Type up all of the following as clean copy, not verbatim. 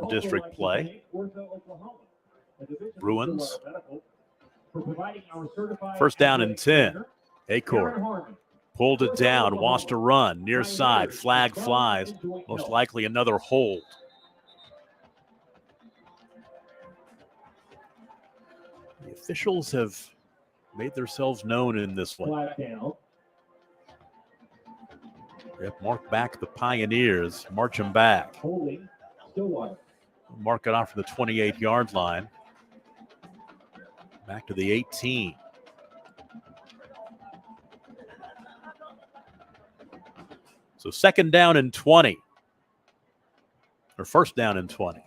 district play. Bruins. First down and 10. Acord pulled it down, wants to run, near side, flag flies, most likely another hold. The officials have made themselves known in this one. Yep, mark back the Pioneers, march them back. Mark it off for the 28-yard line. Back to the 18. So second down and 20. Or first down and 20.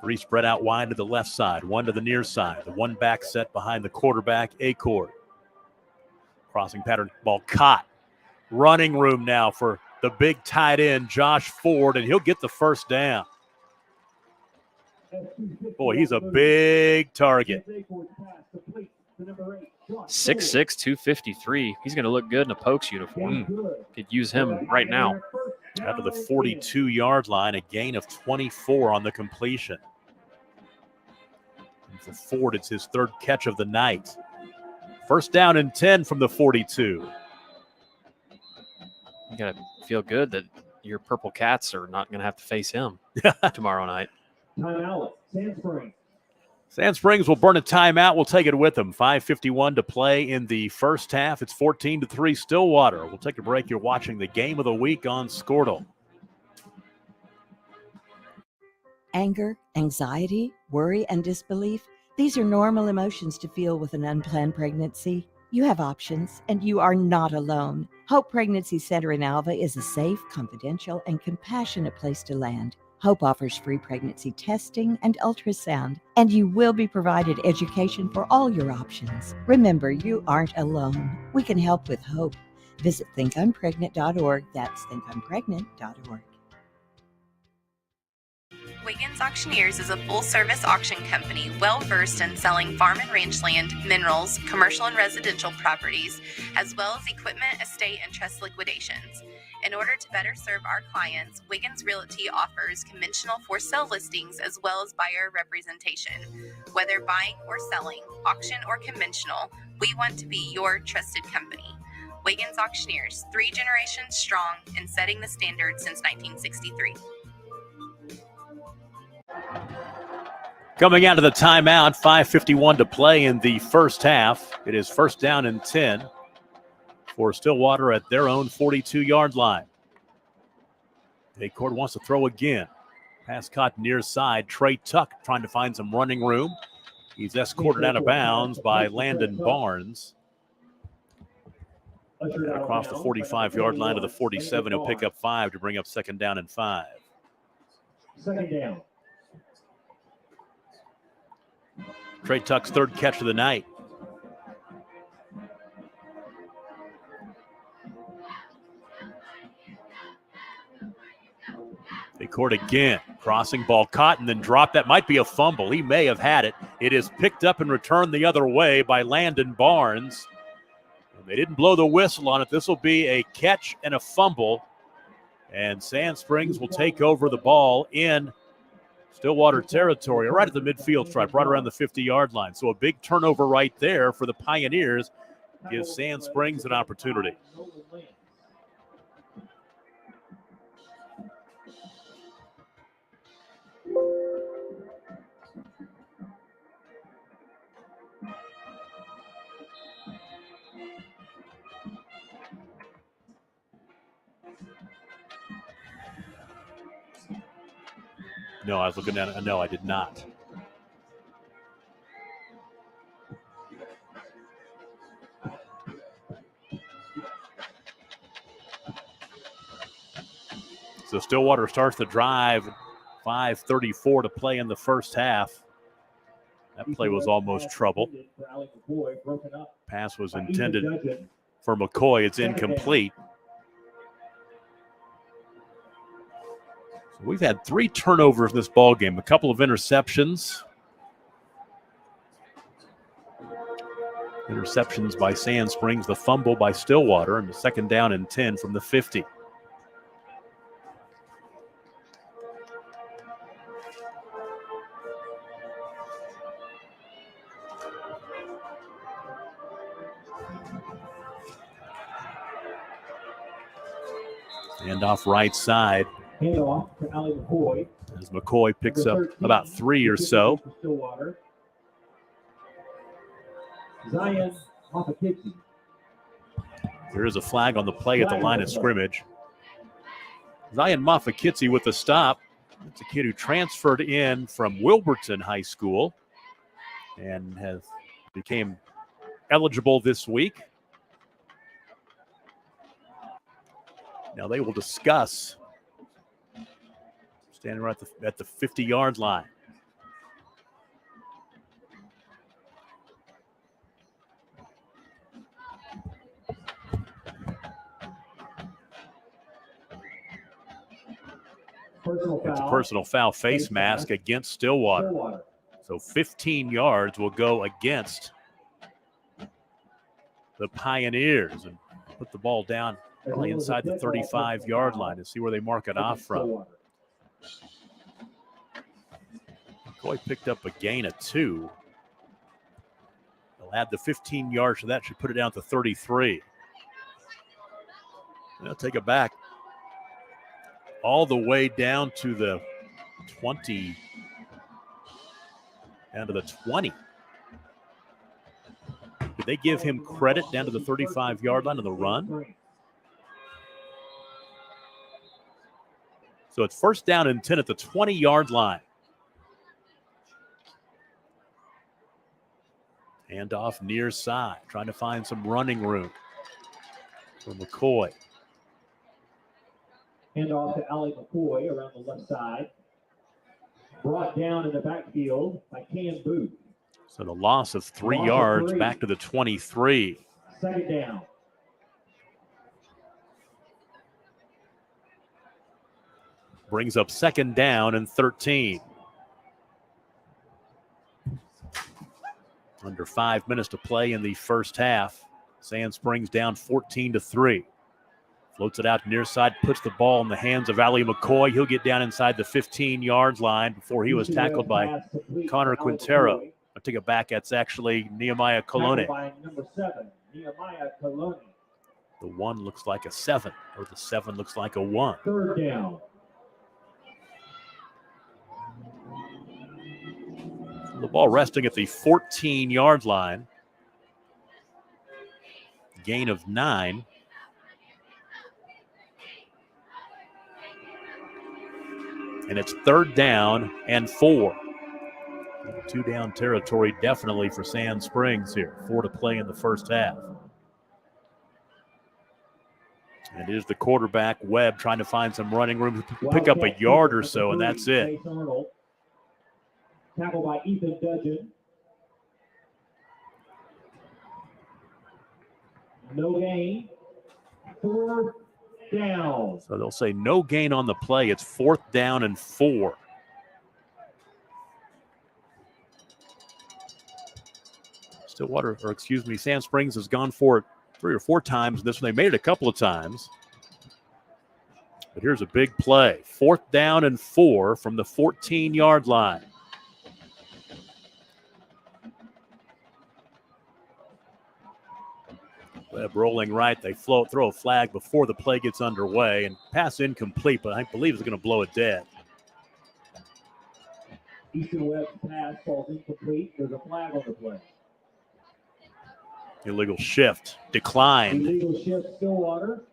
Three spread out wide to the left side, one to the near side. The one back set behind the quarterback, Acord. Crossing pattern, ball caught. Running room now for the big tight end, Josh Ford, and he'll get the first down. Boy, he's a big target. 6'6", 253. He's going to look good in a Pokes uniform. Could use him right now. Out to the 42-yard line, a gain of 24 on the completion. And for Ford, it's his third catch of the night. First down and 10 from the 42. You got to feel good that your Purple Cats are not going to have to face him tomorrow night. Timeout, Sand Springs. Sand Springs will burn a timeout. We'll take it with them. 5:51 to play in the first half. It's 14-3 Stillwater. We'll take a break. You're watching the game of the week on Skordle. Anger, anxiety, worry, and disbelief. These are normal emotions to feel with an unplanned pregnancy. You have options, and you are not alone. Hope Pregnancy Center in Alva is a safe, confidential, and compassionate place to land. Hope offers free pregnancy testing and ultrasound, and you will be provided education for all your options. Remember, you aren't alone. We can help with hope. Visit thinkunpregnant.org. That's thinkunpregnant.org. Wiggins Auctioneers is a full-service auction company well-versed in selling farm and ranch land, minerals, commercial and residential properties, as well as equipment, estate, and trust liquidations. In order to better serve our clients, Wiggins Realty offers conventional for-sale listings as well as buyer representation. Whether buying or selling, auction or conventional, we want to be your trusted company. Wiggins Auctioneers, 3 generations strong and setting the standard since 1963. Coming out of the timeout, 5:51 to play in the first half. It is first down and 10 for Stillwater at their own 42-yard line. Acord wants to throw again. Pass caught near side. Trey Tuck trying to find some running room. He's escorted out of bounds by Landon Barnes. And across the 45-yard line to the 47, he'll pick up 5 to bring up second down and 5. Second down. Trey Tuck's third catch of the night. Acord again. Crossing ball caught and then dropped. That might be a fumble. He may have had it. It is picked up and returned the other way by Landon Barnes. And they didn't blow the whistle on it. This will be a catch and a fumble. And Sand Springs will take over the ball in Stillwater territory, right at the midfield stripe, right around the 50-yard line. So a big turnover right there for the Pioneers gives Sand Springs an opportunity. No, I was looking at it. No, I did not. So Stillwater starts the drive. 5:34 to play in the first half. That play was almost trouble. Pass was intended for McCoy. It's incomplete. We've had 3 turnovers in this ball game, a couple of interceptions. Interceptions by Sand Springs, the fumble by Stillwater, and the 2nd down and 10 from the 50. And off right side Handoff to Ali McCoy. as McCoy picks up about 3 or so. Stillwater. Zion Mafakitsi. There is a flag on the play at the line of scrimmage. Zion Mafakitsi with the stop. It's a kid who transferred in from Wilburton High School and became eligible this week. Now they will discuss standing right at the 50-yard line. It's a personal foul, face mask against Stillwater. So 15 yards will go against the Pioneers and put the ball down really inside the 35-yard line to see where they mark it off from. McCoy picked up a gain of 2. They'll add the 15 yards, so that should put it down at the 33. They'll take it back all the way down to the 20. Down to the 20. Did they give him credit down to the 35-yard line of the run? So it's 1st down and 10 at the 20-yard line. Handoff near side, trying to find some running room for McCoy. Handoff to Ali McCoy around the left side. Brought down in the backfield by Cam Booth. So the loss of 3 yards back to the 23. 2nd down. Brings up 2nd down and 13. Under 5 minutes to play in the first half. Sand Springs down 14-3. Floats it out near side, puts the ball in the hands of Ali McCoy. He'll get down inside the 15-yard line before he was tackled by Connor Quintero. I take it back. That's actually Nehemiah Colone. By number 7, Nehemiah Colone. The 1 looks like a 7, or the 7 looks like a 1. 3rd down. The ball resting at the 14-yard line. Gain of 9. And it's 3rd down and 4. 2-down territory definitely for Sand Springs here. 4 to play in the first half. And it is the quarterback, Webb, trying to find some running room to pick up a yard or so, and that's it. Tackled by Ethan Dudgeon. No gain. 4th down. So they'll say no gain on the play. It's 4th down and 4. Sand Springs has gone for it 3 or 4 times. This one, they made it a couple of times. But here's a big play. 4th down and 4 from the 14-yard line. Webb rolling right. They throw a flag before the play gets underway, and pass incomplete, but I believe it's going to blow it dead. Easton Webb's pass falls incomplete. There's a flag on the play. Illegal shift. Declined. Illegal shift Stillwater.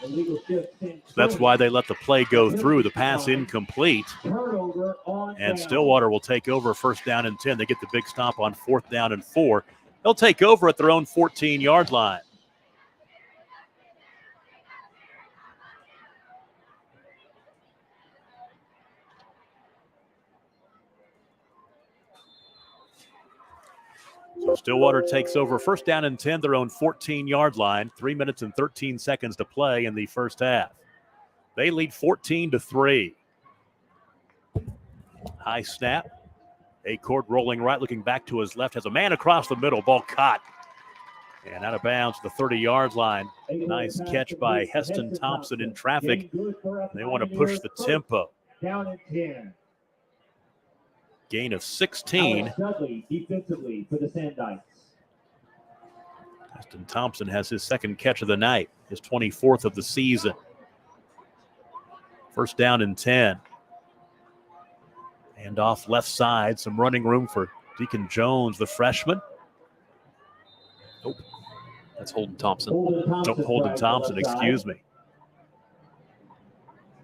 Illegal shift. That's why they let the play go through. The pass incomplete. Turnover on And down. Stillwater will take over 1st down and 10. They get the big stop on 4th down and 4. They'll take over at their own 14-yard line. So Stillwater takes over 1st down and 10, their own 14-yard line. 3 minutes and 13 seconds to play in the first half. They lead 14-3. High snap. Acord rolling right, looking back to his left, has a man across the middle, ball caught. And out of bounds to the 30-yard line. Nice catch by Heston Thompson in traffic. They want to push the tempo. Down at 10. Gain of 16. Alex Dudley defensively for the Sandites. Heston Thompson has his second catch of the night, his 24th of the season. First down and 10. And off left side, some running room for Deacon Jones, the freshman. Nope. That's Holden Thompson. Holden Thompson, excuse me.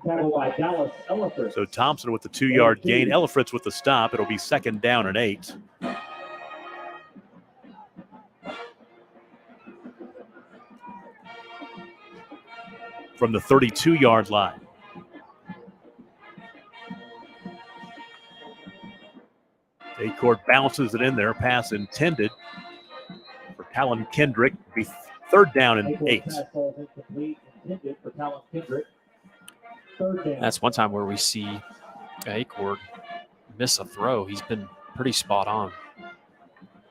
Tackled by Dallas Elliford. So Thompson with the 2-yard gain. Ellifritz with the stop. It'll be second down and 8. From the 32-yard line. Acord bounces it in there. Pass intended for Talon Kendrick. Be third down and 8. That's one time where we see Acord miss a throw. He's been pretty spot on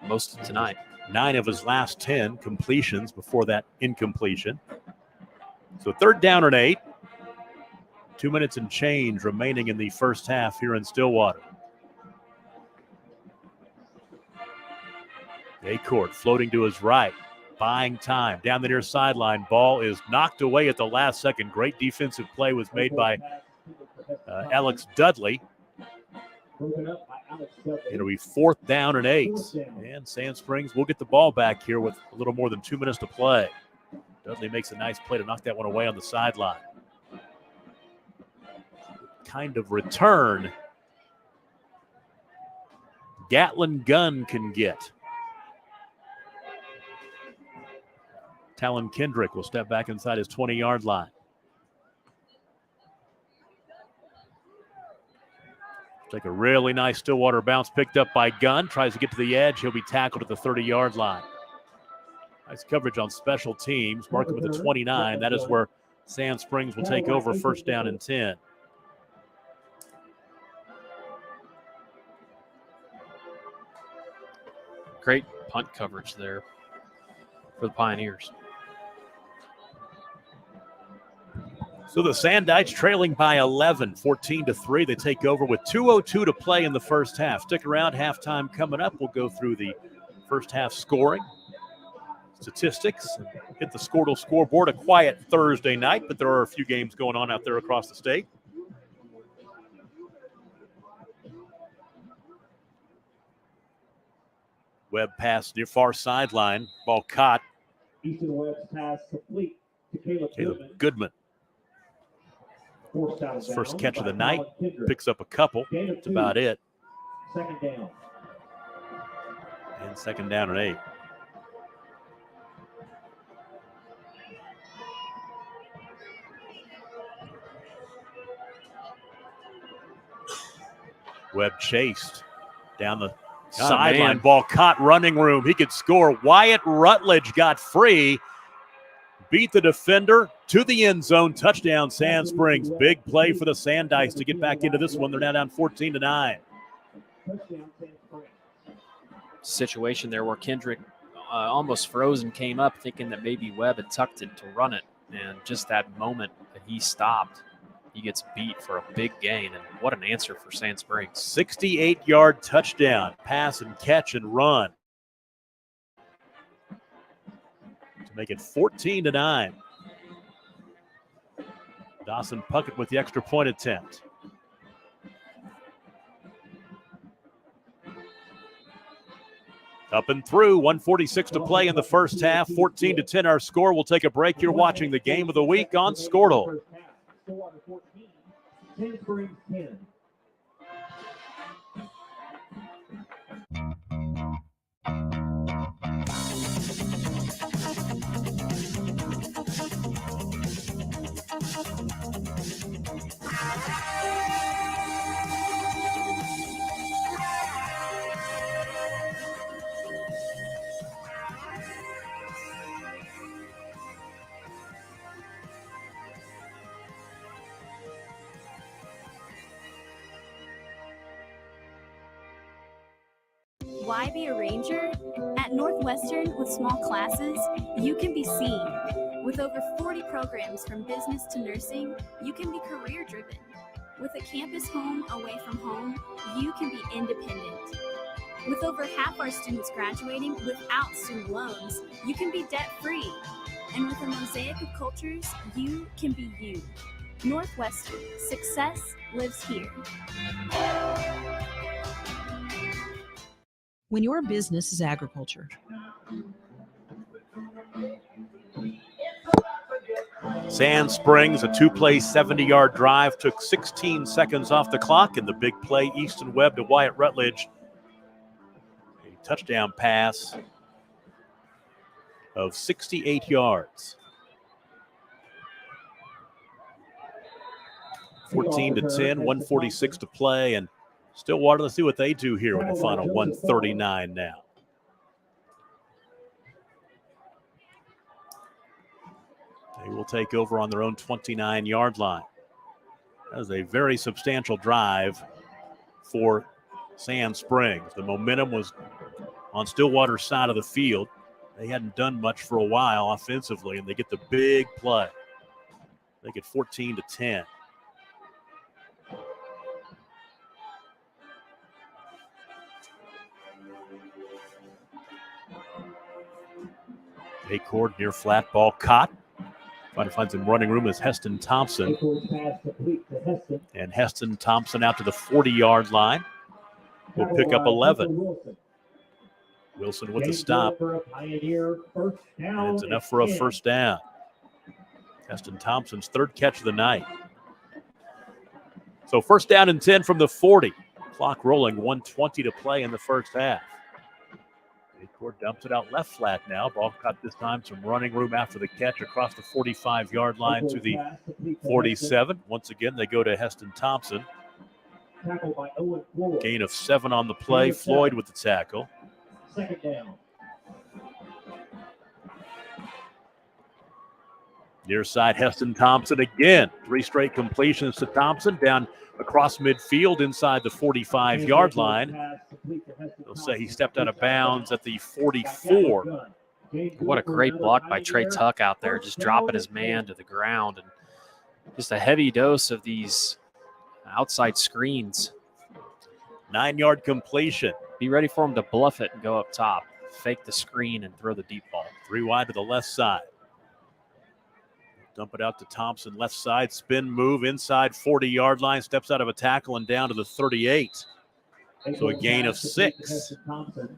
most of tonight. 9 of his last 10 completions before that incompletion. So third down and 8. 2 minutes and change remaining in the first half here in Stillwater. Acord floating to his right, buying time down the near sideline. Ball is knocked away at the last second. Great defensive play was made by Alex Dudley. It'll be fourth down and 8. And Sand Springs will get the ball back here with a little more than 2 minutes to play. Dudley makes a nice play to knock that one away on the sideline. Kind of return Gatlin Gunn can get. Talon Kendrick will step back inside his 20-yard line. Take a really nice Stillwater bounce picked up by Gunn. Tries to get to the edge. He'll be tackled at the 30-yard line. Nice coverage on special teams. Mark him at the 29. That is where Sand Springs will take over first down and 10. Great punt coverage there for the Pioneers. So the Sandites trailing by 11, 14-3. They take over with 2:02 to play in the first half. Stick around, halftime coming up. We'll go through the first half scoring, statistics, and hit the Skordle scoreboard. A quiet Thursday night, but there are a few games going on out there across the state. Webb pass near far sideline. Ball caught. Easton Webb's pass complete to Caleb Goodman. His first catch of the night. Picks up a couple. That's about it. Second down. And second down and 8. Webb chased down the sideline. Ball caught, running room. He could score. Wyatt Rutledge got free. Beat the defender to the end zone. Touchdown, Sand Springs. Big play for the Sandites to get back into this one. They're now down 14-9. Situation there where Kendrick almost froze and came up thinking that maybe Webb had tucked it to run it. And just that moment that he stopped, he gets beat for a big gain. And what an answer for Sand Springs. 68-yard touchdown. Pass and catch and run. Make it 14-9. Dawson Puckett with the extra point attempt. Up and through, 1:46 to play in the first half. 14-10 our score. We'll take a break. You're watching the game of the week on Skordle. Stillwater 14, Sand Springs 10. Why be a ranger? At Northwestern, with small classes, you can be seen. With over 40 programs from business to nursing, you can be career-driven. With a campus home away from home, you can be independent. With over half our students graduating without student loans, you can be debt-free. And with a mosaic of cultures, you can be you. Northwestern, success lives here. When your business is agriculture, Sand Springs, a two-play 70-yard drive, took 16 seconds off the clock, and the big play, Easton Webb to Wyatt Rutledge. A touchdown pass of 68 yards. 14-10, 146 to play, and Stillwater, let's see what they do here with the final 139 now. They will take over on their own 29-yard line. That was a very substantial drive for Sand Springs. The momentum was on Stillwater's side of the field. They hadn't done much for a while offensively, and they get the big play. They get 14-10. Acord near flat, ball caught. Trying to find some running room is Heston Thompson. And Heston Thompson out to the 40-yard line. Will pick up 11. Wilson with the stop. And it's enough for a first down. Heston Thompson's third catch of the night. So first down and 10 from the 40. Clock rolling, 1:20 to play in the first half. Acord dumps it out left flat now. Ball caught this time. Some running room after the catch across the 45-yard line to the 47. Once again, they go to Heston Thompson. Gain of 7 on the play. Floyd with the tackle. Second down. Near side, Heston Thompson again. 3 straight completions to Thompson down across midfield inside the 45-yard line. They'll say he stepped out of bounds at the 44. What a great block by Trey Tuck out there, just dropping his man to the ground. And just a heavy dose of these outside screens. 9-yard completion. Be ready for him to bluff it and go up top. Fake the screen and throw the deep ball. 3 wide to the left side. Dump it out to Thompson, left side, spin move inside 40-yard line, steps out of a tackle and down to the 38. So a gain of 6. Could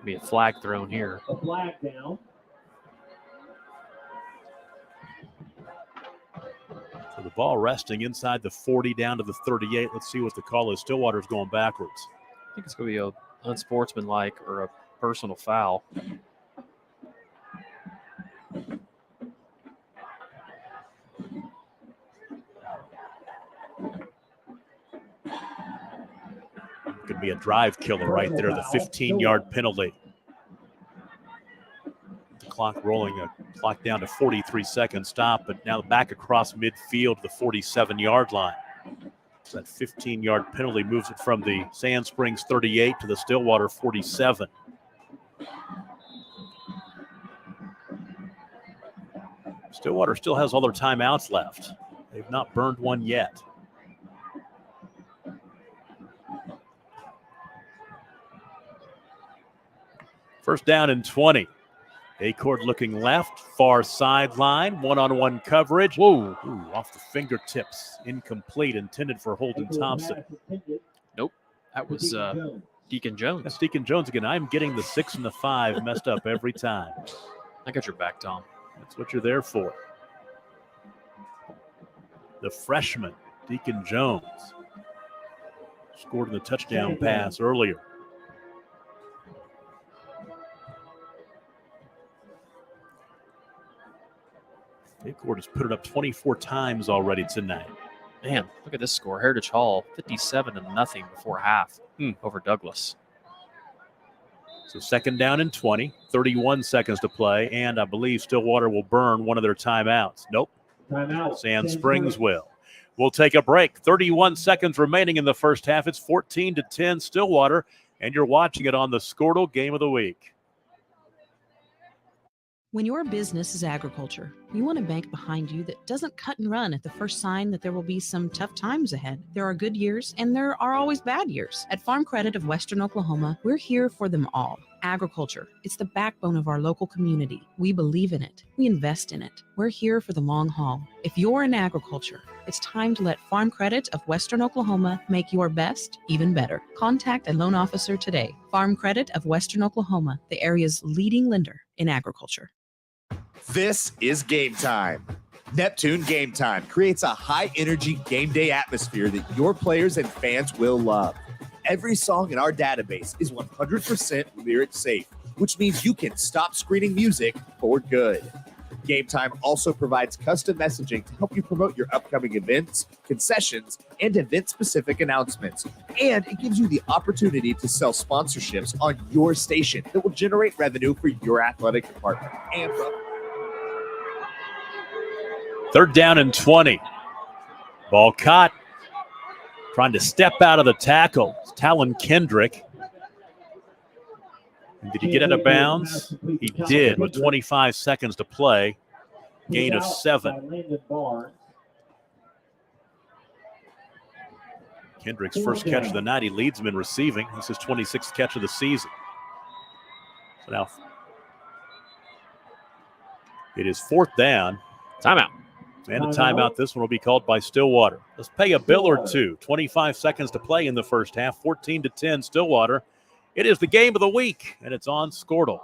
be a flag thrown here. A flag down. So the ball resting inside the 40 down to the 38. Let's see what the call is. Stillwater's going backwards. I think it's going to be a unsportsmanlike or a personal foul. Could be a drive killer right there, the 15-yard penalty. The clock rolling, a clock down to 43 seconds stop, but now back across midfield to the 47-yard line. So that 15-yard penalty moves it from the Sand Springs 38 to the Stillwater 47. Stillwater still has all their timeouts left. They've not burned one yet. First down and 20. Acord looking left, far sideline, one-on-one coverage. Whoa, ooh, off the fingertips, incomplete, intended for Holden Thompson. Nope, that was Deacon Jones. That's Deacon Jones again. I'm getting the 6 and the 5 messed up every time. I got your back, Tom. That's what you're there for. The freshman, Deacon Jones, scored in the touchdown pass earlier. Acord has put it up 24 times already tonight. Man, look at this score. Heritage Hall, 57-0 before half over Douglas. So second down and 20, 31 seconds to play, and I believe Stillwater will burn one of their timeouts. Nope. Timeout. Sand Springs will. We'll take a break. 31 seconds remaining in the first half. It's 14-10 Stillwater and you're watching it on the Skordle Game of the Week. When your business is agriculture, you want a bank behind you that doesn't cut and run at the first sign that there will be some tough times ahead. There are good years and there are always bad years. At Farm Credit of Western Oklahoma, we're here for them all. Agriculture, it's the backbone of our local community. We believe in it. We invest in it. We're here for the long haul. If you're in agriculture, it's time to let Farm Credit of Western Oklahoma make your best even better. Contact a loan officer today. Farm Credit of Western Oklahoma, the area's leading lender in agriculture. This is Game Time. Neptune Game Time creates a high-energy game day atmosphere that your players and fans will love. Every song in our database is 100% lyric safe, which means you can stop screening music for good. Game Time also provides custom messaging to help you promote your upcoming events, concessions, and event-specific announcements. And it gives you the opportunity to sell sponsorships on your station that will generate revenue for your athletic department. And Third down and 20. Ball caught. Trying to step out of the tackle. It's Talon Kendrick. And did he get out of bounds? He did with 25 seconds to play. Gain of 7. Kendrick's first catch of the night. He leads him in receiving. This is his 26th catch of the season. So now it is fourth down. Timeout. And a timeout. This one will be called by Stillwater. Let's pay a bill or two. 25 seconds to play in the first half. 14-10 Stillwater. It is the game of the week, and it's on Skordle.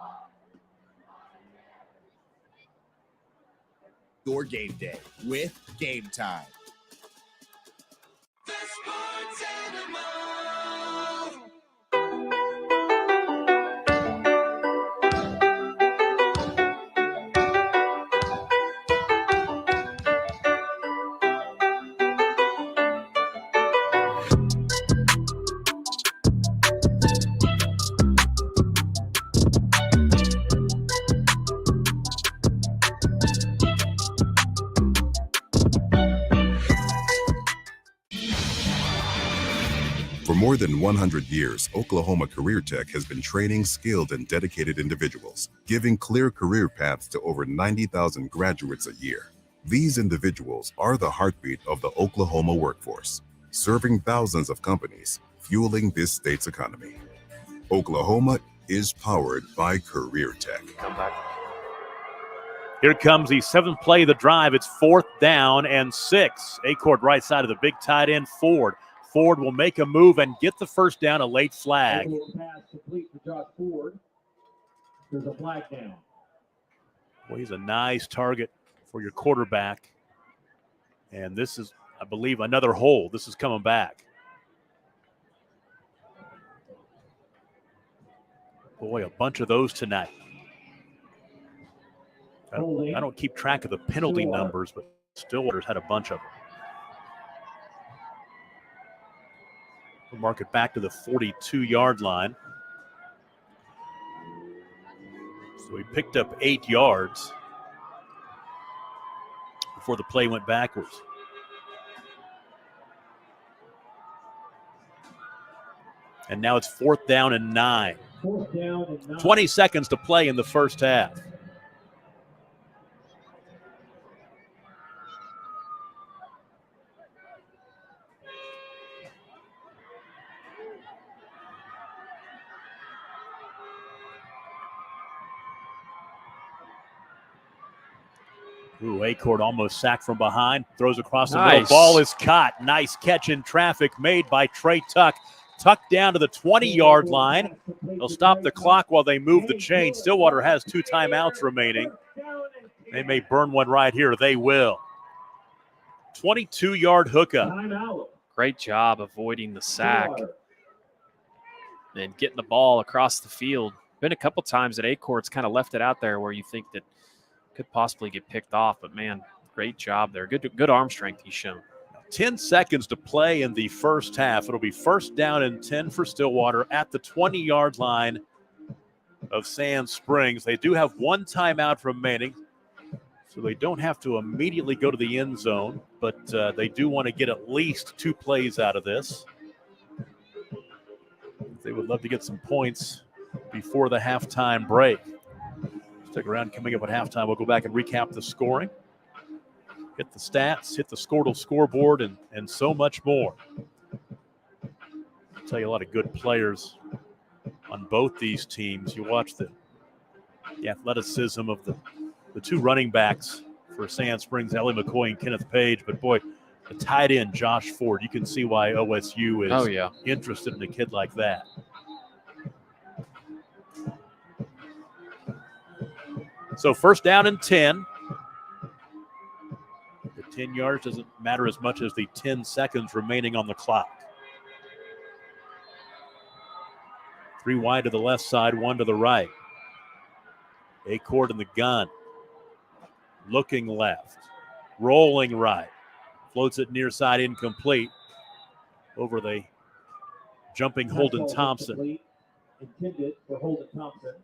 your game day with Game Time. For more than 100 years, Oklahoma Career Tech has been training skilled and dedicated individuals, giving clear career paths to over 90,000 graduates a year. These individuals are the heartbeat of the Oklahoma workforce, serving thousands of companies, fueling this state's economy. Oklahoma is powered by Career Tech. Here comes the seventh play of the drive. It's 4th down and 6. Acord right side of the big tight end, Ford. Ford will make a move and get the first down, a late flag. Pass complete to Josh Ford. There's a flag down. Well, he's a nice target for your quarterback. And this is, I believe, another hold. This is coming back. Boy, a bunch of those tonight. I don't keep track of the penalty numbers, but Stillwater's had a bunch of them. We'll mark it back to the 42-yard line. So he picked up 8 yards before the play went backwards. And now it's 4th down and 9. 20 seconds to play in the first half. Ooh, Acord almost sacked from behind. Throws across the middle. Ball is caught. Nice catch in traffic made by Trey Tuck. Tuck down to the 20-yard line. They'll stop the clock while they move the chain. Stillwater has 2 timeouts remaining. They may burn one right here. They will. 22-yard hookup. Great job avoiding the sack and getting the ball across the field. Been a couple times that Acord's kind of left it out there where you think that could possibly get picked off, but man, great job there. Good arm strength he's shown. 10 seconds to play in the first half. It'll be 1st down and 10 for Stillwater at the 20-yard line of Sand Springs. They do have 1 timeout remaining, so they don't have to immediately go to the end zone, but they do want to get at least 2 plays out of this. They would love to get some points before the halftime break. Stick around. Coming up at halftime, we'll go back and recap the scoring, hit the stats, hit the Skordle scoreboard, and so much more. I'll tell you, a lot of good players on both these teams. You watch the athleticism of the two running backs for Sand Springs, Ellie McCoy and Kenneth Page. But, boy, the tight end, Josh Ford, you can see why OSU is interested in a kid like that. So first down and 10. The 10 yards doesn't matter as much as the 10 seconds remaining on the clock. 3 wide to the left side, 1 to the right. Acord in the gun. Looking left. Rolling right. Floats it near side, incomplete. Over the jumping Holden Thompson. Intended for Holden Thompson.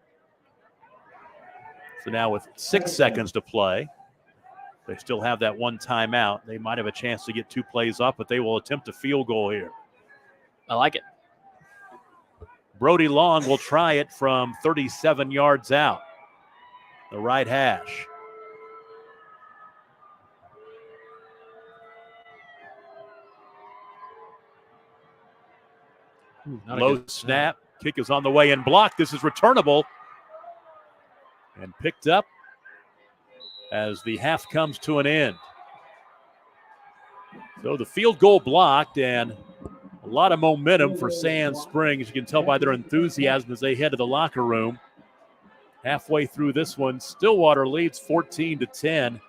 So now with 6 seconds to play, they still have that one timeout. They might have a chance to get 2 plays up, but they will attempt a field goal here. I like it. Brody Long will try it from 37 yards out. The right hash. Low snap. Kick is on the way and blocked. This is returnable. And picked up as the half comes to an end. So the field goal blocked, and a lot of momentum for Sand Springs. You can tell by their enthusiasm as they head to the locker room. Halfway through this one, Stillwater leads 14-10.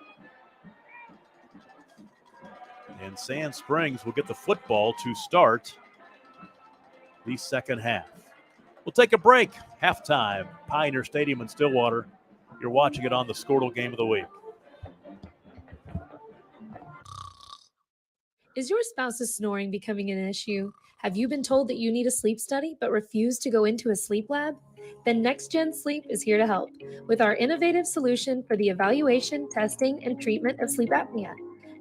And Sand Springs will get the football to start the second half. We'll take a break. Halftime, Pioneer Stadium in Stillwater. You're watching it on the Skordle Game of the Week. Is your spouse's snoring becoming an issue? Have you been told that you need a sleep study but refuse to go into a sleep lab? Then NextGen Sleep is here to help with our innovative solution for the evaluation, testing, and treatment of sleep apnea.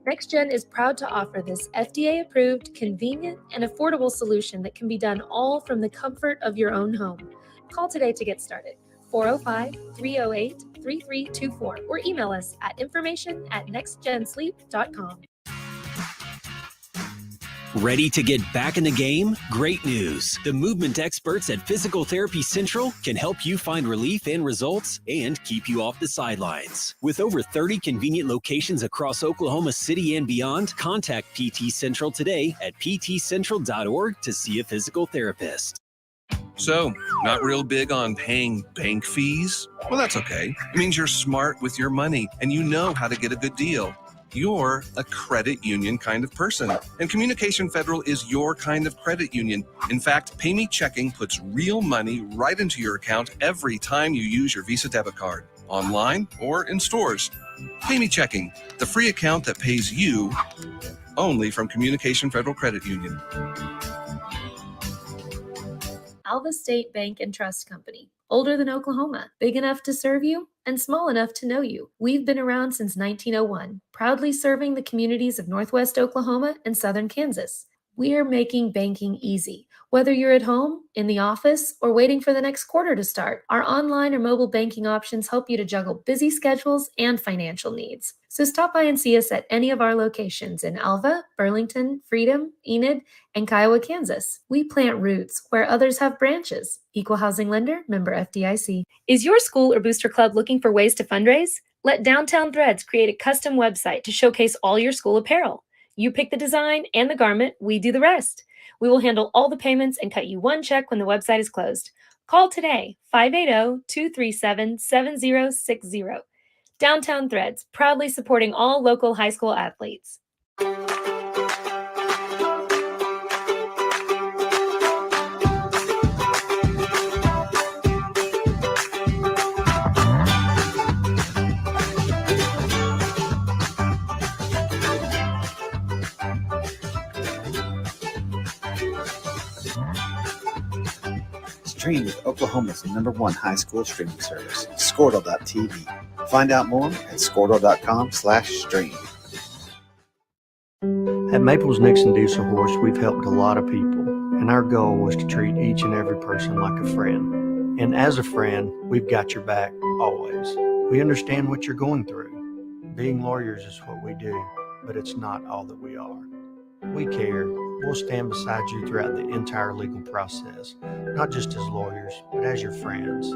NextGen is proud to offer this FDA-approved, convenient, and affordable solution that can be done all from the comfort of your own home. Call today to get started. 405-308-3324 or email us at information@nextgensleep.com. Ready to get back in the game? Great news. The movement experts at Physical Therapy Central can help you find relief and results and keep you off the sidelines. With over 30 convenient locations across Oklahoma City and beyond, contact PT Central today at ptcentral.org to see a physical therapist. So, not real big on paying bank fees? Well, that's okay. It means you're smart with your money and you know how to get a good deal. You're a credit union kind of person, and Communication Federal is your kind of credit union. In fact, Pay Me Checking puts real money right into your account every time you use your Visa debit card, online or in stores. Pay Me Checking, the free account that pays you only from Communication Federal Credit Union. Alva State Bank and Trust Company. Older than Oklahoma, big enough to serve you, and small enough to know you. We've been around since 1901, proudly serving the communities of Northwest Oklahoma and Southern Kansas. We are making banking easy. Whether you're at home, in the office, or waiting for the next quarter to start, our online or mobile banking options help you to juggle busy schedules and financial needs. So stop by and see us at any of our locations in Alva, Burlington, Freedom, Enid, and Kiowa, Kansas. We plant roots where others have branches. Equal Housing Lender, member FDIC. Is your school or booster club looking for ways to fundraise? Let Downtown Threads create a custom website to showcase all your school apparel. You pick the design and the garment, we do the rest. We will handle all the payments and cut you one check when the website is closed. Call today, 580-237-7060. Downtown Threads, proudly supporting all local high school athletes. Stream with Oklahoma's #1 high school streaming service, Skordle.tv. Find out more at Skordle.com/stream. At Maples Nixon Diesel Horse, we've helped a lot of people. and our goal was to treat each and every person like a friend. And as a friend, we've got your back always. We understand what you're going through. Being lawyers is what we do, but it's not all that we are. We care. We'll stand beside you throughout the entire legal process, not just as lawyers, but as your friends.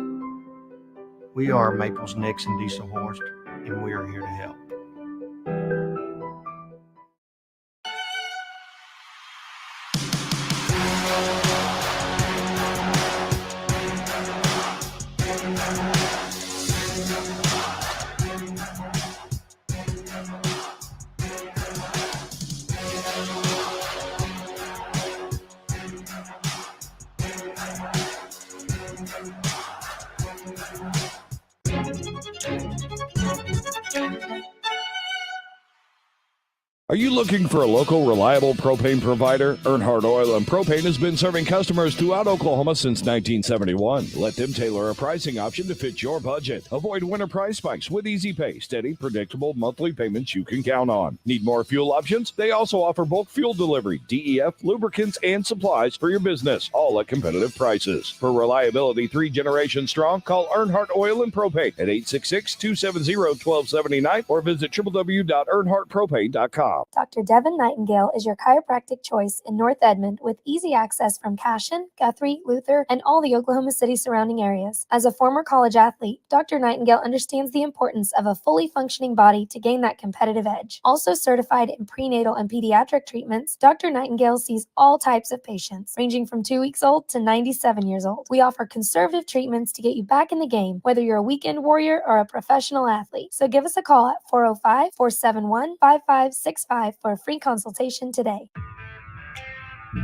We are Maples, Nix, and Diesel Horst, and we are here to help. Are you looking for a local, reliable propane provider? Earnhardt Oil and Propane has been serving customers throughout Oklahoma since 1971. Let them tailor a pricing option to fit your budget. Avoid winter price spikes with easy pay, steady, predictable monthly payments you can count on. Need more fuel options? They also offer bulk fuel delivery, DEF, lubricants, and supplies for your business, all at competitive prices. For reliability 3 generations strong, call Earnhardt Oil and Propane at 866-270-1279 or visit www.earnhardtpropane.com. Dr. Devin Nightingale is your chiropractic choice in North Edmond with easy access from Cashion, Guthrie, Luther, and all the Oklahoma City surrounding areas. As a former college athlete, Dr. Nightingale understands the importance of a fully functioning body to gain that competitive edge. Also certified in prenatal and pediatric treatments, Dr. Nightingale sees all types of patients, ranging from 2 weeks old to 97 years old. We offer conservative treatments to get you back in the game, whether you're a weekend warrior or a professional athlete. So give us a call at 405-471-5565 for a free consultation today.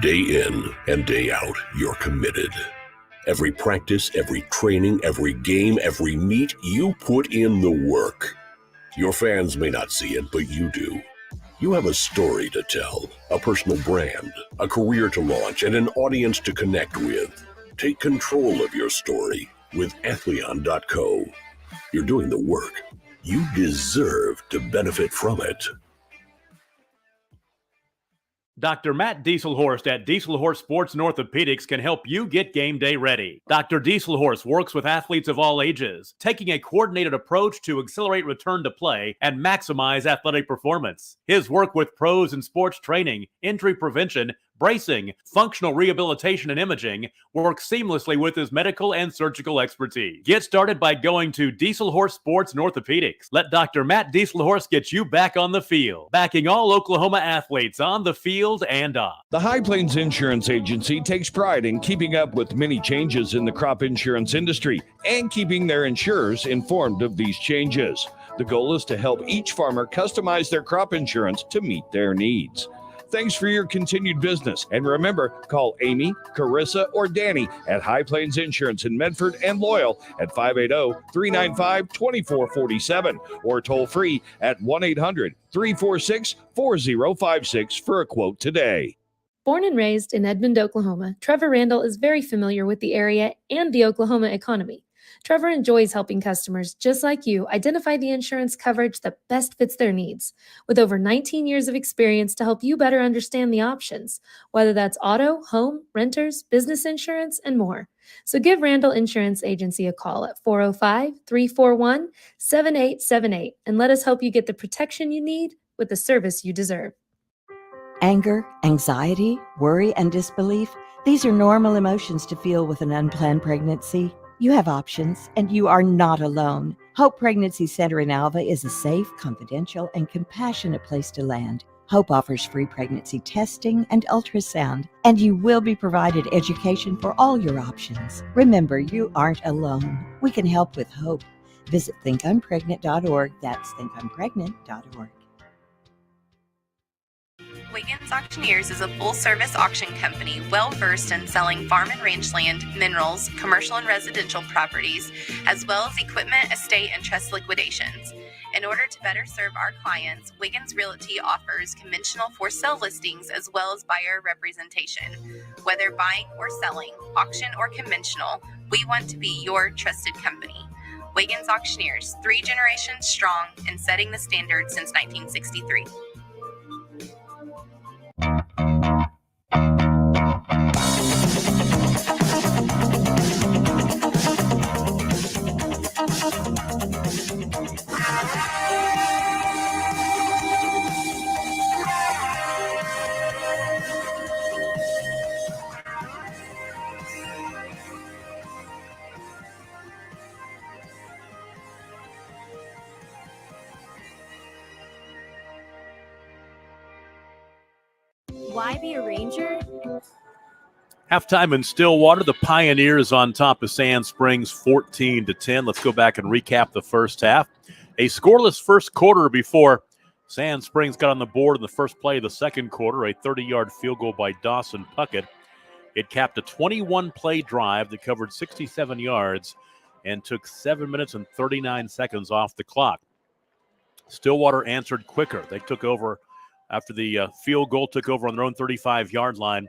Day in and day out, you're committed. Every practice, every training, every game, every meet, you put in the work. Your fans may not see it, but you do. You have a story to tell, a personal brand, a career to launch, and an audience to connect with. Take control of your story with Athleon.co. You're doing the work. You deserve to benefit from it. Dr. Matt Dieselhorst at Dieselhorst Sports and Orthopedics can help you get game day ready. Dr. Dieselhorst works with athletes of all ages, taking a coordinated approach to accelerate return to play and maximize athletic performance. His work with pros in sports training, injury prevention, bracing, functional rehabilitation, and imaging works seamlessly with his medical and surgical expertise. Get started by going to Dieselhorst Sports and Orthopedics. Let Dr. Matt Dieselhorst get you back on the field, backing all Oklahoma athletes on the field and off. The High Plains Insurance Agency takes pride in keeping up with many changes in the crop insurance industry and keeping their insurers informed of these changes. The goal is to help each farmer customize their crop insurance to meet their needs. Thanks for your continued business. And remember, call Amy, Carissa, or Danny at High Plains Insurance in Medford and Loyal at 580-395-2447 or toll free at 1-800-346-4056 for a quote today. Born and raised in Edmond, Oklahoma, Trevor Randall is very familiar with the area and the Oklahoma economy. Trevor enjoys helping customers just like you identify the insurance coverage that best fits their needs, with over 19 years of experience to help you better understand the options, whether that's auto, home, renters, business insurance, and more. So give Randall Insurance Agency a call at 405-341-7878 and let us help you get the protection you need with the service you deserve. Anger, anxiety, worry, and disbelief, these are normal emotions to feel with an unplanned pregnancy. You have options, and you are not alone. Hope Pregnancy Center in Alva is a safe, confidential, and compassionate place to land. Hope offers free pregnancy testing and ultrasound, and you will be provided education for all your options. Remember, you aren't alone. We can help with hope. Visit thinkunpregnant.org. That's thinkunpregnant.org. Wiggins Auctioneers is a full-service auction company well-versed in selling farm and ranch land, minerals, commercial and residential properties, as well as equipment, estate, and trust liquidations. In order to better serve our clients, Wiggins Realty offers conventional for-sale listings as well as buyer representation. Whether buying or selling, auction or conventional, we want to be your trusted company. Wiggins Auctioneers, 3 generations strong and setting the standard since 1963. Why be a Ranger? Halftime in Stillwater, the Pioneers on top of Sand Springs 14-10. Let's go back and recap the first half. A scoreless first quarter before Sand Springs got on the board in the first play of the second quarter, a 30-yard field goal by Dawson Puckett. It capped a 21-play drive that covered 67 yards and took 7 minutes and 39 seconds off the clock. Stillwater answered quicker. They took over after the field goal, took over on their own 35-yard line.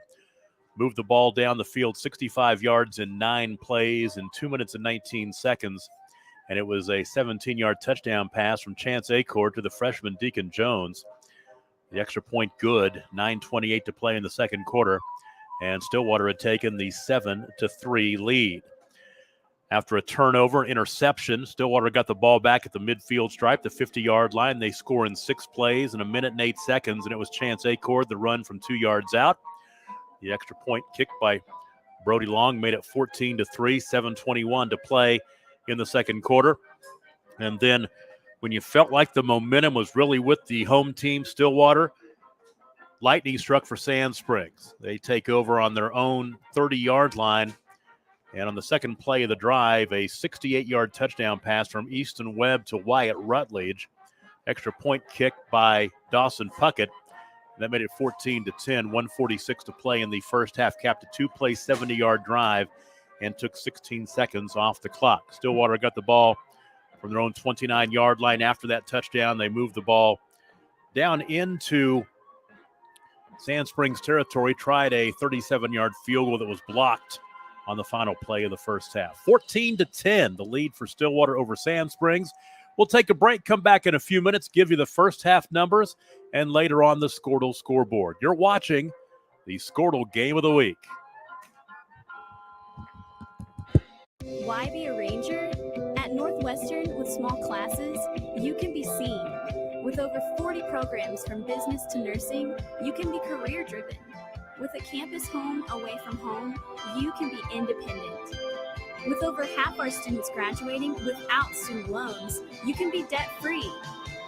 Moved the ball down the field 65 yards in 9 plays in 2 minutes and 19 seconds. And it was a 17-yard touchdown pass from Chance Acord to the freshman Deacon Jones. The extra point good, 9:28 to play in the second quarter. And Stillwater had taken the 7-3 lead. After a turnover, interception, Stillwater got the ball back at the midfield stripe, the 50-yard line. They score in 6 plays in 1 minute and 8 seconds, and it was Chance Acord, the run from 2 yards out. The extra point kick by Brody Long made it 14-3, 7:21 to play in the second quarter. And then when you felt like the momentum was really with the home team, Stillwater, lightning struck for Sand Springs. They take over on their own 30-yard line. And on the second play of the drive, a 68-yard touchdown pass from Easton Webb to Wyatt Rutledge. Extra point kick by Dawson Puckett. That made it 14-10, 1:46 to play in the first half. Capped a 2-play, 70-yard drive and took 16 seconds off the clock. Stillwater got the ball from their own 29-yard line after that touchdown. They moved the ball down into Sand Springs territory, tried a 37-yard field goal that was blocked on the final play of the first half. 14-10, the lead for Stillwater over Sand Springs. We'll take a break, come back in a few minutes, give you the first half numbers, and later on the Skordle scoreboard. You're watching the Skordle Game of the Week. Why be a Ranger? At Northwestern, with small classes, you can be seen. With over 40 programs from business to nursing, you can be career-driven. With a campus home away from home, you can be independent. With over half our students graduating without student loans, you can be debt-free.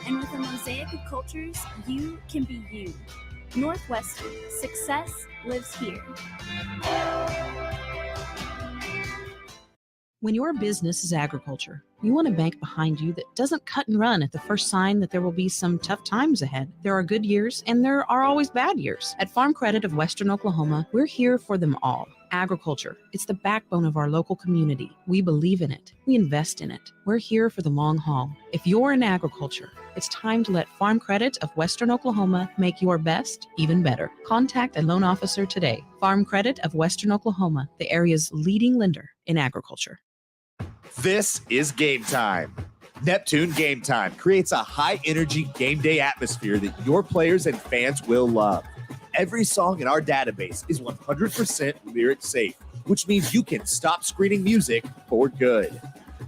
And with a mosaic of cultures, you can be you. Northwestern, success lives here. When your business is agriculture, you want a bank behind you that doesn't cut and run at the first sign that there will be some tough times ahead. There are good years and there are always bad years. At Farm Credit of Western Oklahoma, we're here for them all. Agriculture, it's the backbone of our local community. We believe in it. We invest in it. We're here for the long haul. If you're in agriculture, it's time to let Farm Credit of Western Oklahoma make your best even better. Contact a loan officer today. Farm Credit of Western Oklahoma, the area's leading lender in agriculture. This is Game Time. Neptune Game Time creates a high-energy game day atmosphere that your players and fans will love. Every song in our database is 100% lyric safe, which means you can stop screening music for good.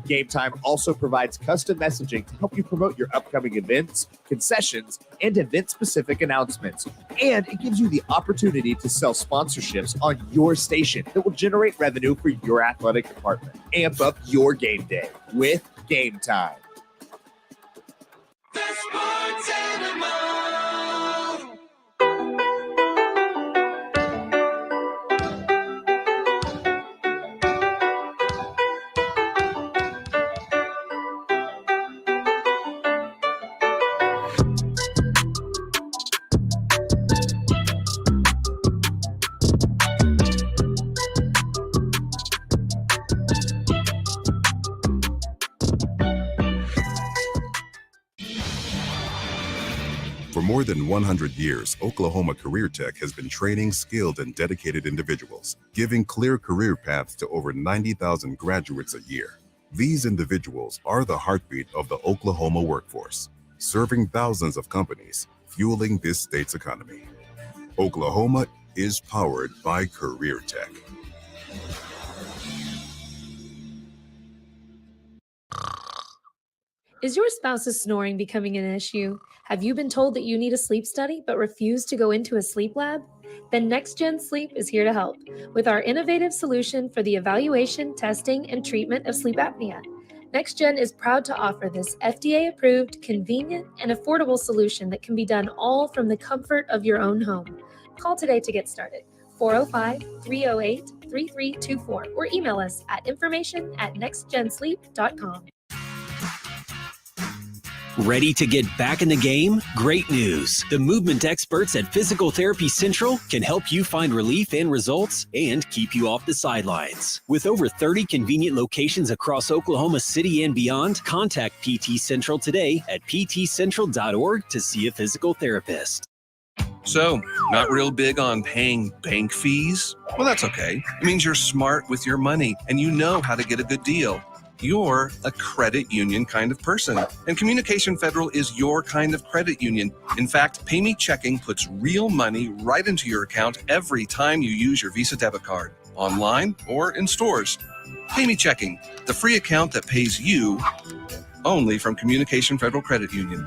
Game Time also provides custom messaging to help you promote your upcoming events, concessions, and event-specific announcements. And it gives you the opportunity to sell sponsorships on your station that will generate revenue for your athletic department. Amp up your game day with Game Time. The Sports Animal. For more than 100 years, Oklahoma Career Tech has been training skilled and dedicated individuals, giving clear career paths to over 90,000 graduates a year. These individuals are the heartbeat of the Oklahoma workforce, serving thousands of companies, fueling this state's economy. Oklahoma is powered by Career Tech. Is your spouse's snoring becoming an issue? Have you been told that you need a sleep study but refuse to go into a sleep lab? Then NextGen Sleep is here to help with our innovative solution for the evaluation, testing, and treatment of sleep apnea. NextGen is proud to offer this FDA-approved, convenient, and affordable solution that can be done all from the comfort of your own home. Call today to get started. 405-308-3324 or email us at information@nextgensleep.com. Ready to get back in the game? Great news. The movement experts at Physical Therapy Central can help you find relief and results and keep you off the sidelines. With over 30 convenient locations across Oklahoma City and beyond, contact PT Central today at ptcentral.org to see a physical therapist. So, not real big on paying bank fees? Well, that's okay. It means you're smart with your money and you know how to get a good deal. You're a credit union kind of person, and Communication Federal is your kind of credit union. In fact, Pay Me Checking puts real money right into your account every time you use your Visa debit card, online or in stores. Pay Me Checking, the free account that pays you only from Communication Federal Credit Union.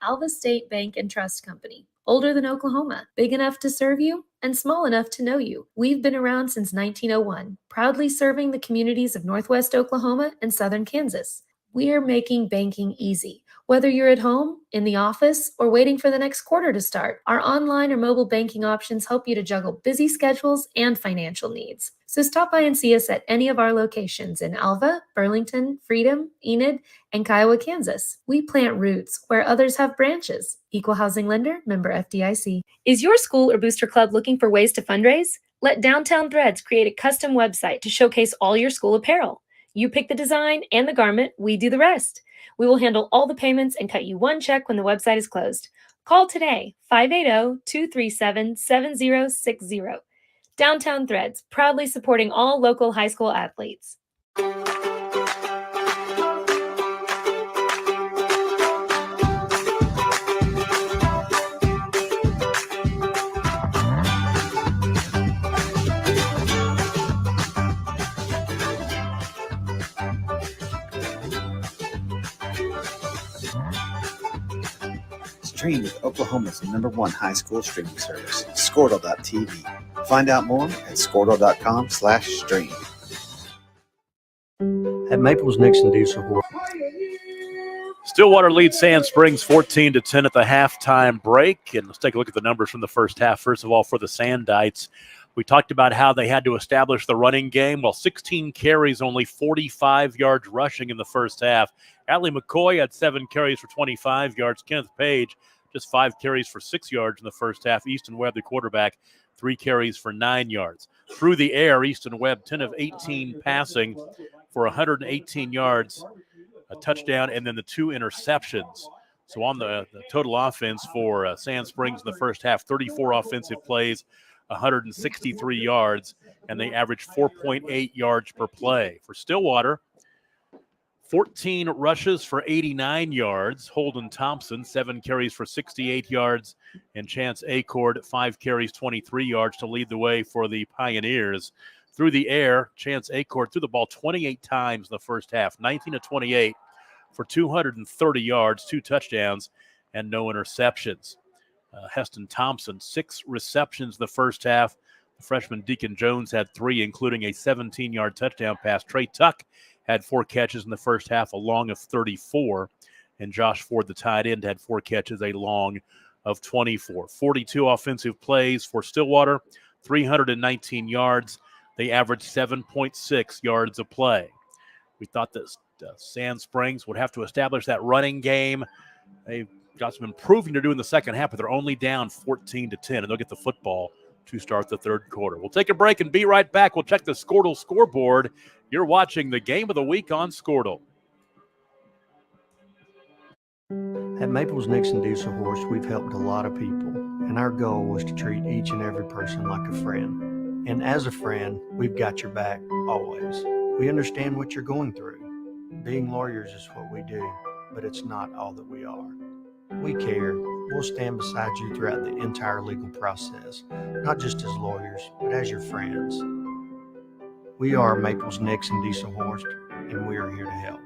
Alva State Bank and Trust Company. Older than Oklahoma, big enough to serve you and small enough to know you. We've been around since 1901, proudly serving the communities of Northwest Oklahoma and Southern Kansas. We're making banking easy. Whether you're at home, in the office, or waiting for the next quarter to start, our online or mobile banking options help you to juggle busy schedules and financial needs. So stop by and see us at any of our locations in Alva, Burlington, Freedom, Enid, and Kiowa, Kansas. We plant roots where others have branches. Equal housing lender, member FDIC. Is your school or booster club looking for ways to fundraise? Let Downtown Threads create a custom website to showcase all your school apparel. You pick the design and the garment, we do the rest. We will handle all the payments and cut you one check when the website is closed. Call today, 580-237-7060. Downtown Threads, proudly supporting all local high school athletes. Stream with Oklahoma's #1 high school streaming service, Skordle.tv. Find out more at Skordle.com/stream. At Maples Nixon Diesel Horse. Stillwater leads Sand Springs 14-10 at the halftime break. And let's take a look at the numbers from the first half. First of all, for the Sandites, we talked about how they had to establish the running game. Well, 16 carries, only 45 yards rushing in the first half. Allie McCoy had 7 carries for 25 yards. Kenneth Page, just 5 carries for 6 yards in the first half. Easton Webb, the quarterback, 3 carries for 9 yards. Through the air, Easton Webb, 10 of 18 passing for 118 yards, a touchdown, and then the 2 interceptions. So on the total offense for Sand Springs in the first half, 34 offensive plays, 163 yards, and they averaged 4.8 yards per play. For Stillwater, 14 rushes for 89 yards. Holden Thompson, 7 carries for 68 yards. And Chance Acord, 5 carries, 23 yards to lead the way for the Pioneers. Through the air, Chance Acord threw the ball 28 times in the first half, 19 of 28 for 230 yards, 2 touchdowns, and no interceptions. Heston Thompson, 6 receptions in the first half. The freshman Deacon Jones had 3, including a 17-yard touchdown pass. Trey Tuck had 4 catches in the first half, a long of 34. And Josh Ford, the tight end, had 4 catches, a long of 24. 42 offensive plays for Stillwater, 319 yards. They averaged 7.6 yards a play. We thought that Sand Springs would have to establish that running game. They've got some improving to do in the second half, but they're only down 14-10, and they'll get the football to start the third quarter. We'll take a break and be right back. We'll check the Skordle scoreboard. You're watching the Game of the Week on Skordle. At Maples Nixon Diesel Horse, we've helped a lot of people, and our goal was to treat each and every person like a friend. And as a friend, we've got your back always. We understand what you're going through. Being lawyers is what we do, but it's not all that we are. We care. We'll stand beside you throughout the entire legal process, not just as lawyers, but as your friends. We are Maples Nixon Diesel Horse, and we are here to help.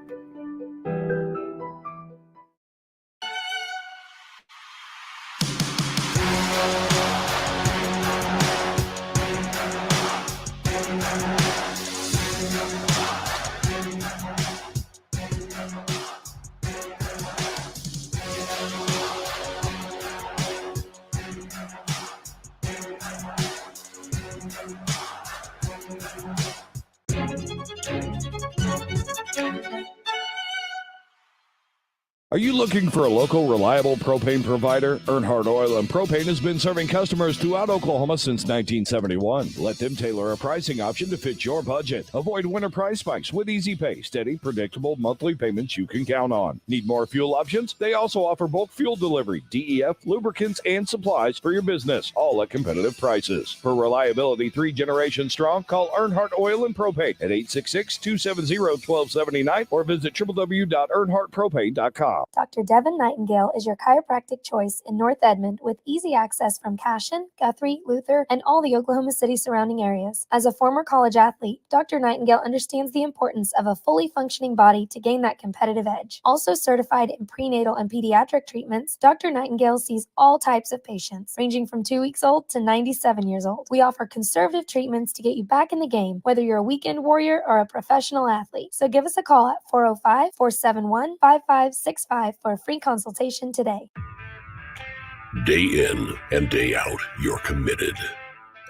Are you looking for a local, reliable propane provider? Earnhardt Oil and Propane has been serving customers throughout Oklahoma since 1971. Let them tailor a pricing option to fit your budget. Avoid winter price spikes with easy pay, steady, predictable monthly payments you can count on. Need more fuel options? They also offer bulk fuel delivery, DEF, lubricants, and supplies for your business, all at competitive prices. For reliability 3 generations strong, call Earnhardt Oil and Propane at 866-270-1279 or visit www.earnhardtpropane.com. Dr. Devin Nightingale is your chiropractic choice in North Edmond with easy access from Cashion, Guthrie, Luther, and all the Oklahoma City surrounding areas. As a former college athlete, Dr. Nightingale understands the importance of a fully functioning body to gain that competitive edge. Also certified in prenatal and pediatric treatments, Dr. Nightingale sees all types of patients, ranging from 2 weeks old to 97 years old. We offer conservative treatments to get you back in the game, whether you're a weekend warrior or a professional athlete. So give us a call at 405-471-5565 for a free consultation today. Day in and day out, you're committed.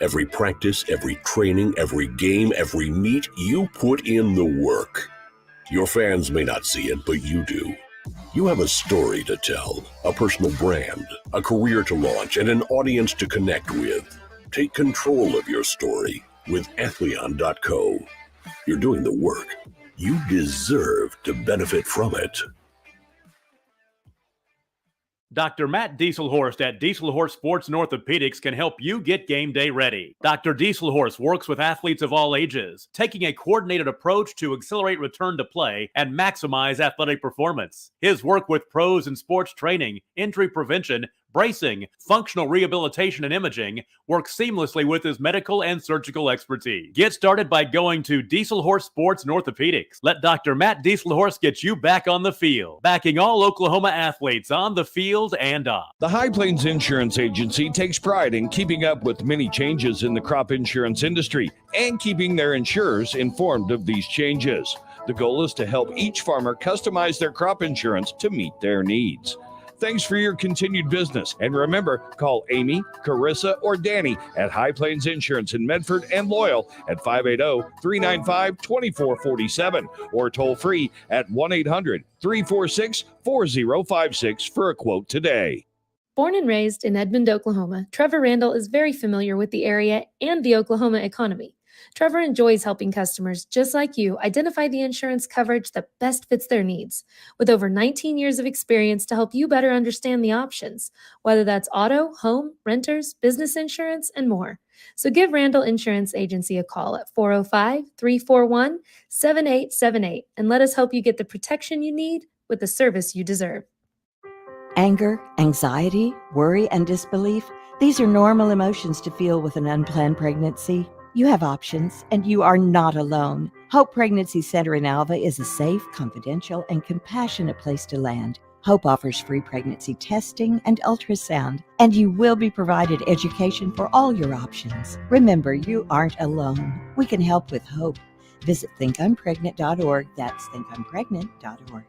Every practice, every training, every game, every meet, you put in the work. Your fans may not see it, but you do. You have a story to tell, a personal brand, a career to launch, and an audience to connect with. Take control of your story with Athleon.co. You're doing the work. You deserve to benefit from it. Dr. Matt Dieselhorst at Dieselhorst Sports and Orthopedics can help you get game day ready. Dr. Dieselhorst works with athletes of all ages, taking a coordinated approach to accelerate return to play and maximize athletic performance. His work with pros in sports training, injury prevention, bracing, functional rehabilitation, and imaging works seamlessly with his medical and surgical expertise. Get started by going to Dieselhorst Sports and Orthopedics. Let Dr. Matt Dieselhorst get you back on the field, backing all Oklahoma athletes on the field and off. The High Plains Insurance Agency takes pride in keeping up with many changes in the crop insurance industry and keeping their insurers informed of these changes. The goal is to help each farmer customize their crop insurance to meet their needs. Thanks for your continued business. And remember, call Amy, Carissa, or Danny at High Plains Insurance in Medford and Loyal at 580-395-2447 or toll free at 1-800-346-4056 for a quote today. Born and raised in Edmond, Oklahoma, Trevor Randall is very familiar with the area and the Oklahoma economy. Trevor enjoys helping customers just like you identify the insurance coverage that best fits their needs, with over 19 years of experience to help you better understand the options, whether that's auto, home, renters, business insurance, and more. So give Randall Insurance Agency a call at 405-341-7878 and let us help you get the protection you need with the service you deserve. Anger, anxiety, worry, and disbelief, these are normal emotions to feel with an unplanned pregnancy. You have options, and you are not alone. Hope Pregnancy Center in Alva is a safe, confidential, and compassionate place to land. Hope offers free pregnancy testing and ultrasound, and you will be provided education for all your options. Remember, you aren't alone. We can help with hope. Visit thinkimpregnant.org. That's thinkimpregnant.org.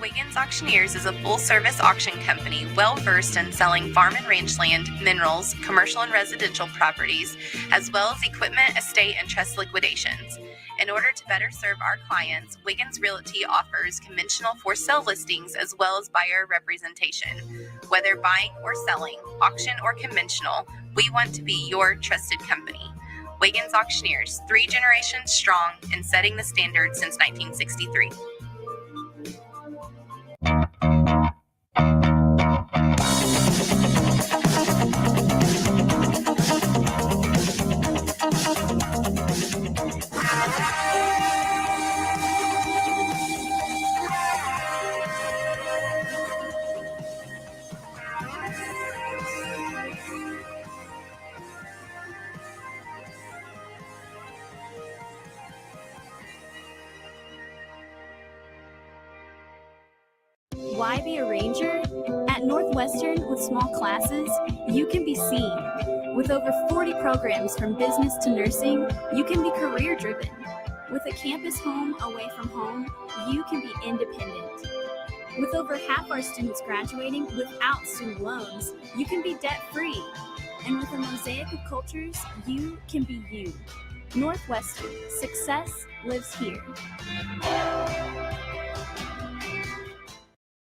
Wiggins Auctioneers is a full-service auction company well-versed in selling farm and range land, minerals, commercial and residential properties, as well as equipment, estate, and trust liquidations. In order to better serve our clients, Wiggins Realty offers conventional for-sale listings as well as buyer representation. Whether buying or selling, auction or conventional, we want to be your trusted company. Wiggins Auctioneers, 3 generations strong and setting the standard since 1963. Why be a ranger? At Northwestern, with small classes, you can be seen. With over 40 programs from business to nursing, you can be career-driven. With a campus home away from home, you can be independent. With over half our students graduating without student loans, you can be debt-free. And with a mosaic of cultures, you can be you. Northwestern, success lives here.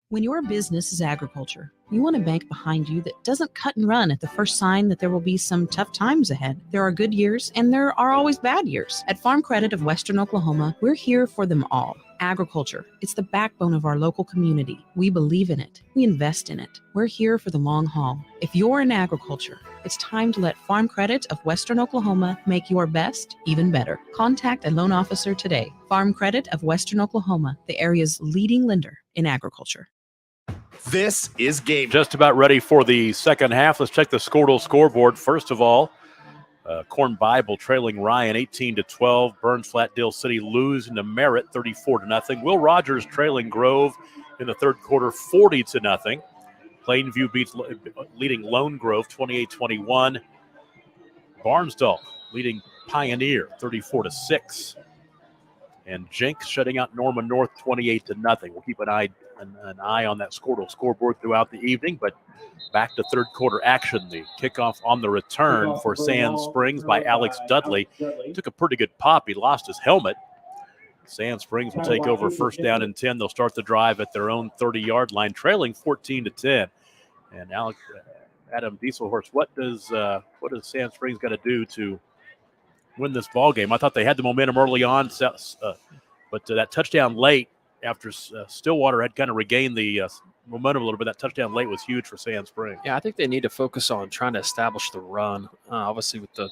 When your business is agriculture, you want a bank behind you that doesn't cut and run at the first sign that there will be some tough times ahead. There are good years and there are always bad years. At Farm Credit of Western Oklahoma, we're here for them all. Agriculture, it's the backbone of our local community. We believe in it. We invest in it. We're here for the long haul. If you're in agriculture, it's time to let Farm Credit of Western Oklahoma make your best even better. Contact a loan officer today. Farm Credit of Western Oklahoma, the area's leading lender in agriculture. This is game. Just about ready for the second half. Let's check the Skordle scoreboard. First of all, Corn Bible trailing Ryan 18-12. Burns Flat Deal City losing to Merritt 34-0. Will Rogers trailing Grove in the third quarter 40-0. Plainview beats leading Lone Grove 28-21. Barnsdall leading Pioneer 34-6. And Jenks shutting out Norman North 28-0. We'll keep an eye on that Skordle scoreboard throughout the evening, but back to third quarter action. The kickoff on the return for Sand Springs by Alex Dudley. Took a pretty good pop. He lost his helmet. Sand Springs will take over first down and 10. They'll start the drive at their own 30-yard line, trailing 14-10. And Adam Dieselhorst, what does Sand Springs got to do to win this ball game? I thought they had the momentum early on, but that touchdown late after Stillwater had kind of regained the momentum a little bit, that touchdown late was huge for Sand Springs. Yeah, I think they need to focus on trying to establish the run. Obviously, with the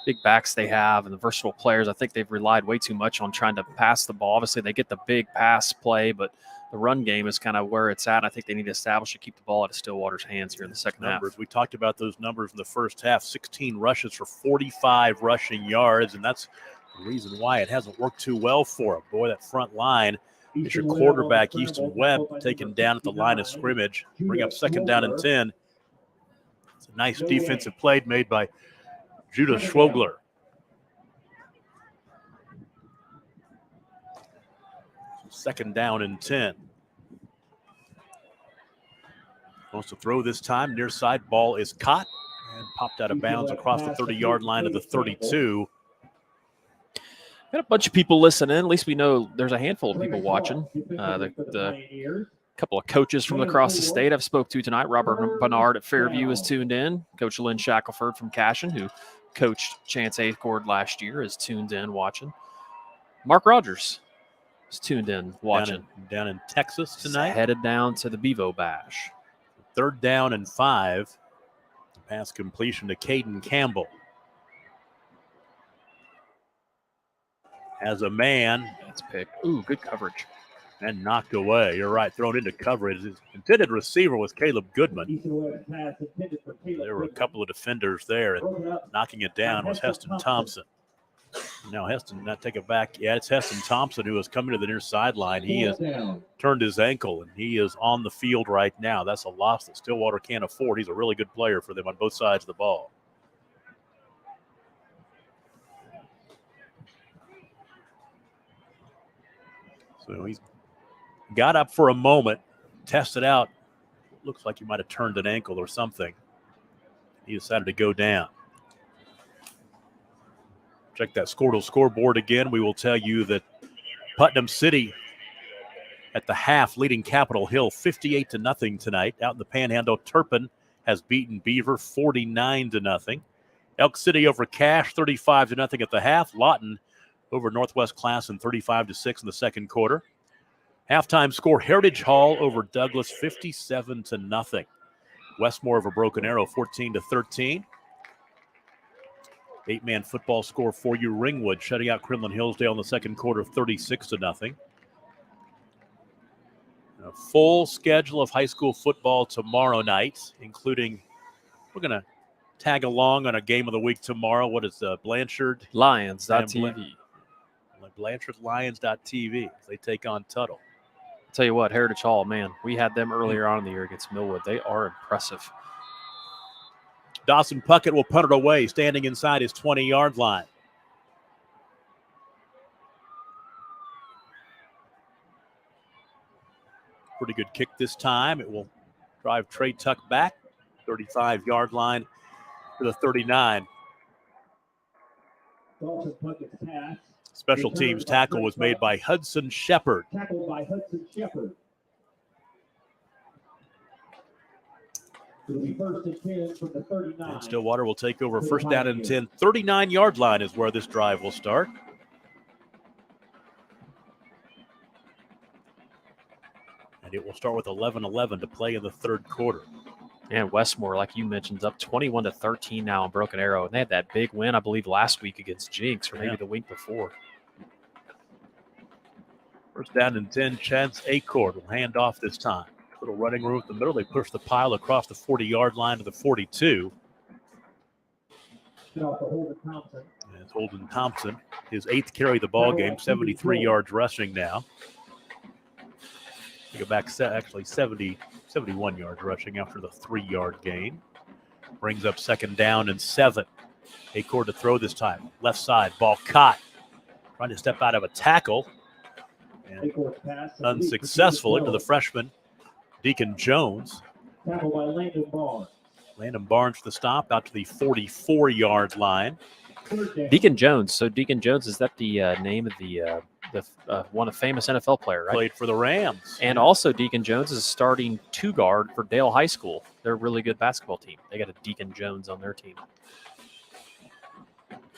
big backs they have and the versatile players, I think they've relied way too much on trying to pass the ball. Obviously, they get the big pass play, but the run game is kind of where it's at. I think they need to establish to keep the ball out of Stillwater's hands here in the second half. We talked about those numbers in the first half, 16 rushes for 45 rushing yards, and that's the reason why it hasn't worked too well for them. Boy, that front line is your quarterback, Easton Webb, taken down at the line of scrimmage. Bring up second down and 10. It's a nice defensive play made by Judah Schwogler. Second down and 10. Wants to throw this time. Near side ball is caught and popped out of bounds across the 30-yard line of the 32. Got a bunch of people listening. At least we know there's a handful of people watching. The couple of coaches from across the state I've spoke to tonight. Robert Bernard at Fairview is tuned in. Coach Lynn Shackelford from Cashin, who coached Chance Acord last year, is tuned in watching. Mark Rogers is tuned in watching. Down in Texas tonight. Headed down to the Bevo Bash. Third down and 5. Pass completion to Caden Campbell. As a man. That's picked. Ooh, good coverage. And knocked away. You're right, thrown into coverage. His intended receiver was Caleb Goodman. There were a couple of defenders there, and knocking it down was Heston Thompson. Now Heston, not take it back. Yeah, it's Heston Thompson who is coming to the near sideline. He has turned his ankle, and he is on the field right now. That's a loss that Stillwater can't afford. He's a really good player for them on both sides of the ball. So he's got up for a moment, tested out. Looks like he might have turned an ankle or something. He decided to go down. Check that Skordle scoreboard again. We will tell you that Putnam City at the half leading Capitol Hill 58-0 tonight. Out in the Panhandle, Turpin has beaten Beaver 49-0. Elk City over Cache 35-0 at the half. Lawton over Northwest Classen 35-6 in the second quarter. Halftime score, Heritage Hall over Douglas 57-0. Westmore over Broken Arrow 14-13. 8-man football score for you. Ringwood shutting out Quinlan Hillsdale in the second quarter 36-0. A full schedule of high school football tomorrow night, including, we're going to tag along on a game of the week tomorrow. What is Blanchard? Lions.tv. BlanchardLions.tv. They take on Tuttle. I'll tell you what, Heritage Hall, man, we had them earlier on in the year against Millwood. They are impressive. Dawson Puckett will punt it away, standing inside his 20-yard line. Pretty good kick this time. It will drive Trey Tuck back, 35-yard line to the 39. Dawson Puckett's pass. Special teams tackle was made by Hudson Shepard. Tackled by Hudson Shepard. It'll be 1st and 10 from the 39. And Stillwater will take over 1st down and 10. 39-yard line is where this drive will start. And it will start with 11-11 to play in the 3rd quarter. And Westmore, like you mentioned, is up 21-13 now on Broken Arrow. And they had that big win, I believe, last week against Jinx, or maybe the week before. 1st down and 10, Chance Acord will hand off this time. Little running room in the middle. They push the pile across the 40-yard line to the 42. And it's Holden Thompson, his 8th carry of the ball game, 73 yards rushing now. Go back, actually 71 yards rushing after the 3-yard gain. Brings up 2nd down and 7. Acord to throw this time. Left side, ball caught. Trying to step out of a tackle. And unsuccessful into the freshman, Deacon Jones. Tackled by Landon Barnes. Landon Barnes the stop out to the 44-yard line. Deacon Jones. So Deacon Jones, is that the name of the one a famous NFL player, right? Played for the Rams. And also Deacon Jones is starting 2-guard for Dale High School. They're a really good basketball team. They got a Deacon Jones on their team.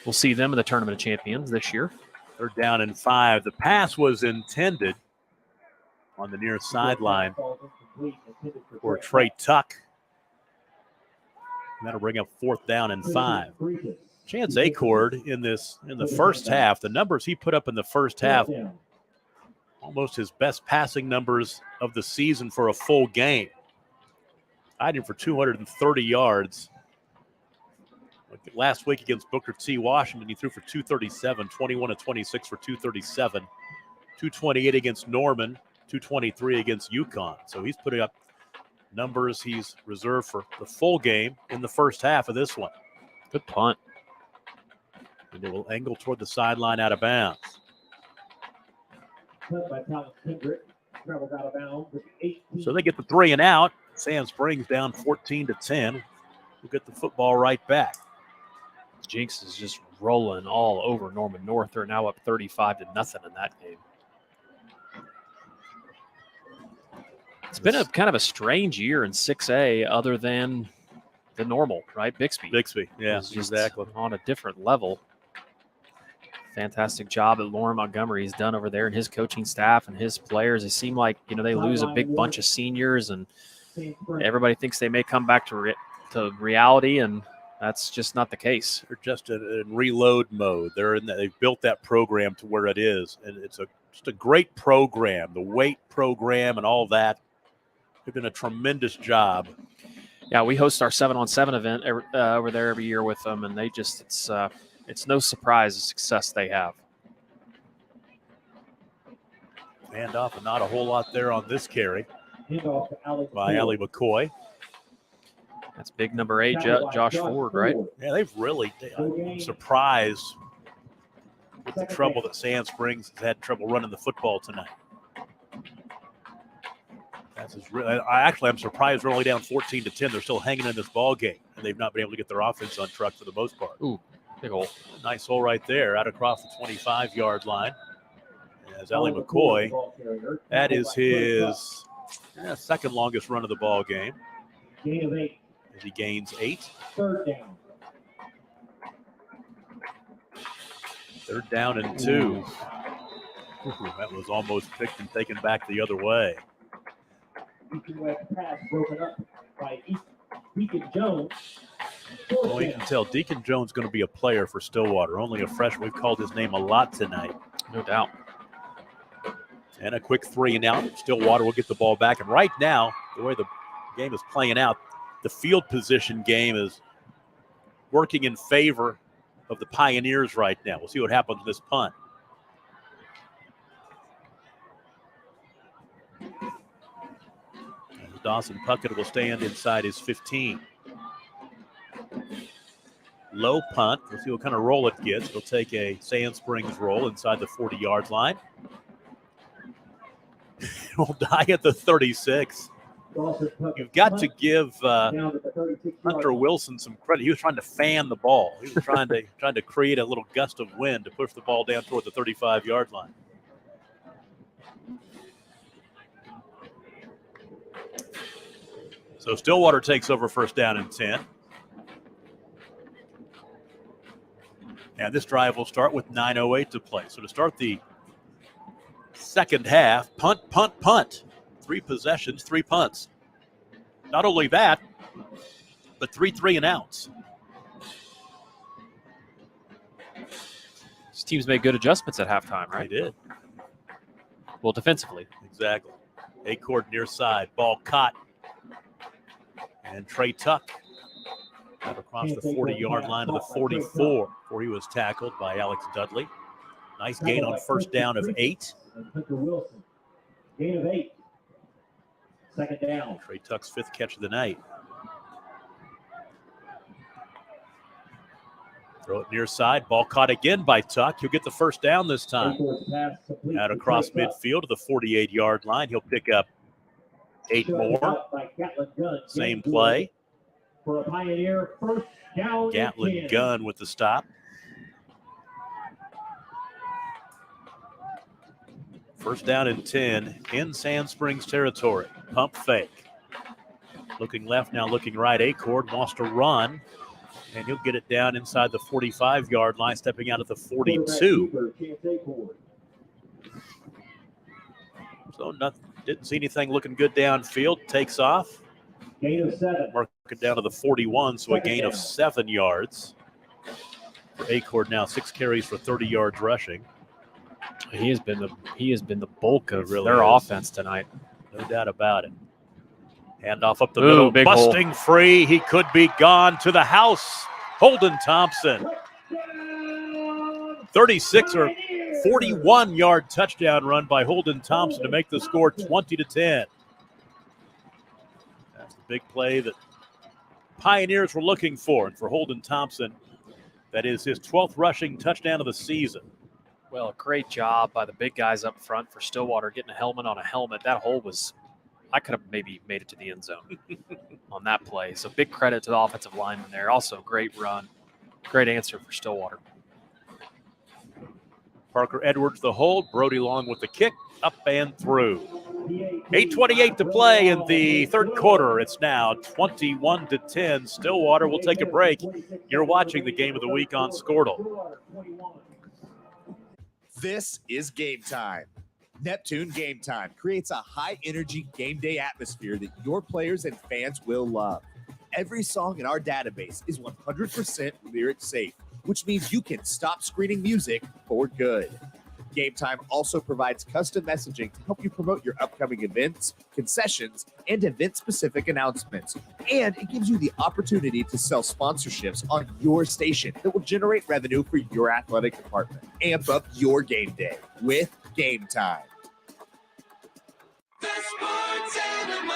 We'll see them in the Tournament of Champions this year. 3rd down and 5. The pass was intended on the near sideline for Trey Tuck. And that'll bring up 4th down and 5. Chance Acord in the first half, the numbers he put up in the first half, almost his best passing numbers of the season for a full game. Tied him for 230 yards. Last week against Booker T. Washington, he threw for 237, 21 of 26 for 237, 228 against Norman, 223 against UConn. So he's putting up numbers he's reserved for the full game in the first half of this one. Good punt. And it will angle toward the sideline out of bounds. By Talon Kendrick. Travels out of bounds with 18. So they get the 3 and out. Sand Springs down 14-10. We'll get the football right back. Jinx is just rolling all over Norman North. They're now up 35-0 in that game. It's been a kind of a strange year in 6A other than the normal, right? Bixby, yeah, exactly. On a different level. Fantastic job that Lauren Montgomery has done over there, and his coaching staff and his players. It seemed like, they lose a big bunch of seniors, and everybody thinks they may come back to reality, and that's just not the case. They're just in reload mode. They've built that program to where it is, and it's just a great program. The weight program and all that. They've done a tremendous job. Yeah, we host our 7-on-7 event over there every year with them, and they just it's no surprise the success they have. Handoff, and not a whole lot there on this carry by Ali Allie McCoy. That's big number 8, Josh Ford, right? Yeah, I'm surprised with the trouble that Sand Springs has had trouble running the football tonight. I'm surprised they're only down 14-10. They're still hanging in this ball game, and they've not been able to get their offense on track for the most part. Ooh, big hole. Nice hole right there, out across the 25-yard line. As Allie McCoy, that is his second longest run of the ball game. Gain of 8. As he gains 8. 3rd down. 3rd down and 2. Ooh, that was almost picked and taken back the other way. Pass broken up by Deacon Jones. Well, you can tell Deacon Jones is going to be a player for Stillwater. Only a freshman. We've called his name a lot tonight. No doubt. And a quick 3 and out. Stillwater will get the ball back. And right now, the way the game is playing out, the field position game is working in favor of the Pioneers right now. We'll see what happens with this punt. Dawson Puckett will stand inside his 15. Low punt. We'll see what kind of roll it gets. It'll take a Sand Springs roll inside the 40-yard line. It will die at the 36. You've got to give Hunter Wilson some credit. He was trying to fan the ball. He was trying to create a little gust of wind to push the ball down toward the 35-yard line. So Stillwater takes over first down and 10. And this drive will start with 9:08 to play. So to start the second half, punt, punt, punt. 3 possessions, 3 punts. Not only that, but 3 3-and-outs. These teams made good adjustments at halftime, right? They did. Well, defensively. Exactly. Acord near side. Ball caught. And Trey Tuck got across the 40-yard line to the 44 before he was tackled by Alex Dudley. Nice gain on first down of 8. Hunter Wilson, gain of 8. Second down. Trey Tuck's 5th catch of the night. Throw it near side. Ball caught again by Tuck. He'll get the first down this time. Out across midfield to the 48-yard line. He'll pick up 8 more. Same play. For a Pioneer first down. Gatlin Gunn with the stop. First down and 10 in Sand Springs territory. Pump fake. Looking left, now looking right. Acord wants to run, and he'll get it down inside the 45-yard line, stepping out at the 42. So didn't see anything looking good downfield. Takes off. Gain of 7. Mark it down to the 41, so a gain of 7 yards. For Acord now 6 carries for 30 yards rushing. He has been the bulk of really their is. offense tonight. No doubt about it. Handoff up the middle, big busting hole. free. He could be gone to the house. Holden Thompson. 36 or 41-yard touchdown run by Holden Thompson to make the score 20-10. That's the big play that Pioneers were looking for. And for Holden Thompson, that is his 12th rushing touchdown of the season. Well, great job by the big guys up front for Stillwater getting a helmet on a helmet. That hole was, I could have maybe made it to the end zone on that play. So big credit to the offensive lineman there. Also, great run. Great answer for Stillwater. Parker Edwards the hold. Brody Long with the kick. Up and through. 8:28 to play in the third quarter. It's now 21-10. Stillwater will take a break. You're watching the game of the week on Skordle. This is Game Time. Neptune Game Time creates a high-energy game day atmosphere that your players and fans will love. Every song in our database is 100% lyric safe, which means you can stop screening music for good. Game Time also provides custom messaging to help you promote your upcoming events, concessions, and event-specific announcements. And it gives you the opportunity to sell sponsorships on your station that will generate revenue for your athletic department. Amp up your game day with Game Time. The Sports Animal.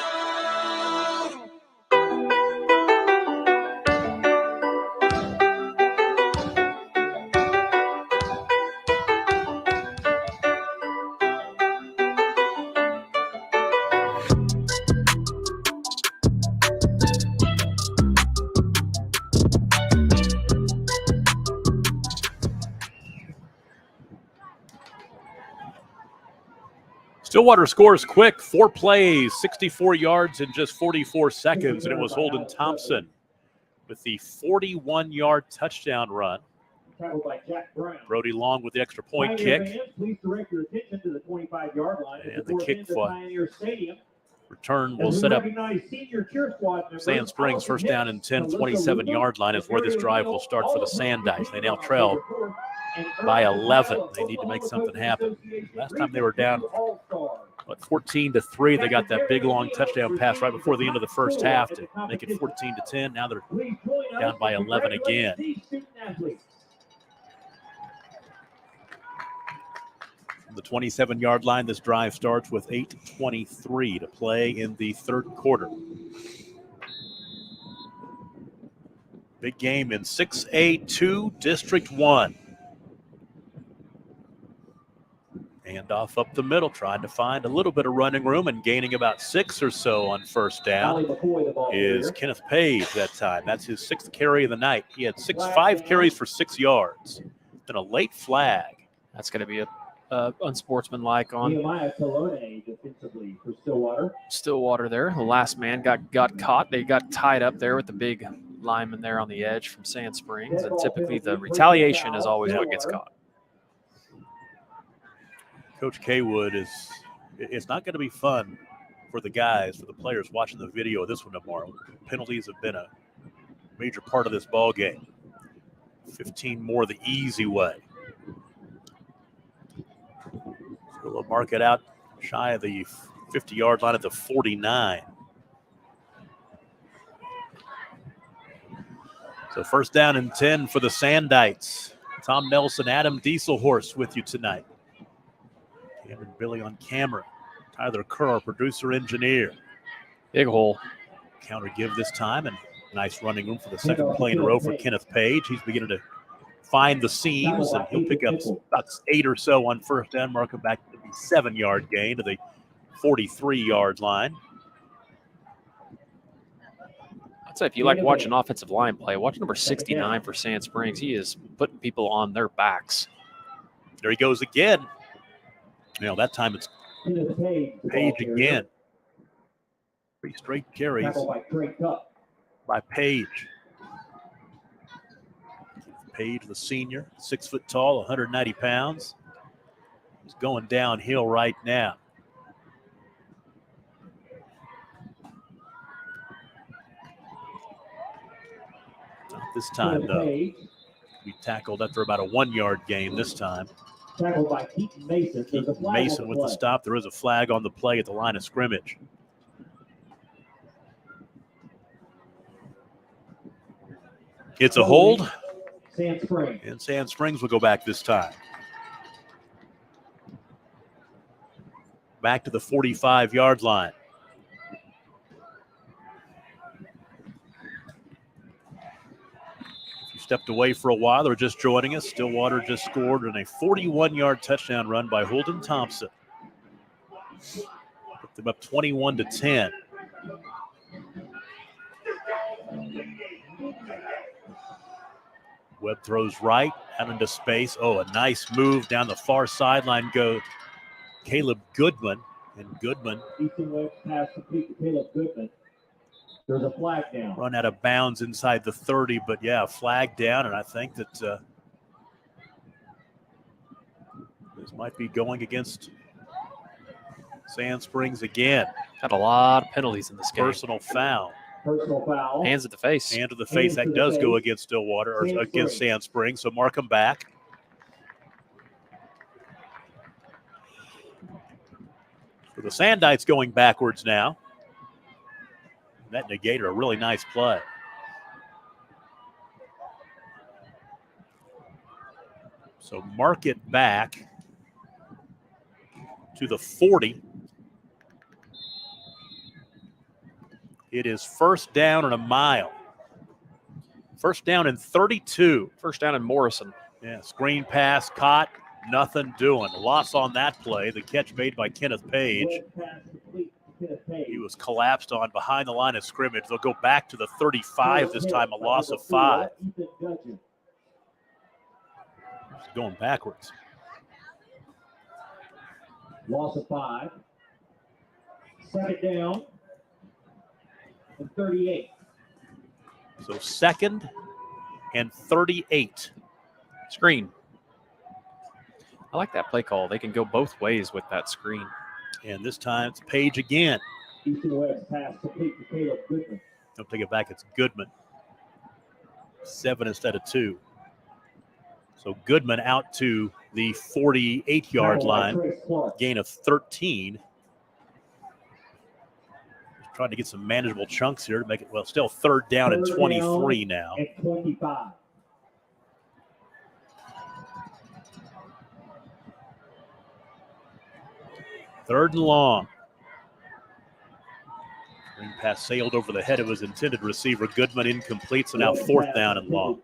Stillwater scores quick, 4 plays, 64 yards in just 44 seconds, and it was Holden Thompson with the 41-yard touchdown run. Brody Long with the extra point kick. Please direct your attention to the 25-yard line. And the kick for Pioneer Stadium. Return will set up Sand Springs first down and 10, 27-yard line is where this drive will start for the Sandites. They now trail by 11. They need to make something happen. Last time they were down, 14-3. They got that big, long touchdown pass right before the end of the first half to make it 14-10. Now they're down by 11 again. From the 27-yard line, this drive starts with 8:23 to play in the third quarter. Big game in 6A2 District 1. And off up the middle, trying to find a little bit of running room and gaining about 6 or so on first down is Kenneth Page that time. That's his 6th carry of the night. He had 5 carries for 6 yards. Then a late flag. That's going to be a unsportsmanlike on Nehemiah Colonna defensively for Stillwater. Stillwater there. The last man got caught. They got tied up there with the big lineman there on the edge from Sand Springs. And typically the retaliation is always what gets caught. Coach Kaywood it's not going to be fun for the guys, for the players watching the video of this one tomorrow. Penalties have been a major part of this ball game. 15 more the easy way. So they'll mark it out shy of the 50-yard line at the 49. So first down and 10 for the Sandites. Tom Nelson, Adam Dieselhorst with you tonight. Cameron Billy on camera. Tyler Kerr, our producer engineer. Big hole. Counter give this time, and nice running room for the second play in a row for Kenneth Page. He's beginning to find the seams, and he'll pick up about 8 or so on first down, mark him back to the 7-yard gain to the 43-yard line. I'd say if you like watching offensive line play, watch number 69 for Sand Springs. He is putting people on their backs. There he goes again. That time it's Page again. 3 straight carries by Page. Page, the senior, 6 foot tall, 190 pounds. He's going downhill right now. Not this time, though. We tackled after about a 1-yard gain this time. Tackled by Keaton Mason. Keaton Mason with the stop. There is a flag on the play at the line of scrimmage. It's a hold. Sand Springs. And Sand Springs will go back this time. Back to the 45-yard line. Stepped away for a while. They're just joining us. Stillwater just scored in a 41-yard touchdown run by Holden Thompson. Put them up 21-10. Webb throws right out into space. Oh, a nice move down the far sideline go Caleb Goodman. And Goodman Easton Webb pass complete to Caleb Goodman. There's a flag down. Run out of bounds inside the 30, but yeah, flag down, and I think that this might be going against Sand Springs again. Had a lot of penalties in this game. Personal foul. Personal foul. Hands at the face. Hand to the face. That does go against Stillwater, or against Sand Springs, so mark them back. So the Sandites going backwards now. That negated a really nice play. So mark it back to the 40. It is first down and a mile. First down and 32. First down in Morrison. Yeah, screen pass caught, nothing doing. Loss on that play. The catch made by Kenneth Page. He was collapsed on behind the line of scrimmage. They'll go back to the 35 this time, a loss of 5. Going backwards. Loss of 5. Second down and 38. So second and 38. Screen. I like that play call. They can go both ways with that screen. And this time it's Page again. Easton West pass complete to Caleb Goodman. Don't take it back. It's Goodman. 7 instead of 2. So Goodman out to the 48-yard line. Gain of 13. Trying to get some manageable chunks here to make it, well, still third down and 23 now. And 25. Third and long. Screen pass sailed over the head of his intended receiver. Goodman incomplete, so now fourth down and long.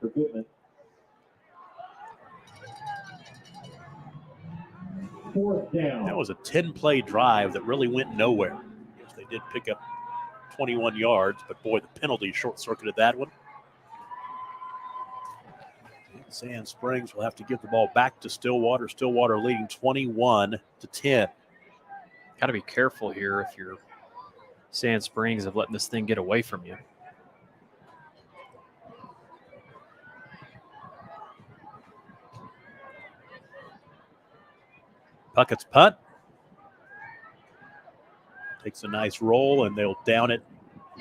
4th down. That was a 10-play drive that really went nowhere. Yes, they did pick up 21 yards, but boy, the penalty short-circuited that one. Sand Springs will have to give the ball back to Stillwater. Stillwater leading 21-10. Got to be careful here if you're Sand Springs of letting this thing get away from you. Puckett's punt. Takes a nice roll, and they'll down it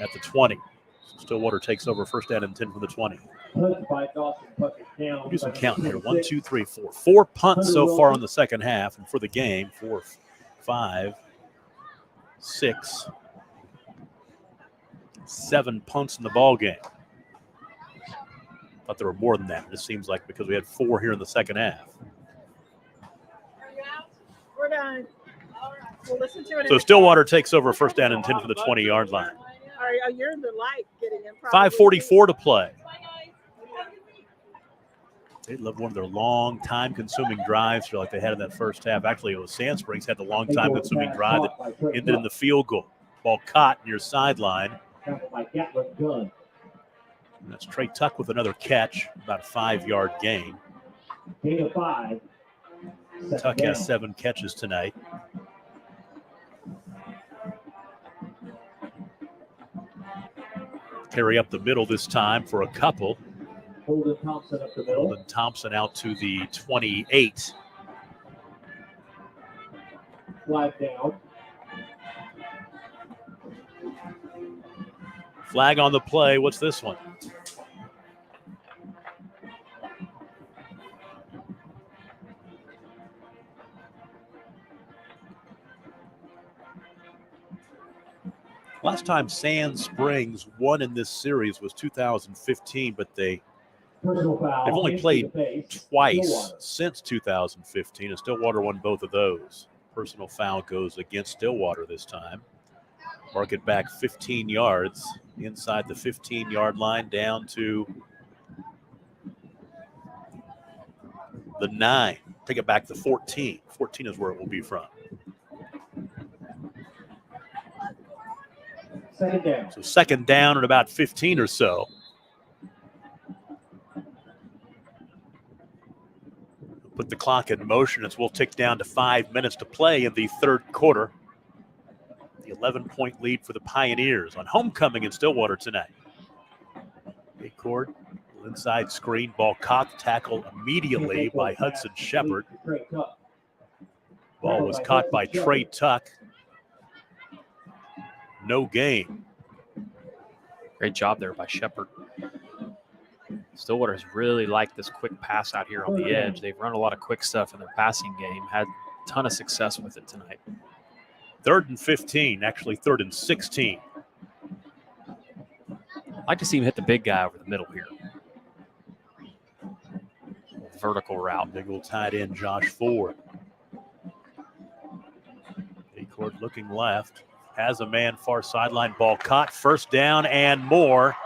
at the 20. Stillwater takes over first down and 10 from the 20. Punt by Dawson Puckett down. We'll do some counting here. 1, 2, 3, 4. 4 punts so far in the second half, and for the game, 4, 5, 6, 7 punts in the ball game. Thought there were more than that. It just seems like because we had 4 here in the second half. We're done. All right. We'll listen to it. So Stillwater takes over first down and 10 from the 20-yard line. You're in the light getting in. 5:44 to play. They loved one of their long, time-consuming drives like they had in that first half. Actually, it was Sand Springs had the long, time-consuming drive that ended in the field goal. Ball caught near sideline. And that's Trey Tuck with another catch, about a 5-yard gain. Gain of 5. Tuck has 7 catches tonight. Carry up the middle this time for a couple. Holden Thompson up the middle. Holden Thompson out to the 28. Flag down. Flag on the play. What's this one? Last time Sand Springs won in this series was 2015, but they've only played twice since 2015, and Stillwater won both of those. Personal foul goes against Stillwater this time. Mark it back 15 yards inside the 15-yard line down to the 9. Take it back to 14. 14 is where it will be from. Second down. So second down at about 15 or so. Put the clock in motion as we'll tick down to 5 minutes to play in the third quarter. The 11-point lead for the Pioneers on homecoming in Stillwater tonight. Acord, inside screen, ball caught, tackled immediately by Hudson Shepard. Ball was caught by Trey Tuck. No gain. Great job there by Shepard. Stillwater has really liked this quick pass out here on the edge. They've run a lot of quick stuff in their passing game, had a ton of success with it tonight. 3rd and 15, actually 3rd and 16. I'd like to see him hit the big guy over the middle here. Vertical route. Big old tight end Josh Ford. Acord looking left. Has a man far sideline, ball caught, first down and more.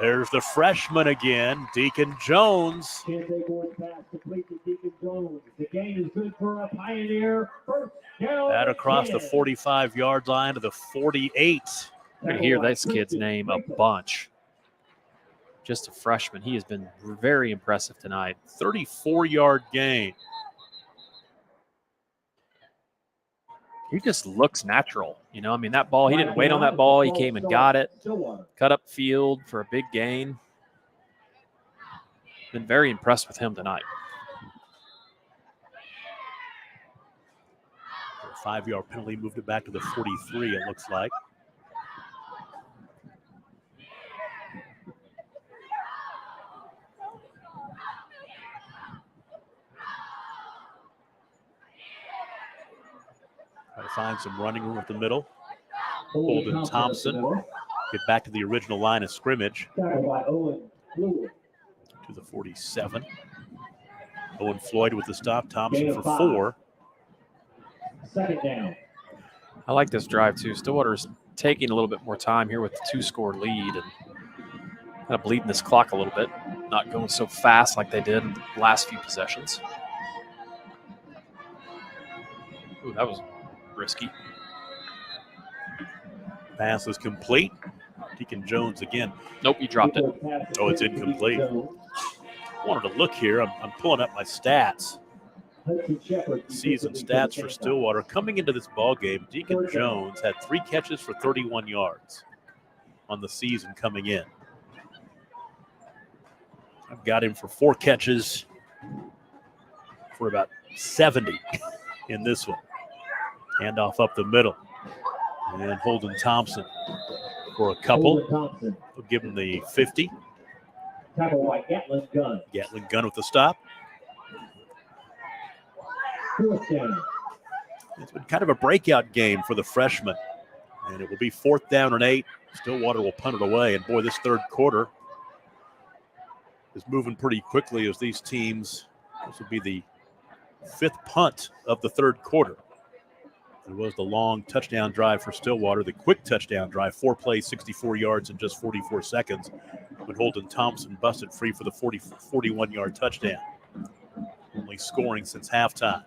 There's the freshman again, Deacon Jones. Can't take one pass complete to Deacon Jones. The game is good for a Pioneer. First down. That across the 45-yard line to the 48. You're going to hear this kid's name a bunch. Just a freshman. He has been very impressive tonight. 34-yard gain. He just looks natural. You know, I mean, that ball, he didn't wait on that ball. He came and got it. Cut up field for a big gain. Been very impressed with him tonight. A 5-yard penalty moved it back to the 43, it looks like. Try to find some running room at the middle. Holden Thompson get back to the original line of scrimmage. To the 47. Owen Floyd with the stop. Thompson for 4. Second down. I like this drive too. Stillwater's taking a little bit more time here with the 2-score lead and kind of bleeding this clock a little bit. Not going so fast like they did in the last few possessions. Ooh, that was risky. Pass is complete. Deacon Jones again. Nope, he dropped it. Oh, it's incomplete. I wanted to look here. I'm pulling up my stats. Season stats for Stillwater. Coming into this ball game, Deacon Jones had 3 catches for 31 yards on the season coming in. I've got him for 4 catches for about 70 in this one. Handoff up the middle. And Holden Thompson for a couple. We'll give him the 50. Tackled by Gatlin Gunn. Gatlin Gunn with the stop. Fourth down. It's been kind of a breakout game for the freshman. And it will be 4th down and 8. Stillwater will punt it away. And boy, this third quarter is moving pretty quickly as these teams, this will be the 5th punt of the third quarter. It was the long touchdown drive for Stillwater, the quick touchdown drive, 4 plays, 64 yards in just 44 seconds, when Holden Thompson busted free for the 41-yard touchdown. Only scoring since halftime.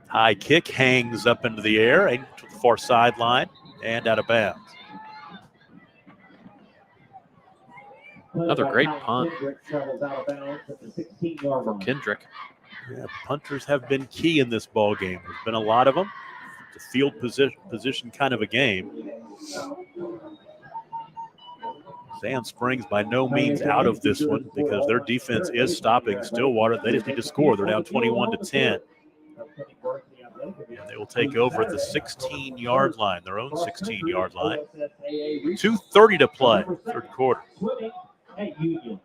High kick hangs up into the air and to the far sideline and out of bounds. Another great punt for Kendrick. Yeah, punters have been key in this ball game. There's been a lot of them. It's a field position kind of a game. Sand Springs by no means out of this one because their defense is stopping Stillwater. They just need to score. They're down 21-10. And they will take over at the 16-yard line, their own 16-yard line. 2:30 to play, third quarter. At Union.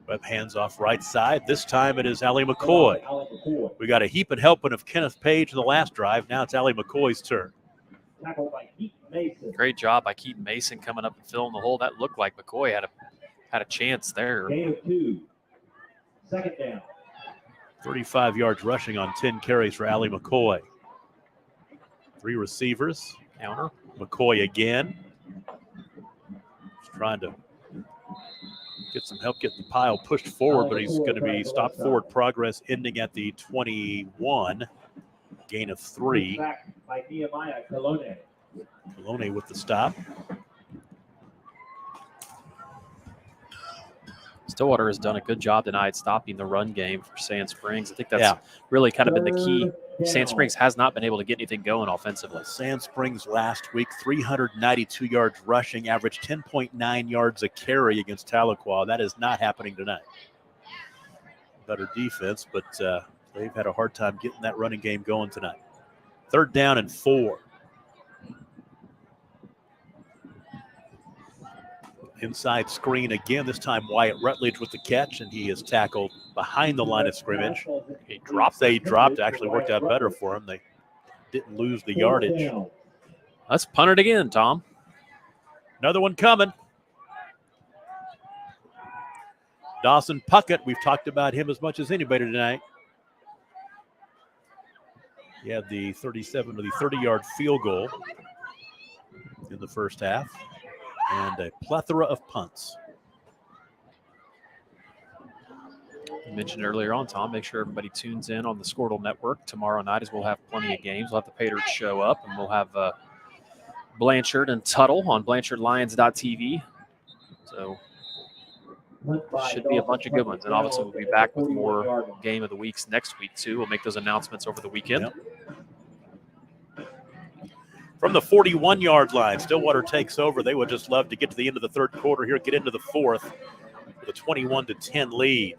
Webb hands off right side. This time it is Allie McCoy. We got a heap and helping of Kenneth Page in the last drive. Now it's Allie McCoy's turn. Great job by Keaton Mason coming up and filling the hole. That looked like McCoy had a chance there. Gain of 2. Second down. 35 yards rushing on 10 carries for Allie McCoy. 3 receivers. Counter. McCoy again. He's trying to get some help, get the pile pushed forward, but he's going to be stopped forward progress ending at the 21. Gain of 3. By Nehemiah Colone. Colone with the stop. Stillwater has done a good job tonight stopping the run game for Sand Springs. I think that's really kind of been the key. Sand Springs has not been able to get anything going offensively. Sand Springs last week, 392 yards rushing, averaged 10.9 yards a carry against Tahlequah. That is not happening tonight. Better defense, but they've had a hard time getting that running game going tonight. 3rd down and 4. Inside screen again, this time Wyatt Rutledge with the catch, and he is tackled behind the line of scrimmage. He dropped. They dropped. Actually worked out better for him. They didn't lose the yardage. Let's punt it again, Tom. Another one coming. Dawson Puckett, we've talked about him as much as anybody tonight. He had the 37 or the 30-yard field goal in the first half. And a plethora of punts. You mentioned earlier on, Tom, make sure everybody tunes in on the Skordle Network tomorrow night as we'll have plenty of games. We'll have the Patriots show up, and we'll have Blanchard and Tuttle on BlanchardLions.tv. So should be a bunch of good ones. And obviously we'll be back with more Game of the Weeks next week, too. We'll make those announcements over the weekend. Yep. From the 41-yard line, Stillwater takes over. They would just love to get to the end of the third quarter here, get into the fourth with a 21-10 lead.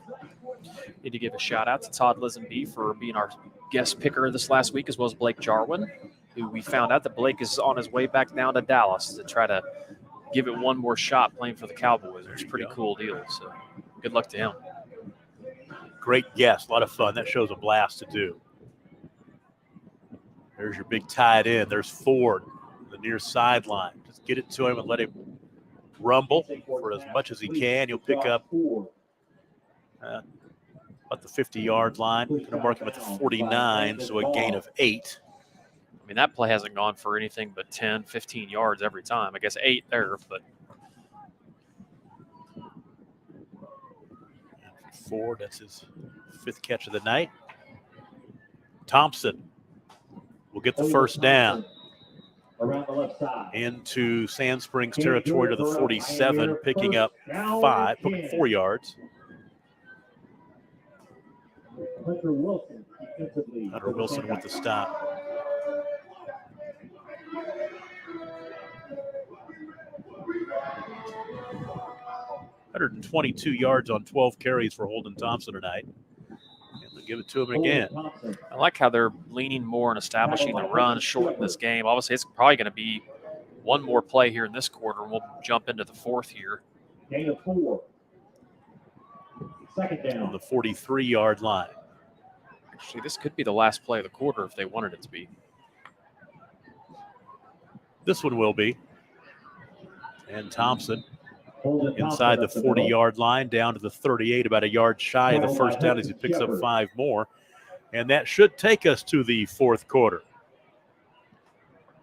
Need to give a shout-out to Todd Lisenby for being our guest picker this last week, as well as Blake Jarwin, who we found out that Blake is on his way back down to Dallas to try to give it one more shot playing for the Cowboys. It's a pretty cool deal, so good luck to him. Great guest, a lot of fun. That show's a blast to do. There's your big tight end. There's Ford, the near sideline. Just get it to him and let him rumble for as much as he can. He'll pick up about the 50-yard line. Going to mark him at the 49, so a gain of 8. I mean, that play hasn't gone for anything but 10, 15 yards every time. I guess 8 there, but Ford, that's his 5th catch of the night. Thompson will get the first down. Around the left side. Into Sand Springs territory to the 47, picking up 4 yards. Hunter Wilson defensively. Hunter Wilson with the stop. $122 yards on 12 carries for Holden Thompson tonight. And they'll give it to him again. I like how they're leaning more and establishing the run short in this game. Obviously, it's probably going to be one more play here in this quarter, and we'll jump into the 4th here. Gain of 4. Second down. On the 43-yard line. Actually, this could be the last play of the quarter if they wanted it to be. This one will be. And Thompson inside the 40-yard line, down to the 38, about a yard shy of the first down as he picks up 5 more. And that should take us to the 4th quarter.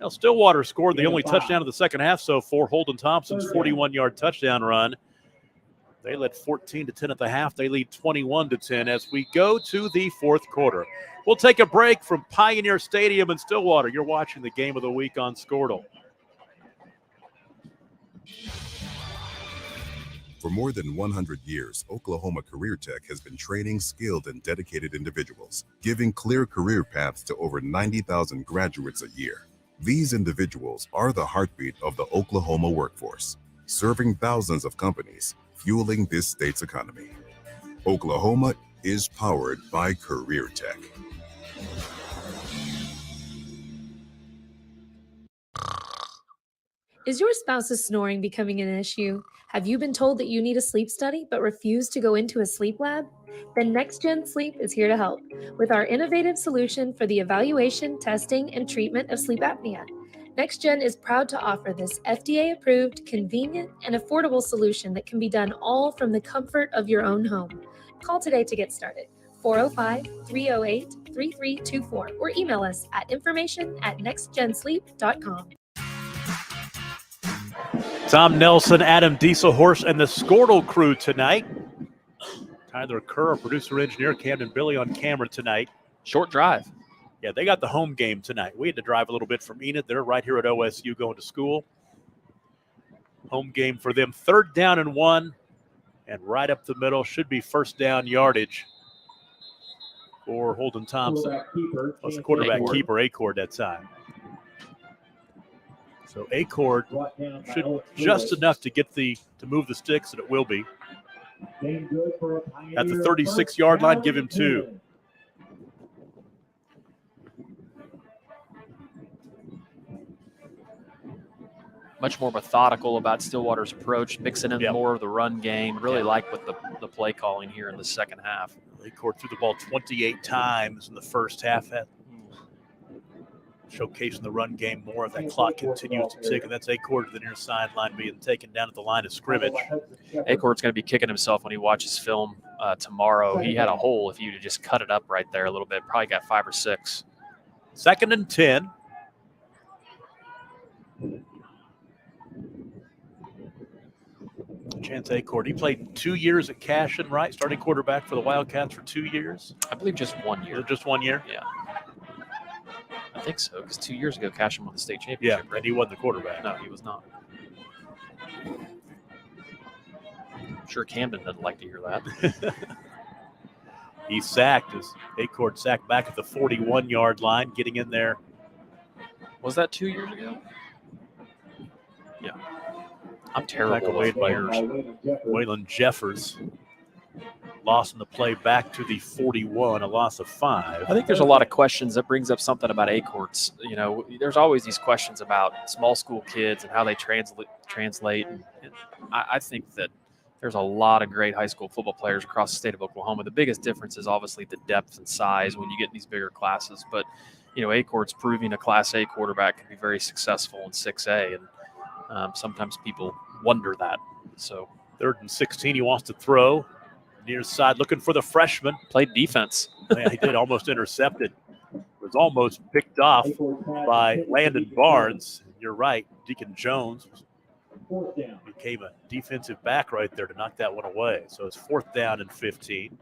Now, Stillwater scored the only touchdown of the second half so far. Holden Thompson's 41-yard touchdown run. They led 14-10 at the half. They lead 21-10 as we go to the 4th quarter. We'll take a break from Pioneer Stadium in Stillwater. You're watching the Game of the Week on Skordle. For more than 100 years, Oklahoma Career Tech has been training skilled and dedicated individuals, giving clear career paths to over 90,000 graduates a year. These individuals are the heartbeat of the Oklahoma workforce, serving thousands of companies, fueling this state's economy. Oklahoma is powered by Career Tech. Is your spouse's snoring becoming an issue? Have you been told that you need a sleep study but refuse to go into a sleep lab? Then NextGen Sleep is here to help with our innovative solution for the evaluation, testing, and treatment of sleep apnea. NextGen is proud to offer this FDA-approved, convenient, and affordable solution that can be done all from the comfort of your own home. Call today to get started. 405-308-3324 or email us at information@nextgensleep.com. Tom Nelson, Adam Dieselhorst, and the Skordle crew tonight. Tyler Kerr, our producer engineer, Camden Billy on camera tonight. Short drive. Yeah, they got the home game tonight. We had to drive a little bit from Enid. They're right here at OSU going to school. Home game for them. 3rd down and 1. And right up the middle should be first down yardage for Holden Thompson. Plus the quarterback keeper, Acord, that time. So Acord should just enough to get to move the sticks, and it will be. At the 36-yard line, give him 2. Much more methodical about Stillwater's approach, mixing in more of the run game. Really like what the play calling here in the second half. Acord threw the ball 28 times in the first half. Showcasing the run game more if that clock continues to tick, and that's Acord to the near sideline being taken down at the line of scrimmage. Acord's going to be kicking himself when he watches film tomorrow. He had a hole if you'd just cut it up right there a little bit. Probably got 5 or 6. 2nd and 10. Chance Acord. He played 2 years at Cashin, right? Starting quarterback for the Wildcats for 2 years. I believe just 1 year. Just 1 year? Yeah. I think so, because 2 years ago, Cashin won the state championship. Yeah, and he wasn't the quarterback. No, he was not. I'm sure Camden doesn't like to hear that. He sacked as Acord sacked back at the 41-yard line, getting in there. Was that 2 years ago? Yeah. I'm terrible with years. Waylon Jeffers lost in the play back to the 41, a loss of 5. I think there's a lot of questions. That brings up something about Acords. You know, there's always these questions about small school kids and how they translate. And I think that there's a lot of great high school football players across the state of Oklahoma. The biggest difference is obviously the depth and size when you get in these bigger classes. But, you know, Acord's proving a Class A quarterback can be very successful in 6A. And sometimes people wonder that. So 3rd and 16, he wants to throw. Near side, looking for the freshman. Played defense. Yeah, he did, almost intercepted. Was almost picked off by Landon Barnes. You're right, Deacon Jones was 4th down. Became a defensive back right there to knock that one away. So it's 4th down and 15.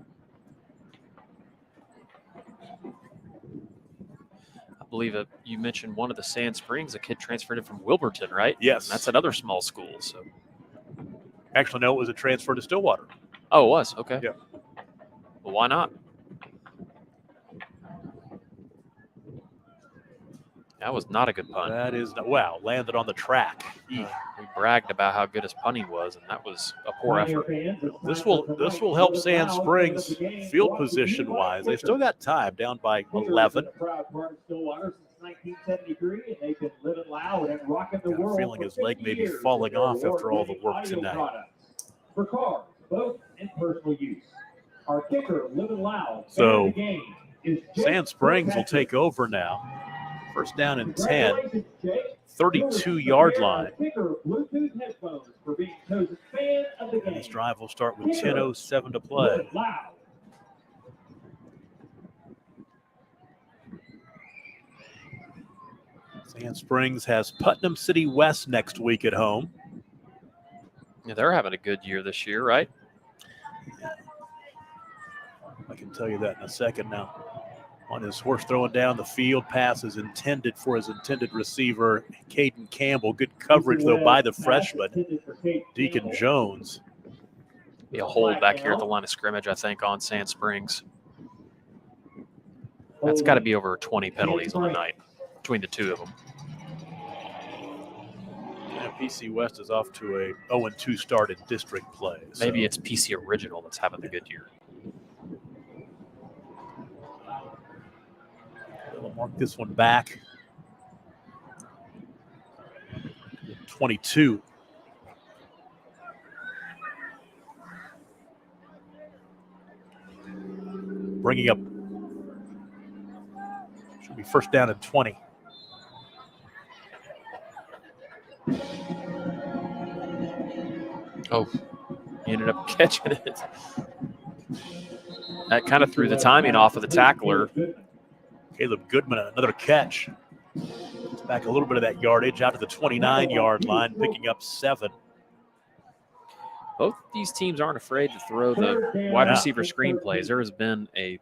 I believe you mentioned one of the Sand Springs, a kid transferred in from Wilburton, right? Yes. And that's another small school. So Actually, no, it was a transfer to Stillwater. Oh, it was? Okay. Yeah. Well, why not? That was not a good punt. That is not, wow, landed on the track. We bragged about how good his punting was, and that was a poor effort. This will help Sand Springs field position wise. They've still got time, down by 11. I got a feeling his leg may be falling off after all the work tonight. For cars, boat, and personal use. Our kicker, Live It Loud. So Sand Springs will take over now. 1st down and 10, 32-yard line. And this drive will start with 10:07 to play. Sand Springs has Putnam City West next week at home. Yeah, they're having a good year this year, right? I can tell you that in a second now. On his horse throwing down the field, pass is intended for his intended receiver, Caden Campbell. Good coverage, though, by the freshman, Deacon Jones. Be a hold back here at the line of scrimmage, I think, on Sand Springs. That's got to be over 20 penalties on the night between the two of them. Yeah, PC West is off to a 0-2 start in district play. So. Maybe it's PC Original that's having the good year. We'll mark this one back. 22. Bringing up, should be 1st down and 20. Oh, he ended up catching it. That kind of threw the timing off of the tackler. Caleb Goodman, another catch. It's back a little bit of that yardage out to the 29-yard line, picking up 7. Both these teams aren't afraid to throw the wide receiver screenplays. There has been I'm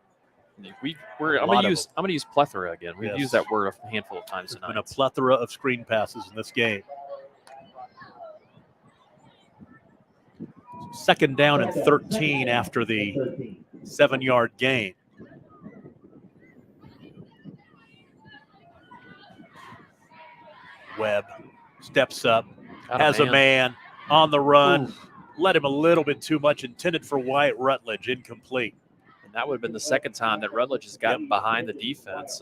going to use plethora again. We've used that word a handful of times tonight. There's been a plethora of screen passes in this game. 2nd down and 13 after the 7-yard gain. Webb steps up, has a man on the run. Ooh. Led him a little bit too much, intended for Wyatt Rutledge, incomplete. And that would have been the second time that Rutledge has gotten behind the defense.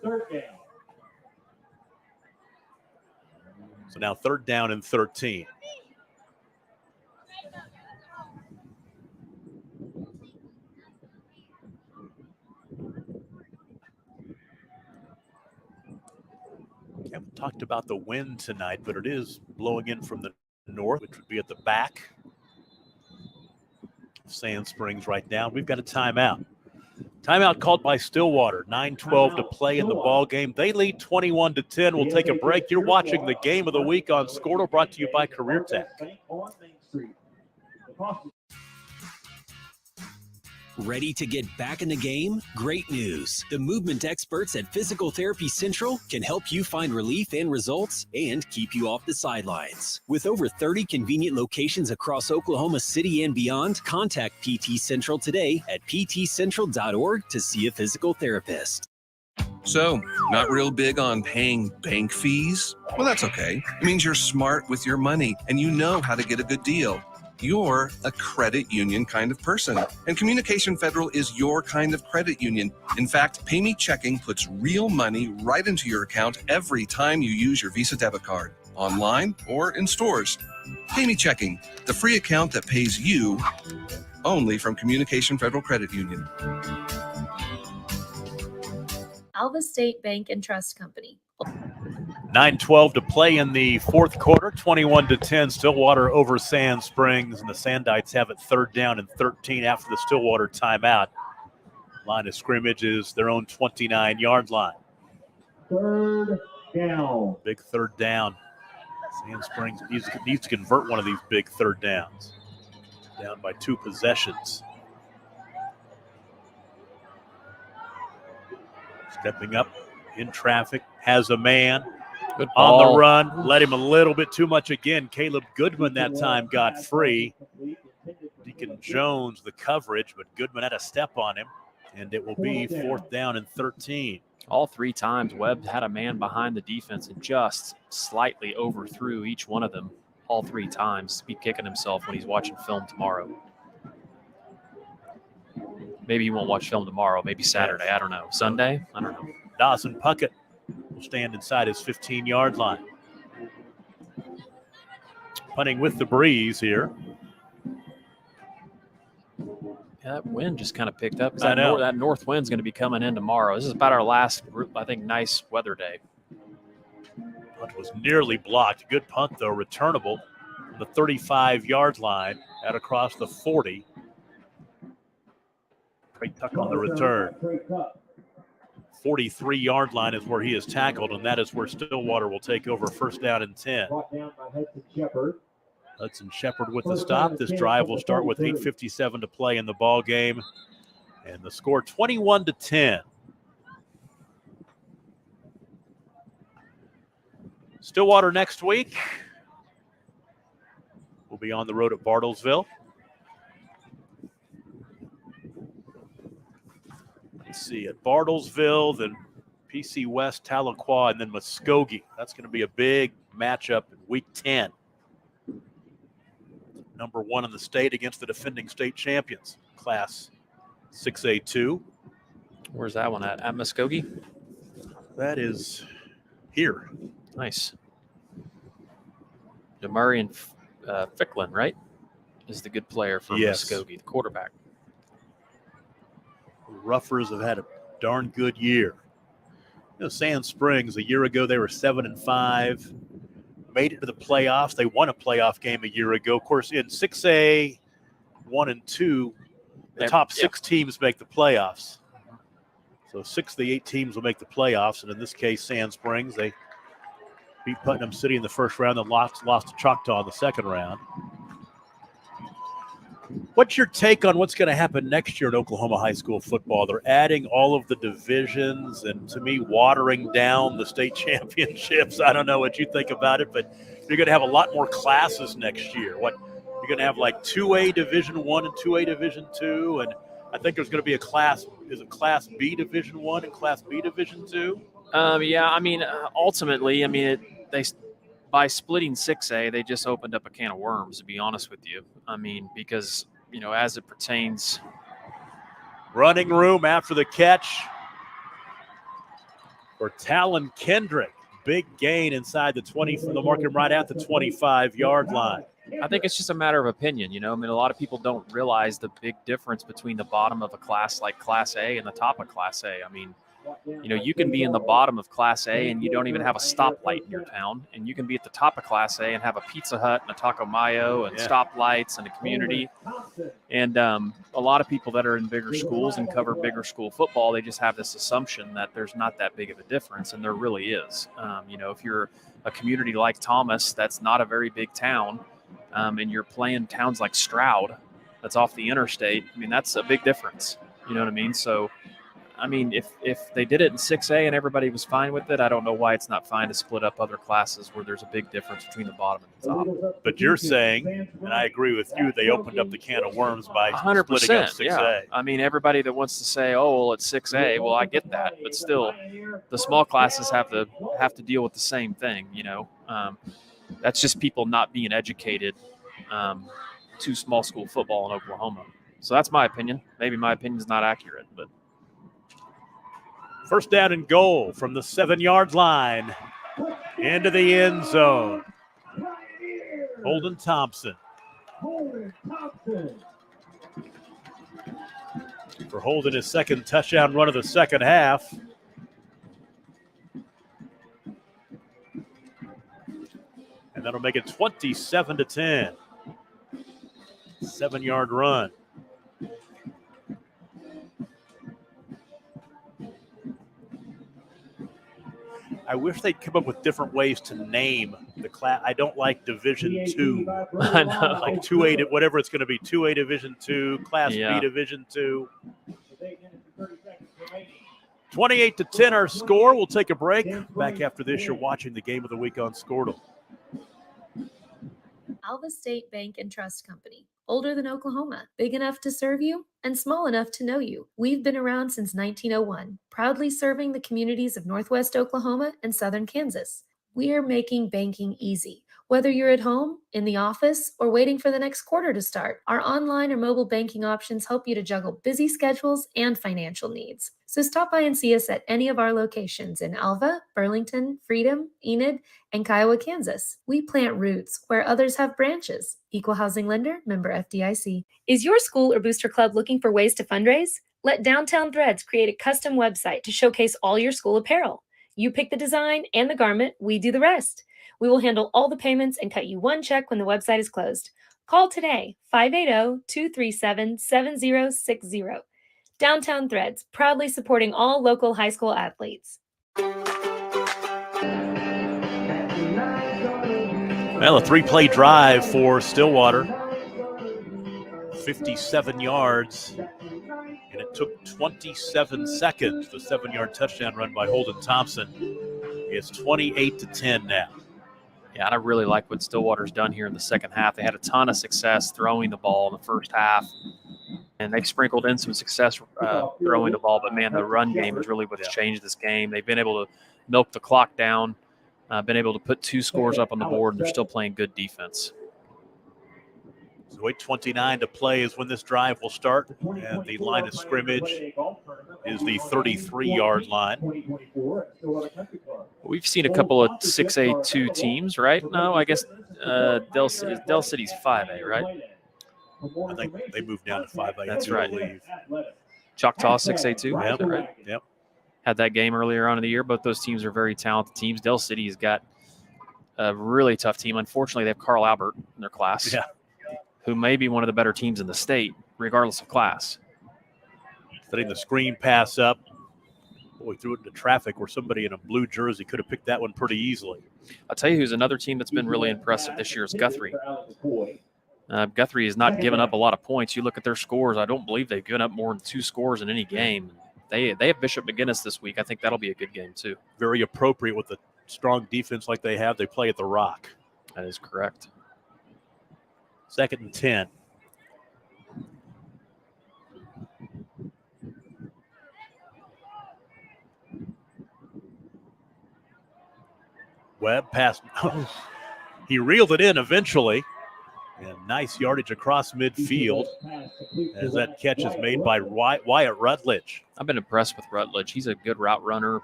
3rd down. So now 3rd down and 13. We haven't talked about the wind tonight, but it is blowing in from the north, which would be at the back of Sand Springs right now. We've got a timeout. Timeout called by Stillwater. 9:12 to play in the ball game. They lead 21-10. We'll take a break. You're watching the game of the week on Skordle, brought to you by Career Tech. Ready to get back in the game? Great news. The movement experts at Physical Therapy Central can help you find relief and results and keep you off the sidelines. With over 30 convenient locations across Oklahoma City and beyond, contact PT Central today at ptcentral.org to see a physical therapist. So, not real big on paying bank fees? Well, that's okay. It means you're smart with your money and you know how to get a good deal. You're a credit union kind of person, and Communication Federal is your kind of credit union. In fact, Pay Me Checking puts real money right into your account every time you use your Visa debit card, online or in stores. Pay Me Checking, the free account that pays you only from Communication Federal Credit Union. Alva State Bank and Trust Company. 9:12 to play in the 4th quarter, 21-10, Stillwater over Sand Springs, and the Sandites have it 3rd down and 13 after the Stillwater timeout. Line of scrimmage is their own 29-yard line. 3rd down. Big third down. Sand Springs needs to convert one of these big third downs. Down by 2 possessions. Stepping up in traffic, has a man Good on ball. the run. Led him a little bit too much again. Caleb Goodman that time got free. Deacon Jones the coverage, but Goodman had a step on him, and it will be 4th down and 13. All 3 times, Webb had a man behind the defense and just slightly overthrew each one of them. All 3 times. Be kicking himself when he's watching film tomorrow. Maybe he won't watch film tomorrow. Maybe Saturday. I don't know. Sunday? I don't know. Dawson Puckett will stand inside his 15-yard line. Punting with the breeze here. Yeah, that wind just kind of picked up. I know. That north wind's going to be coming in tomorrow. This is about our last, I think, nice weather day. Punt was nearly blocked. Good punt, though, returnable from the 35-yard line out across the 40. Trey Tuck on the return. 43-yard line is where he is tackled, and that is where Stillwater will take over 1st down and 10. Brought down by Hudson Shepard. Hudson Shepard with the stop. This drive will start with 8:57 to play in the ball game, and the score 21-10. Stillwater next week. We'll be on the road at Bartlesville. Let's see, at Bartlesville, then PC West, Tahlequah, and then Muskogee. That's going to be a big matchup in Week 10. Number 1 in the state against the defending state champions, Class 6A2. Where's that one at? At Muskogee? That is here. Nice. DeMurray and Ficklin, right? Is the good player for Muskogee, the quarterback. The Ruffers have had a darn good year. You know, Sand Springs, a year ago, they were 7-5. Made it to the playoffs. They won a playoff game a year ago. Of course, in 6A, 1 and 2, the top 6 teams make the playoffs. So 6 of the 8 teams will make the playoffs. And in this case, Sand Springs, they beat Putnam City in the first round, then lost to Choctaw in the second round. What's your take on what's going to happen next year in Oklahoma high school football? They're adding all of the divisions and, to me, watering down the state championships. I don't know what you think about it, but you're going to have a lot more classes next year. You're going to have like 2A Division 1 and 2A Division 2, and I think there's going to be a Class B Division 1 and Class B Division 2? Yeah, I mean, ultimately, by splitting 6A, they just opened up a can of worms, to be honest with you. I mean, because, as it pertains. Running room after the catch for Talon Kendrick. Big gain inside the 20, from the marking right at the 25-yard line. I think it's just a matter of opinion, a lot of people don't realize the big difference between the bottom of a class like Class A and the top of Class A. I mean, you can be in the bottom of Class A and you don't even have a stoplight in your town. And you can be at the top of Class A and have a Pizza Hut and a Taco Mayo and stoplights and a community. And a lot of people that are in bigger schools and cover bigger school football, they just have this assumption that there's not that big of a difference. And there really is. If you're a community like Thomas, that's not a very big town, and you're playing towns like Stroud, that's off the interstate, that's a big difference. You know what I mean? So, if they did it in 6A and everybody was fine with it, I don't know why it's not fine to split up other classes where there's a big difference between the bottom and the top. But you're saying, and I agree with you, they opened up the can of worms by 100%, splitting up 6A. Yeah. Everybody that wants to say, oh, well, it's 6A, well, I get that. But still, the small classes have to deal with the same thing, That's just people not being educated to small school football in Oklahoma. So that's my opinion. Maybe my opinion is not accurate, but. First down and goal from the 7-yard line into the end zone. Holden Thompson. For Holden, his second touchdown run of the second half. And that'll make it 27-10. 7-yard run. I wish they'd come up with different ways to name the class. I don't like Division 2. I know. Like 2A, whatever it's going to be, 2A Division 2, Class Yeah. B Division 2. 28-10 our score. We'll take a break. Back after this, you're watching the Game of the Week on Skordle. Alva State Bank and Trust Company. Older than Oklahoma, big enough to serve you, and small enough to know you. We've been around since 1901, proudly serving the communities of Northwest Oklahoma and Southern Kansas. We are making banking easy. Whether you're at home, in the office, or waiting for the next quarter to start, our online or mobile banking options help you to juggle busy schedules and financial needs. So stop by and see us at any of our locations in Alva, Burlington, Freedom, Enid, and Kiowa, Kansas. We plant roots where others have branches. Equal Housing Lender, member FDIC. Is your school or booster club looking for ways to fundraise? Let Downtown Threads create a custom website to showcase all your school apparel. You pick the design and the garment, we do the rest. We will handle all the payments and cut you one check when the website is closed. Call today, 580-237-7060. Downtown Threads, proudly supporting all local high school athletes. Well, a 3-play drive for Stillwater. 57 yards, and it took 27 seconds. The 7-yard touchdown run by Holden Thompson. It's 28-10 now. Yeah, and I really like what Stillwater's done here in the second half. They had a ton of success throwing the ball in the first half, and they've sprinkled in some success throwing the ball. But, man, the run game is really what's changed this game. They've been able to milk the clock down, been able to put 2 scores up on the board, and they're still playing good defense. So 8:29 to play is when this drive will start, and the line of scrimmage is the 33-yard line. We've seen a couple of 6A2 teams, right? No, I guess Del City's 5A, right? I think they moved down to 5A. That's right. I believe. Choctaw 6A2, Yep. is that right? Yep. Had that game earlier on in the year. Both those teams are very talented teams. Del City has got a really tough team. Unfortunately, they have Carl Albert in their class, who may be one of the better teams in the state, regardless of class. Setting the screen pass up. Boy, threw it into traffic where somebody in a blue jersey could have picked that one pretty easily. I'll tell you who's another team that's been really impressive this year is Guthrie. Guthrie has not given up a lot of points. You look at their scores, I don't believe they've given up more than 2 scores in any game. They have Bishop McGinnis this week. I think that'll be a good game, too. Very appropriate with the strong defense like they have. They play at the Rock. That is correct. 2nd and 10. Webb passed. He reeled it in eventually. And nice yardage across midfield as that catch is made by Wyatt Rutledge. I've been impressed with Rutledge. He's a good route runner.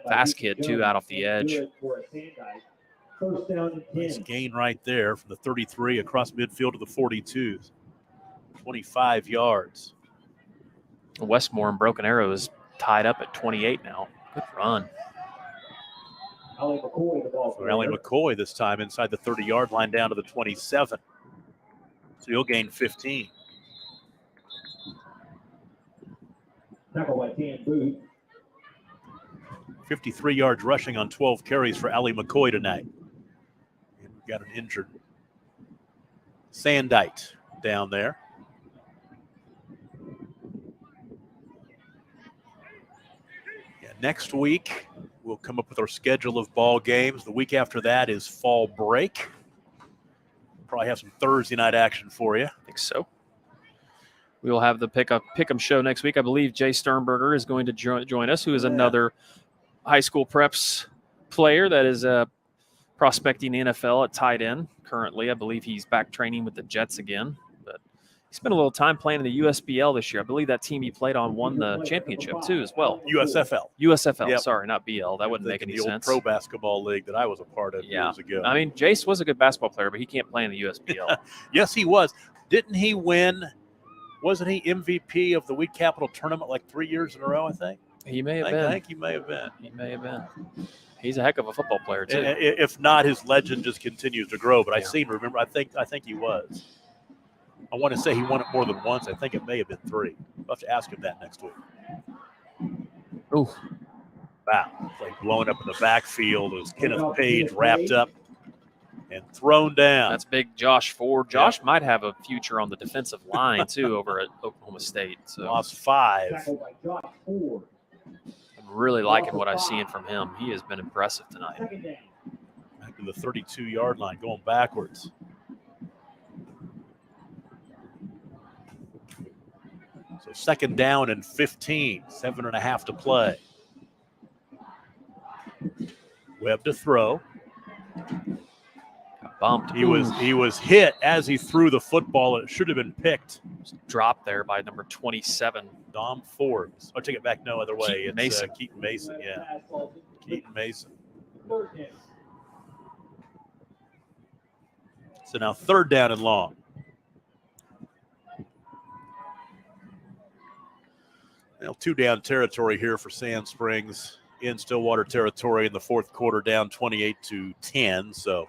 Fast kid, too, out off the edge. Nice gain right there from the 33 across midfield to the 42. 25 yards. Westmore and Broken Arrow is tied up at 28 now. Good run. For Allie McCoy this time inside the 30-yard line down to the 27. So he'll gain 15. 53 yards rushing on 12 carries for Allie McCoy tonight. And we've got an injured Sandite down there. Next week, we'll come up with our schedule of ball games. The week after that is fall break. Probably have some Thursday night action for you. I think so. We will have the Pick'em show next week. I believe Jay Sternberger is going to join us, who is another high school preps player that is prospecting the NFL at tight end currently. I believe he's back training with the Jets again. But he spent a little time playing in the USBL this year. I believe that team he played on won the championship too as well. USFL. Yep. Sorry, not BL. That wouldn't make any sense. The old pro basketball league that I was a part of years ago. I mean, Jace was a good basketball player, but he can't play in the USBL. Yes, he was. Didn't he win? Wasn't he MVP of the Wheat Capital tournament like 3 years in a row, I think? He may have been. I think he may have been. He may have been. He's a heck of a football player, too. If not, his legend just continues to grow. But I seem to remember, I think he was. I want to say he won it more than once. I think it may have been 3. We'll have to ask him that next week. Ooh. Wow, it's like blowing up in the backfield as Kenneth Page wrapped up and thrown down. That's big Josh Ford. Josh might have a future on the defensive line, too, over at Oklahoma State. So Lost 5. I'm really liking what I've seen from him. He has been impressive tonight. Back to the 32-yard line, going backwards. So 2nd down and 15, 7.5 to play. Webb to throw. Bumped. He was hit as he threw the football. It should have been picked. Dropped there by number 27. Dom Forbes. I'll take it back no other way. Keaton Mason. Keaton Mason, yeah. Keaton Mason. So now 3rd down and long. Well, 2-down territory here for Sand Springs in Stillwater territory in the 4th quarter, down 28-10. So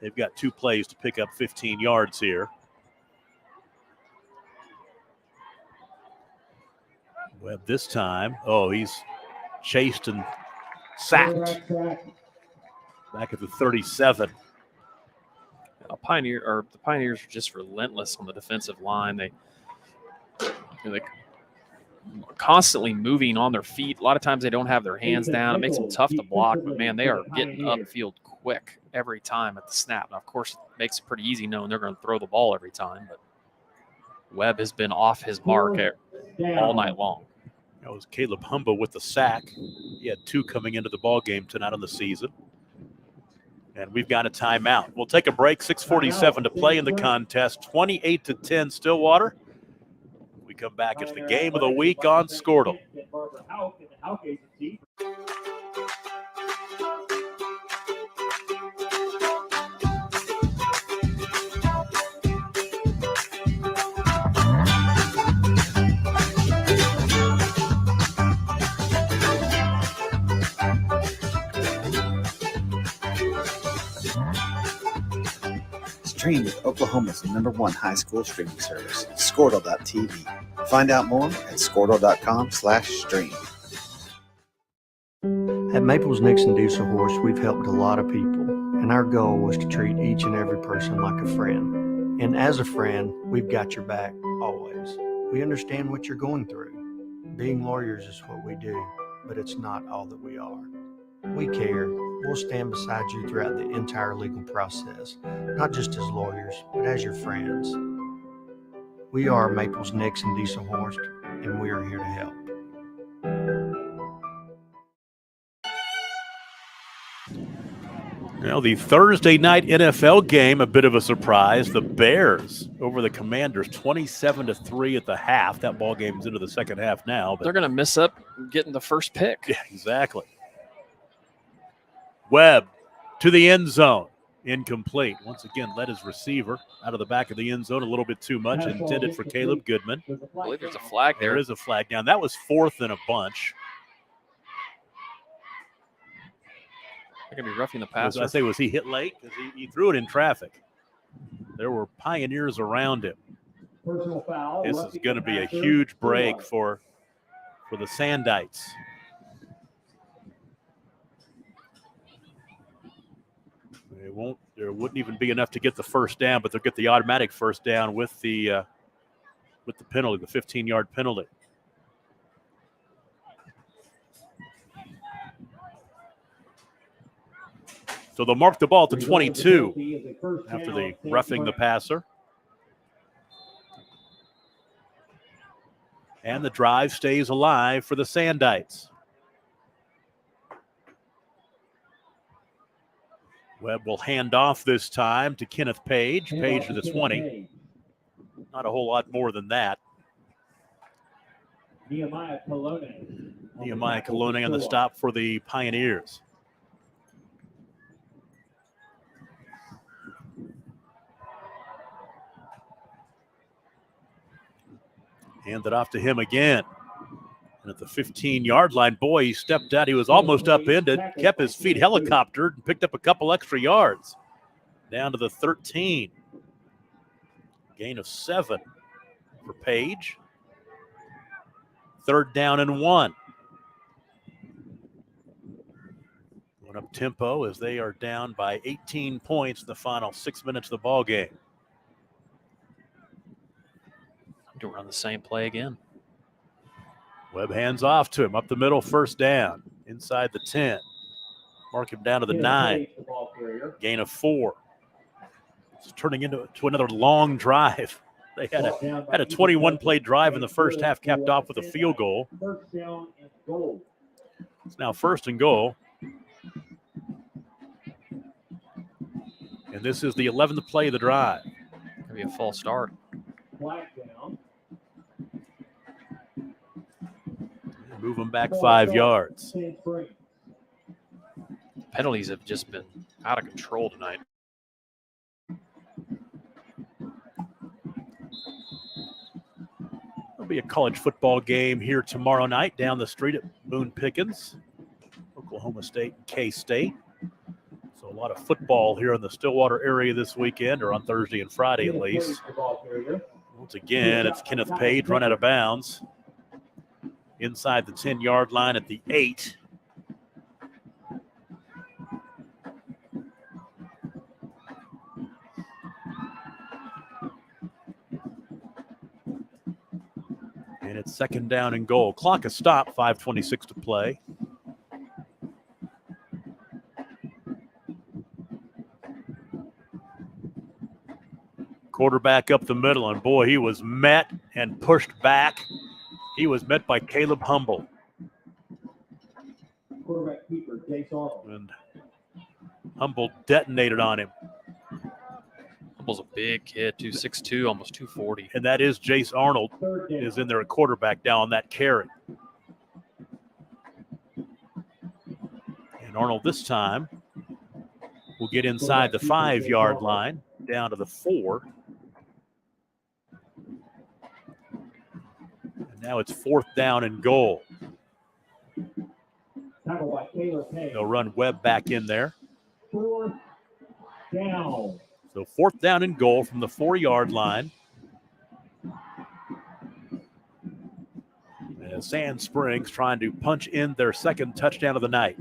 they've got 2 plays to pick up 15 yards here. Webb this time. Oh, he's chased and sacked. Back at the 37. The Pioneers are just relentless on the defensive line. They're constantly moving on their feet. A lot of times they don't have their hands down. It makes them tough to block, but man, they are getting upfield quick every time at the snap. Now, of course, it makes it pretty easy knowing they're going to throw the ball every time, but Webb has been off his mark all night long. That was Caleb Humba with the sack. He had 2 coming into the ball game tonight on the season. And we've got a timeout. We'll take a break. 6:47 to play in the contest. 28-10 Stillwater. We come back. It's the game of the week on Skordle. Stream with Oklahoma's #1 high school streaming service, Skordle.tv. Find out more at Skordle.com/stream. At Maples Nixon Diesel Horse, we've helped a lot of people, and our goal was to treat each and every person like a friend. And as a friend, we've got your back always. We understand what you're going through. Being lawyers is what we do, but it's not all that we are. We care. We'll stand beside you throughout the entire legal process, not just as lawyers, but as your friends. We are Maples Nixon Diesel Horse, and we are here to help. Now, the Thursday night NFL game, a bit of a surprise. The Bears over the Commanders, 27-3 at the half. That ball game's into the second half now. But they're going to miss up getting the first pick. Yeah, exactly. Webb to the end zone. Incomplete. Once again, led his receiver out of the back of the end zone a little bit too much. Intended for Caleb Goodman. I believe there's a flag there. There is a flag down. That was 4th and a bunch. They're going to be roughing the passer. I say, was he hit late? Because he threw it in traffic. There were Pioneers around him. This is going to be a huge break for the Sandites. There wouldn't even be enough to get the first down, but they'll get the automatic first down with the penalty, the 15-yard penalty. So they'll mark the ball to 22 after the roughing the passer. And the drive stays alive for the Sandites. Webb will hand off this time to Kenneth Page. Page to the 20. Not a whole lot more than that. Nehemiah Colonna on the stop for the Pioneers. Hand it off to him again. And at the 15-yard line, boy, he stepped out. He was almost upended, kept his feet helicoptered, and picked up a couple extra yards. Down to the 13. Gain of 7 for Page. 3rd down and 1. Going up tempo as they are down by 18 points in the final 6 minutes of the ball game. To run the same play again. Webb hands off to him up the middle, first down, inside the 10. Mark him down to the 9. Gain of 4. It's turning into another long drive. They had a 21-play drive in the first half, capped off with a field goal. It's now first and goal. And this is the 11th play of the drive. Gonna be a false start. Move them back 5 yards. Penalties have just been out of control tonight. There'll be a college football game here tomorrow night down the street at Boone Pickens, Oklahoma State and K-State. So a lot of football here in the Stillwater area this weekend, or on Thursday and Friday at least. Once again, it's Kenneth Page run out of bounds inside the 10-yard line at the 8. And it's second down and goal. Clock has stopped, 5:26 to play. Quarterback up the middle, and boy, he was met and pushed back. He was met by Caleb Humble. Quarterback keeper, Jace Arnold. And Humble detonated on him. Humble's a big kid, 262, almost 240. And that is Jace Arnold is in there at quarterback down on that carry. And Arnold this time will get inside the 5-yard line, down to the 4. And now it's fourth down and goal. They'll run Webb back in there. Fourth down. So fourth down and goal from the 4-yard line. And Sand Springs trying to punch in their second touchdown of the night.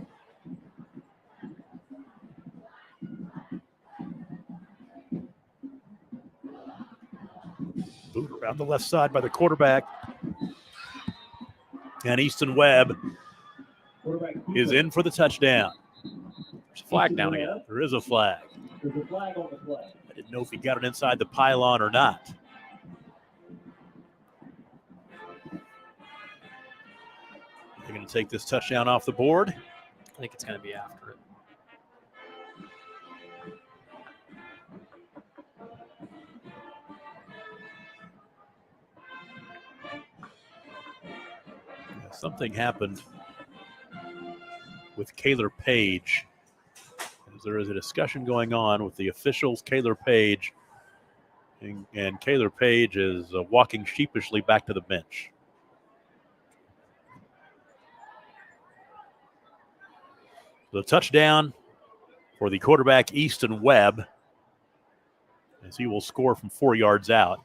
Boot around the left side by the quarterback. And Easton Webb is in for the touchdown. There's a flag down again. There is a flag. There's a flag on the play. I didn't know if he got it inside the pylon or not. They're going to take this touchdown off the board. I think it's going to be after it. Something happened with Kaylor Page. There is a discussion going on with the officials, Kaylor Page, and Kaylor Page is walking sheepishly back to the bench. The touchdown for the quarterback, Easton Webb, as he will score from 4 yards out.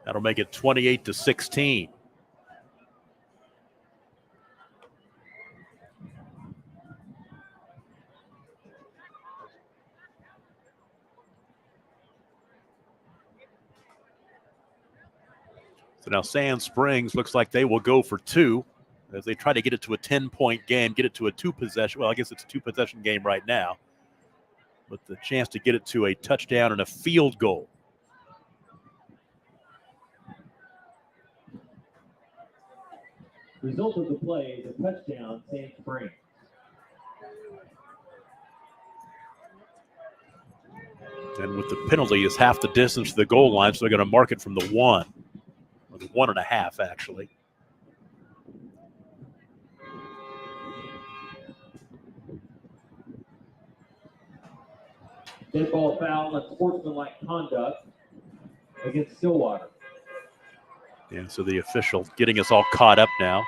That'll make it 28-16. So now Sand Springs looks like they will go for 2 as they try to get it to a 10-point game, get it to a 2-possession. Well, I guess it's a 2-possession game right now, but the chance to get it to a touchdown and a field goal. Result of the play is a touchdown, Sand Springs. And with the penalty is half the distance to the goal line, so they're going to mark it from the 1. Or the 1.5, actually. Dead ball foul and sportsmanlike conduct against Stillwater. Yeah, so the official getting us all caught up now.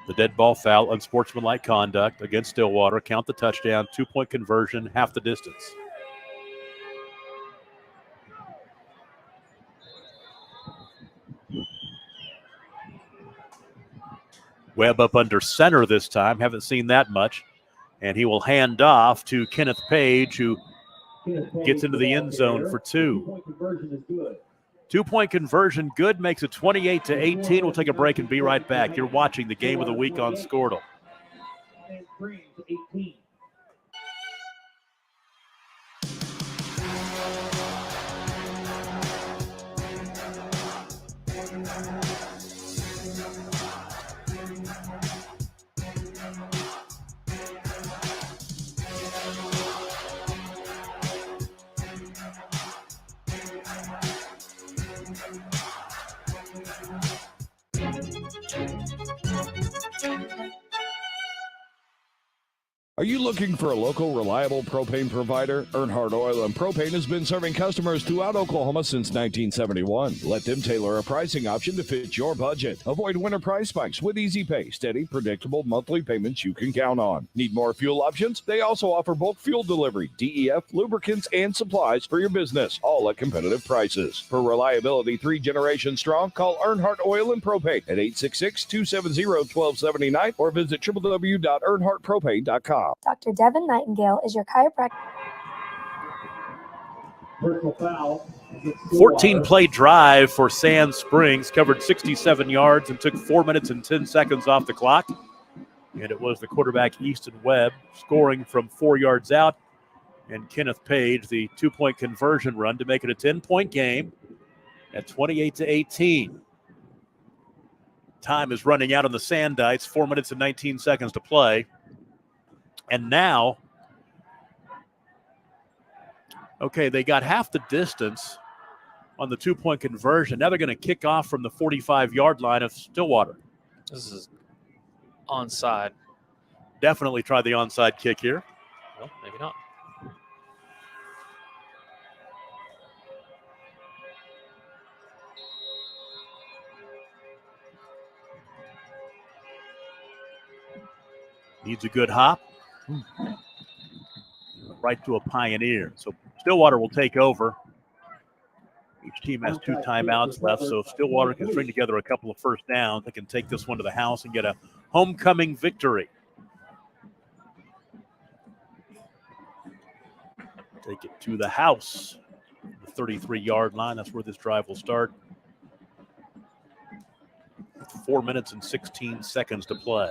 The dead ball foul, unsportsmanlike conduct against Stillwater. Count the touchdown, 2-point conversion, half the distance. Webb up under center this time. Haven't seen that much. And he will hand off to Kenneth Page, who gets into the end zone for 2. 2-point conversion good, makes it 28-18. We'll take a break and be right back. You're watching the game of the week on Skordle. Are you looking for a local, reliable propane provider? Earnhardt Oil and Propane has been serving customers throughout Oklahoma since 1971. Let them tailor a pricing option to fit your budget. Avoid winter price spikes with easy pay, steady, predictable monthly payments you can count on. Need more fuel options? They also offer bulk fuel delivery, DEF, lubricants, and supplies for your business, all at competitive prices. For reliability 3 generations strong, call Earnhardt Oil and Propane at 866-270-1279 or visit www.earnhardtpropane.com. Dr. Devin Nightingale is your chiropractor. Personal foul. 14-play drive for Sand Springs, covered 67 yards and took 4 minutes and 10 seconds off the clock. And it was the quarterback, Easton Webb, scoring from 4 yards out. And Kenneth Page, the 2-point conversion run to make it a 10-point game at 28-18. Time is running out on the Sandites, 4 minutes and 19 seconds to play. And now, okay, they got half the distance on the 2-point conversion. Now they're going to kick off from the 45-yard line of Stillwater. This is onside. Definitely try the onside kick here. Well, maybe not. Needs a good hop. Right to a Pioneer. So Stillwater will take over. Each team has 2 timeouts left, so if Stillwater can string together a couple of first downs, they can take this one to the house and get a homecoming victory. Take it to the house. The 33-yard line, that's where this drive will start. 4 minutes and 16 seconds to play.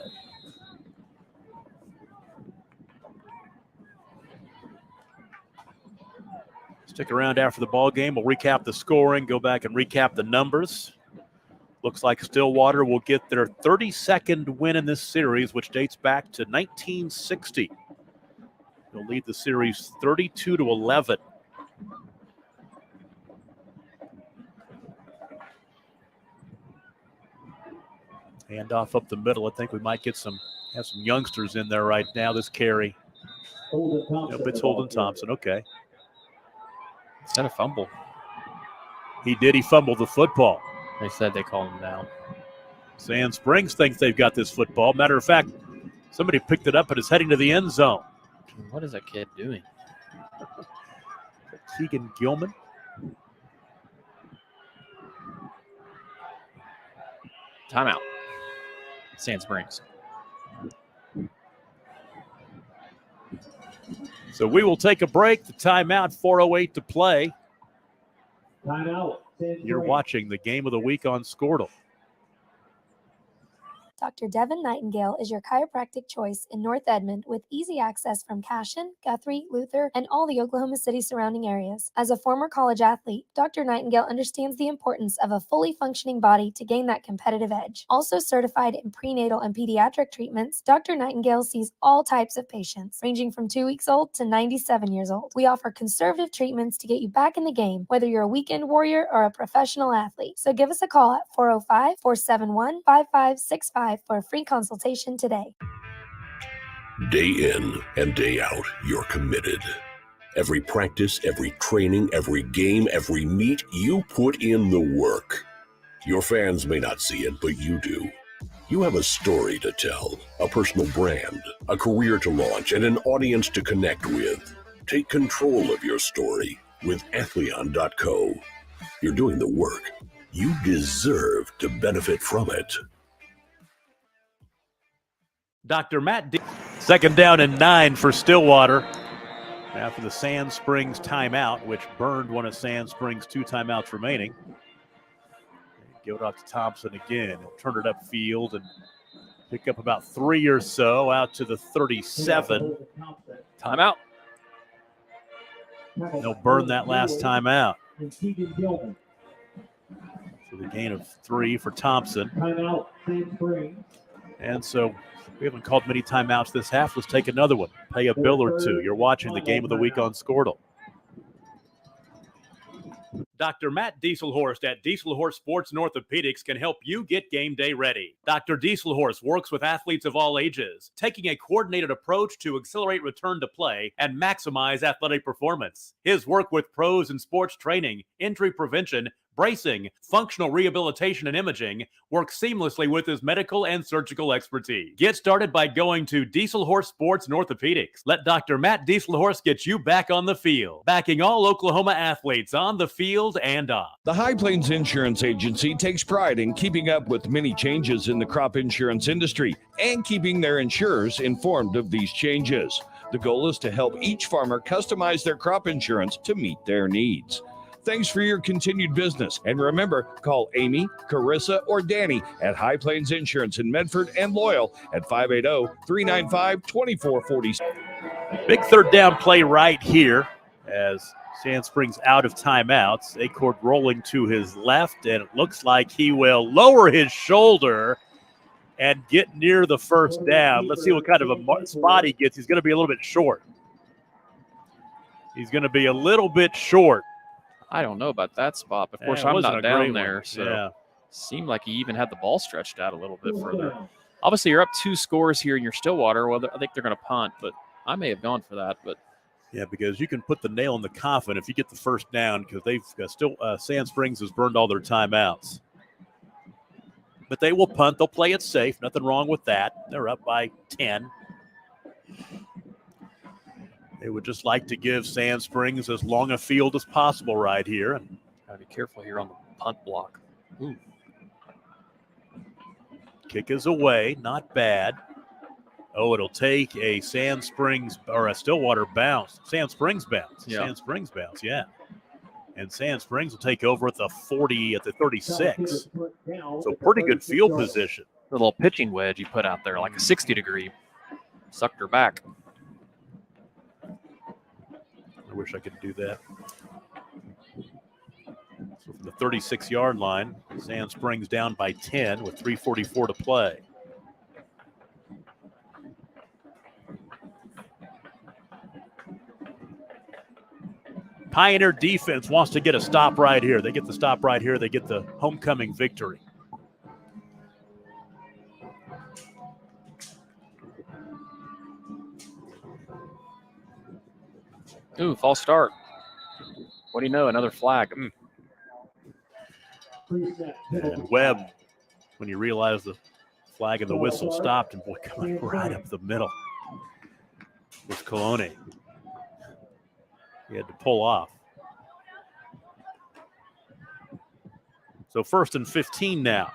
Stick around after the ball game. We'll recap the scoring, go back and recap the numbers. Looks like Stillwater will get their 32nd win in this series, which dates back to 1960. They'll lead the series 32-11. Handoff up the middle. I think we might have some youngsters in there right now. This carry. Nope, it's Holden Thompson. Okay. Is that a fumble? He did. He fumbled the football. They said they called him down. Sand Springs thinks they've got this football. Matter of fact, somebody picked it up and is heading to the end zone. What is that kid doing? Keegan Gilman. Timeout. Sand Springs. So we will take a break. The timeout, 4:08 to play. Timeout. You're watching the game of the week on Skordle. Dr. Devin Nightingale is your chiropractic choice in North Edmond with easy access from Cashion, Guthrie, Luther, and all the Oklahoma City surrounding areas. As a former college athlete, Dr. Nightingale understands the importance of a fully functioning body to gain that competitive edge. Also certified in prenatal and pediatric treatments, Dr. Nightingale sees all types of patients, ranging from 2 weeks old to 97 years old. We offer conservative treatments to get you back in the game, whether you're a weekend warrior or a professional athlete. So give us a call at 405-471-5565 for a free consultation today. Day in and day out, you're committed. Every practice, every training, every game, every meet, you put in the work. Your fans may not see it, but you do. You have a story to tell, a personal brand, a career to launch, and an audience to connect with. Take control of your story with Athleon.co. You're doing the work. You deserve to benefit from it. Dr. Matt D. Second down and 9 for Stillwater. After the Sand Springs timeout, which burned one of Sand Springs' 2 timeouts remaining. Give it off to Thompson again. Turn it upfield and pick up about 3 or so out to the 37. Timeout. They'll burn that last timeout. So the gain of 3 for Thompson. And so we haven't called many timeouts this half. Let's take another one. Pay a bill or two. You're watching the game of the week on Skordle. Dr. Matt Dieselhorst at Dieselhorst Sports and Orthopedics can help you get game day ready. Dr. Dieselhorst works with athletes of all ages, taking a coordinated approach to accelerate return to play and maximize athletic performance. His work with pros in sports training, injury prevention, bracing, functional rehabilitation, and imaging works seamlessly with his medical and surgical expertise. Get started by going to Dieselhorst Sports and Orthopedics. Let Dr. Matt Dieselhorst get you back on the field, backing all Oklahoma athletes on the field and off. The High Plains Insurance Agency takes pride in keeping up with many changes in the crop insurance industry and keeping their insurers informed of these changes. The goal is to help each farmer customize their crop insurance to meet their needs. Thanks for your continued business. And remember, call Amy, Carissa, or Danny at High Plains Insurance in Medford and Loyal at 580-395-2447. Big third down play right here as Sand Springs out of timeouts. Acord rolling to his left, and it looks like he will lower his shoulder and get near the first down. Let's see what kind of a spot he gets. He's going to be a little bit short. He's going to be a little bit short. I don't know about that spot. Of course, I'm not down there, so seemed like he even had the ball stretched out a little bit further. Obviously, you're up 2 scores here in your Stillwater. Well, I think they're going to punt, but I may have gone for that. But yeah, because you can put the nail in the coffin if you get the first down, because they've still Sand Springs has burned all their timeouts. But they will punt. They'll play it safe. Nothing wrong with that. They're up by 10. They would just like to give Sand Springs as long a field as possible right here. Gotta be careful here on the punt block. Ooh. Kick is away, not bad. Oh, it'll take a Sand Springs or a Stillwater bounce. Sand Springs bounce. Yeah. Sand Springs bounce, yeah. And Sand Springs will take over at the 40, at the 36. So pretty good field position. The little pitching wedge you put out there, like a 60-degree. Sucked her back. I wish I could do that. So from the 36-yard line, Sand Springs down by 10 with 3:44 to play. Pioneer defense wants to get a stop right here. They get the stop right here. They get the homecoming victory. Ooh, false start. What do you know? Another flag. And Webb, when you realize the flag and the whistle stopped, and boy, coming right up the middle was Coloni. He had to pull off. So 1st and 15 now.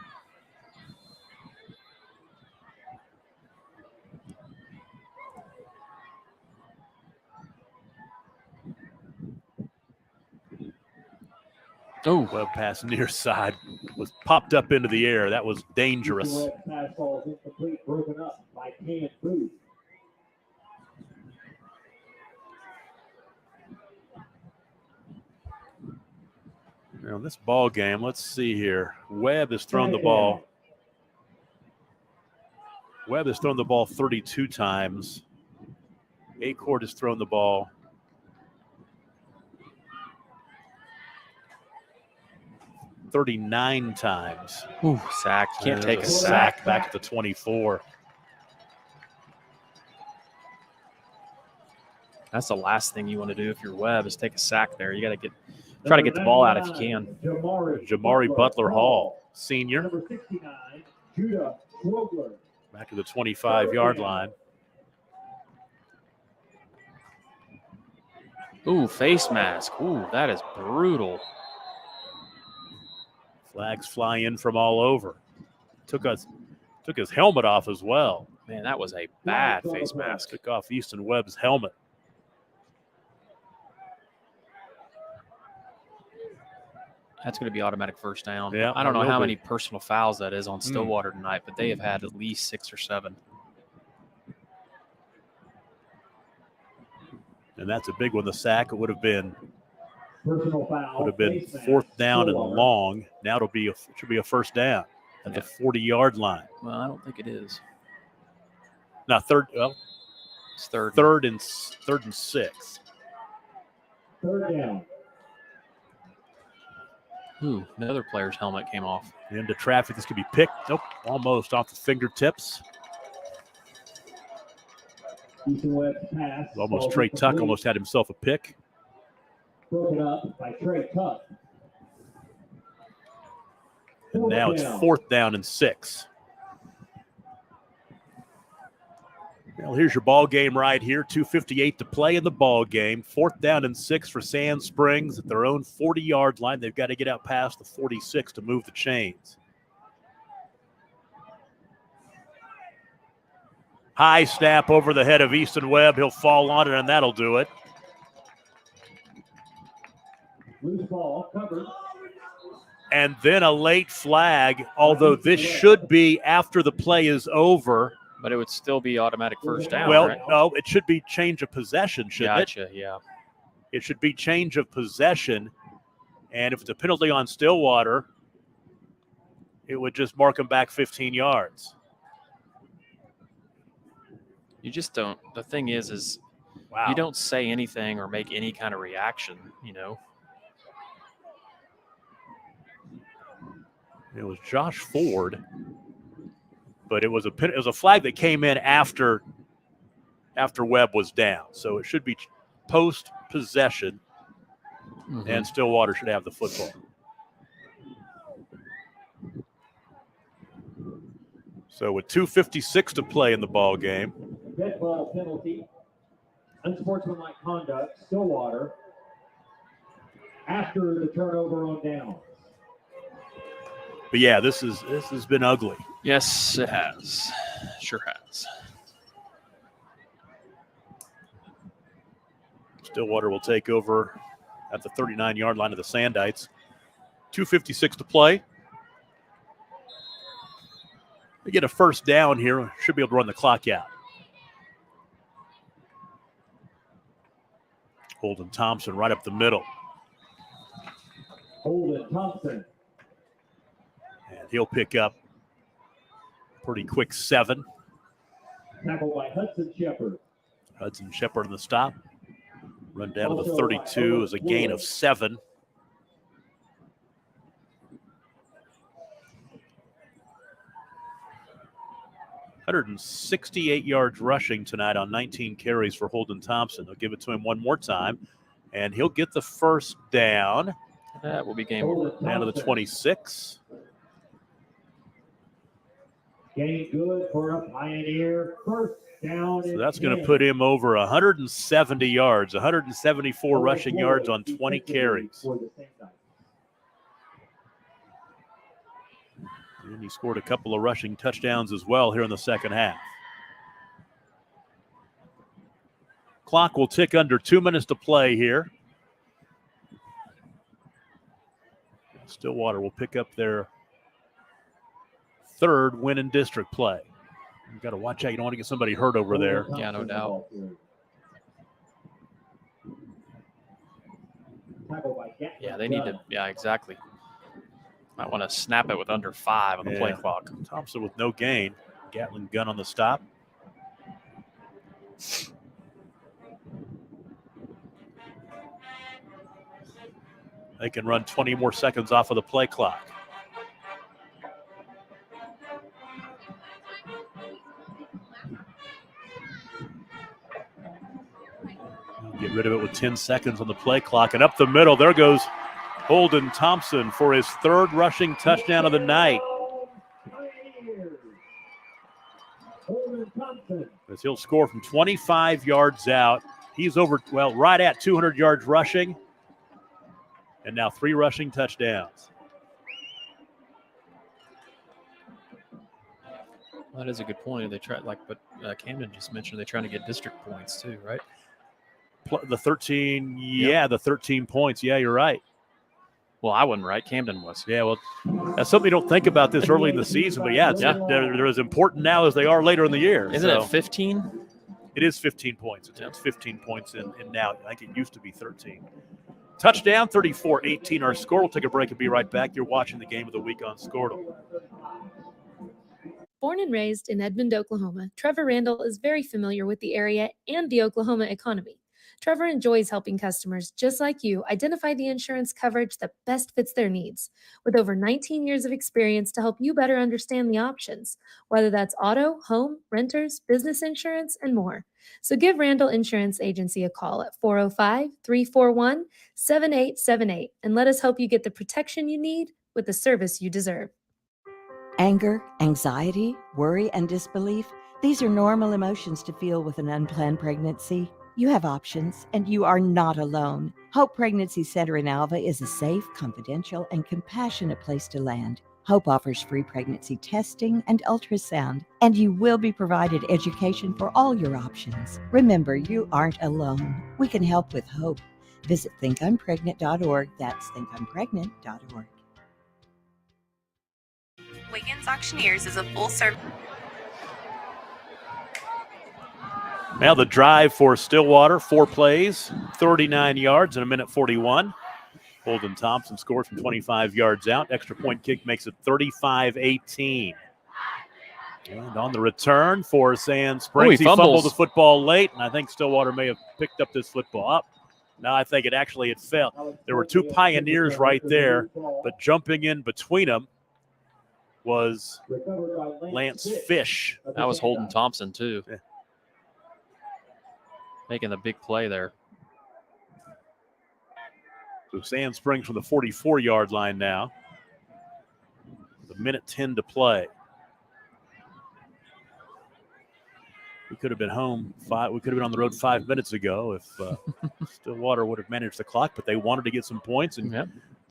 Oh, Webb pass near side was popped up into the air. That was dangerous. Now, this ball game, let's see here. Webb has thrown the ball. Webb has thrown the ball 32 times. Acord has thrown the ball 39 times. Ooh, sack. Can't take a sack back to the 24. That's the last thing you want to do if you're Webb is take a sack there. You got to try to get the ball out if you can. Jamari Butler Hall, senior. Back to the 25-yard line. Ooh, face mask. Ooh, that is brutal. Flags fly in from all over. Took his helmet off as well. Man, that was a bad face mask. Took off Easton Webb's helmet. That's going to be automatic first down. Yeah, I don't know it how will many be. personal fouls that is on Stillwater tonight, but they have had at least 6 or 7. And that's a big one. The sack, it would have been Personal foul. 4th down and long. Now it should be a first down at the 40-yard line. Well, I don't think it is. Now third. Well, it's third. Third and 6. Third down. Ooh, another player's helmet came off. Into traffic. This could be picked. Nope, almost off the fingertips. Easton Webb's pass. Almost Trey Tuck almost had himself a pick. Broken up by Trey Tuck. And now it's 4th down and 6. Well, here's your ball game right here. 2:58 to play in the ball game. 4th down and 6 for Sand Springs at their own 40-yard line. They've got to get out past the 46 to move the chains. High snap over the head of Easton Webb. He'll fall on it, and that'll do it. Loose ball covered. And then a late flag, although this should be after the play is over. But it would still be automatic first down, Well, right? no, it should be change of possession, shouldn't it? Gotcha, yeah. It should be change of possession. And if it's a penalty on Stillwater, it would just mark them back 15 yards. You just don't. The thing is wow. You don't say anything or make any kind of reaction, you know. It was Josh Ford, but it was a flag that came in after Webb was down. So it should be post possession, and Stillwater should have the football. So with 2:56 to play in the ball game. Dead ball penalty. Unsportsmanlike conduct. Stillwater. After the turnover on down. But yeah, this has been ugly. Yes, it has. Sure has. Stillwater will take over at the 39-yard line of the Sandites. 2:56 to play. They get a first down here. Should be able to run the clock out. Holden Thompson right up the middle. Holden Thompson. And he'll pick up pretty quick 7. Tackled by Hudson Shepard. Hudson Shepard on the stop. Run down to the 32 is a gain of 7. $168 yards rushing tonight on 19 carries for Holden Thompson. They'll give it to him one more time, and he'll get the first down. That will be game over. Down to the 26. Gain good for a Pioneer. First down. So that's going to put him over 170 yards, 174 rushing yards on 20 carries. And he scored a couple of rushing touchdowns as well here in the second half. Clock will tick under 2 minutes to play here. Stillwater will pick up their 3rd win in district play. You've got to watch out. You don't want to get somebody hurt over there. Yeah, no doubt. Yeah, they need to. Yeah, exactly. Might want to snap it with under 5 on the play clock. Thompson with no gain. Gatling gun on the stop. They can run 20 more seconds off of the play clock. Get rid of it with 10 seconds on the play clock. And up the middle, there goes Holden Thompson for his 3rd rushing touchdown of the night. As he'll score from 25 yards out. He's right at 200 yards rushing. And now 3 rushing touchdowns. Well, that is a good point. They try but Camden just mentioned they're trying to get district points too, right? The 13, yeah, the 13 points. Yeah, you're right. Well, I wasn't right. Camden was. Yeah, well, that's something you don't think about this early in the season, but yeah, they're as important now as they are later in the year. Isn't it 15? It is 15 points. It's 15 points in now. I think it used to be 13. Touchdown, 34-18. Our score. We'll take a break and be right back. You're watching the Game of the Week on Skordle. Born and raised in Edmond, Oklahoma, Trevor Randall is very familiar with the area and the Oklahoma economy. Trevor enjoys helping customers just like you identify the insurance coverage that best fits their needs. With over 19 years of experience to help you better understand the options, whether that's auto, home, renters, business insurance, and more. So give Randall Insurance Agency a call at 405-341-7878 and let us help you get the protection you need with the service you deserve. Anger, anxiety, worry, and disbelief, these are normal emotions to feel with an unplanned pregnancy. You have options, and you are not alone. Hope Pregnancy Center in Alva is a safe, confidential, and compassionate place to land. Hope offers free pregnancy testing and ultrasound, and you will be provided education for all your options. Remember, you aren't alone. We can help with hope. Visit thinkimpregnant.org. That's thinkimpregnant.org. Wiggins Auctioneers is a full-service. Now the drive for Stillwater, 4 plays, 39 yards in a minute 41. Holden Thompson scores from 25 yards out. Extra point kick makes it 35-18. And on the return for Sand Springs, he fumbled the football late, and I think Stillwater may have picked up this football up. Now I think it fell. There were 2 pioneers right there, but jumping in between them was Lance Fish. That was Holden Thompson, too. Yeah. Making the big play there. So Sand Springs from the 44-yard line now. With a minute 10 to play. We could have been home. We could have been on the road 5 minutes ago if Stillwater would have managed the clock, but they wanted to get some points and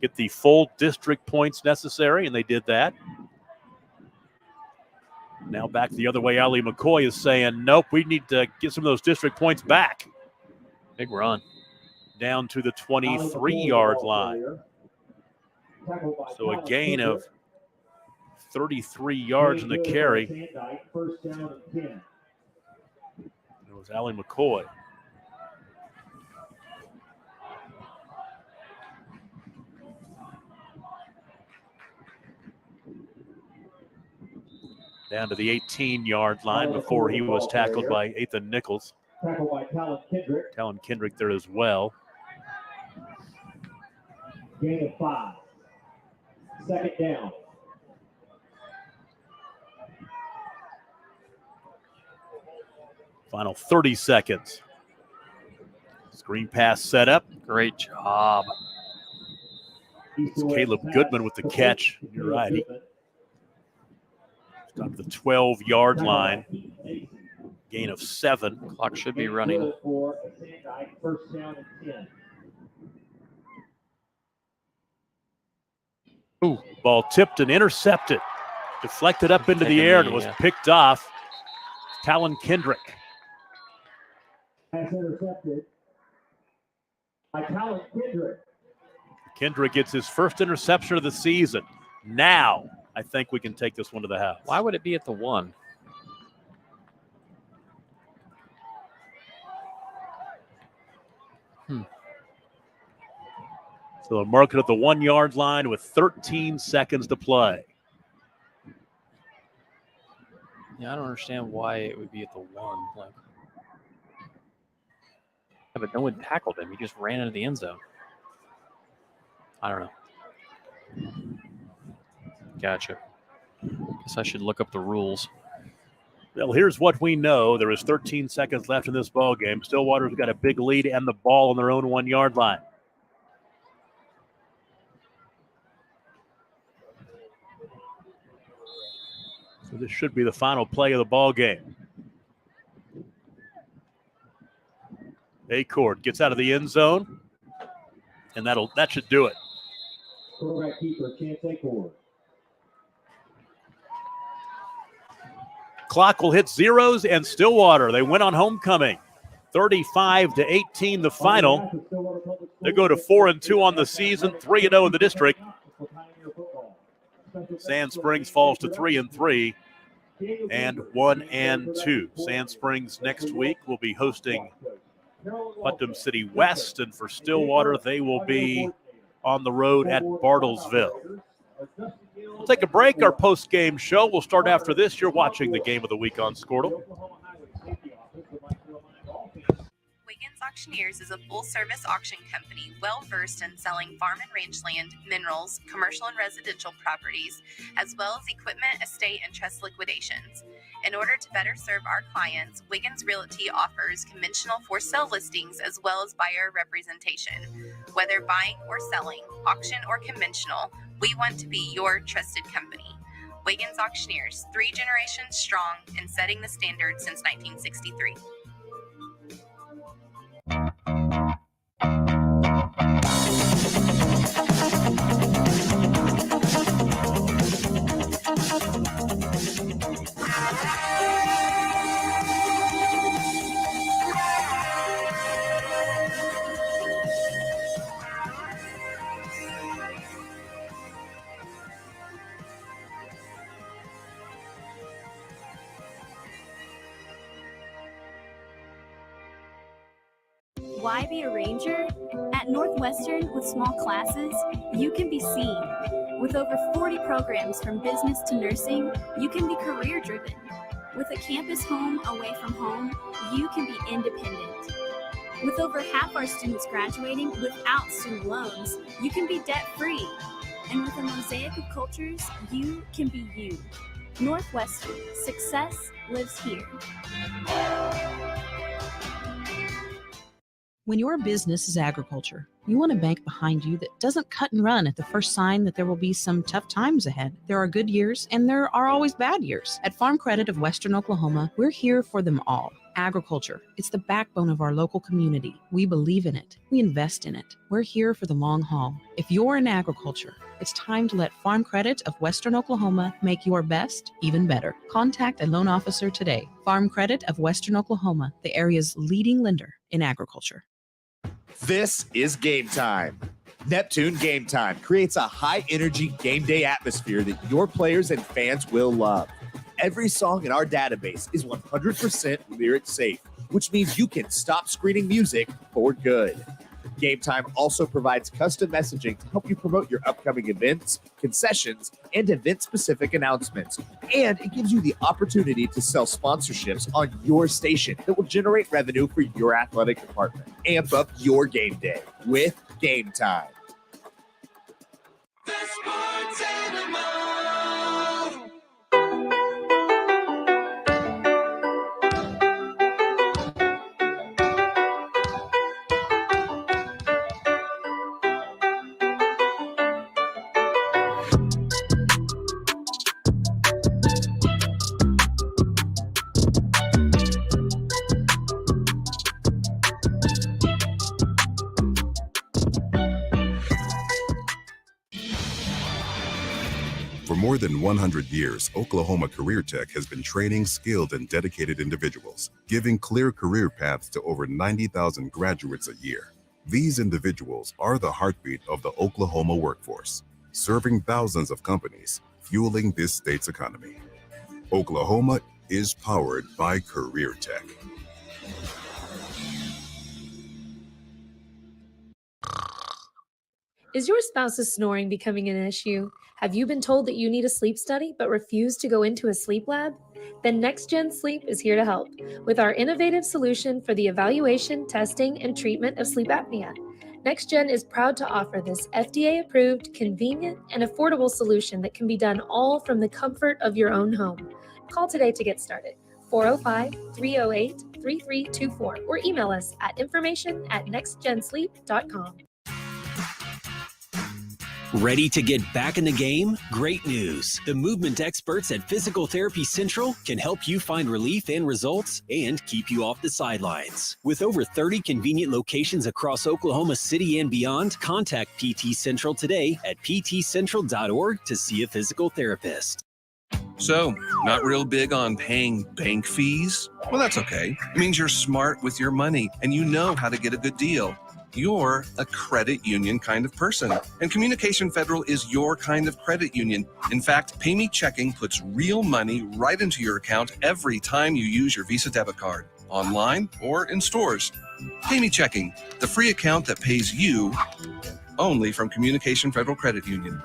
get the full district points necessary, and they did that. Now back the other way, Ali McCoy is saying, nope, we need to get some of those district points back. Big run. Down to the 23-yard line. So a gain of 33 yards in the carry. It was Ali McCoy. Down to the 18-yard line before he was tackled by Ethan Nichols. Tackled by Talon Kendrick. Talon Kendrick there as well. Gain of 5. Second down. Final 30 seconds. Screen pass set up. Great job. It's Caleb Goodman with the catch. You're right. He got to the 12-yard line. Gain of 7. Clock should be running. First down and 10. Ooh, ball tipped and intercepted. Deflected up into the air and it was picked off. Talon Kendrick. Pass intercepted by Talon Kendrick. Kendrick gets his first interception of the season. Now, I think we can take this one to the house. Why would it be at the 1? So they'll mark it at the 1-yard line with 13 seconds to play. Yeah, I don't understand why it would be at the 1. Yeah, but no one tackled him. He just ran into the end zone. I don't know. Gotcha. Guess I should look up the rules. Well, here's what we know. There is 13 seconds left in this ball game. Stillwater's got a big lead and the ball on their own 1-yard line. So this should be the final play of the ball game. Acord gets out of the end zone, and that should do it. Quarterback keeper, Chance Acord. clock will hit zeros, and Stillwater, they win on homecoming. 35-18 the final. They go to 4-2 on the season, 3-0 in the district. Sand Springs falls to 3-3 and 1-2. Sand Springs next week will be hosting Putnam City West, and for Stillwater, they will be on the road at Bartlesville. We'll take a break. Our post-game show will start after this. You're watching the Game of the Week on Skordle. Wiggins Auctioneers is a full-service auction company well-versed in selling farm and range land, minerals, commercial and residential properties, as well as equipment, estate, and trust liquidations. In order to better serve our clients, Wiggins Realty offers conventional for-sale listings as well as buyer representation. Whether buying or selling, auction or conventional, we want to be your trusted company. Wiggins Auctioneers, 3 generations strong and setting the standard since 1963. Why be a ranger? At Northwestern, with small classes, you can be seen. With over 40 programs from business to nursing, you can be career-driven. With a campus home away from home, you can be independent. With over half our students graduating without student loans, you can be debt-free. And with a mosaic of cultures, you can be you. Northwestern, success lives here. When your business is agriculture, you want a bank behind you that doesn't cut and run at the first sign that there will be some tough times ahead. There are good years and there are always bad years. At Farm Credit of Western Oklahoma, we're here for them all. Agriculture, it's the backbone of our local community. We believe in it. We invest in it. We're here for the long haul. If you're in agriculture, it's time to let Farm Credit of Western Oklahoma make your best even better. Contact a loan officer today. Farm Credit of Western Oklahoma, the area's leading lender in agriculture. This is Game Time. Neptune Game Time creates a high-energy game day atmosphere that your players and fans will love. Every song in our database is 100% lyric safe, which means you can stop screening music for good. Game Time also provides custom messaging to help you promote your upcoming events, concessions, and event-specific announcements. And it gives you the opportunity to sell sponsorships on your station that will generate revenue for your athletic department. Amp up your game day with Game Time. The Sports Animal. For more than 100 years, Oklahoma Career Tech has been training skilled and dedicated individuals, giving clear career paths to over 90,000 graduates a year. These individuals are the heartbeat of the Oklahoma workforce, serving thousands of companies, fueling this state's economy. Oklahoma is powered by Career Tech. Is your spouse's snoring becoming an issue? Have you been told that you need a sleep study but refuse to go into a sleep lab? Then NextGen Sleep is here to help with our innovative solution for the evaluation, testing, and treatment of sleep apnea. NextGen is proud to offer this FDA-approved, convenient, and affordable solution that can be done all from the comfort of your own home. Call today to get started. 405-308-3324 or email us at information@nextgensleep.com. Ready to get back in the game? Great news. The movement experts at Physical Therapy Central can help you find relief and results and keep you off the sidelines. With over 30 convenient locations across Oklahoma City and beyond, contact PT Central today at ptcentral.org to see a physical therapist. So, not real big on paying bank fees? Well, that's okay. It means you're smart with your money and you know how to get a good deal. You're a credit union kind of person, and Communication Federal is your kind of credit union. In fact, PayMe Checking puts real money right into your account every time you use your Visa debit card, online or in stores. PayMe Checking, the free account that pays you only from Communication Federal Credit Union.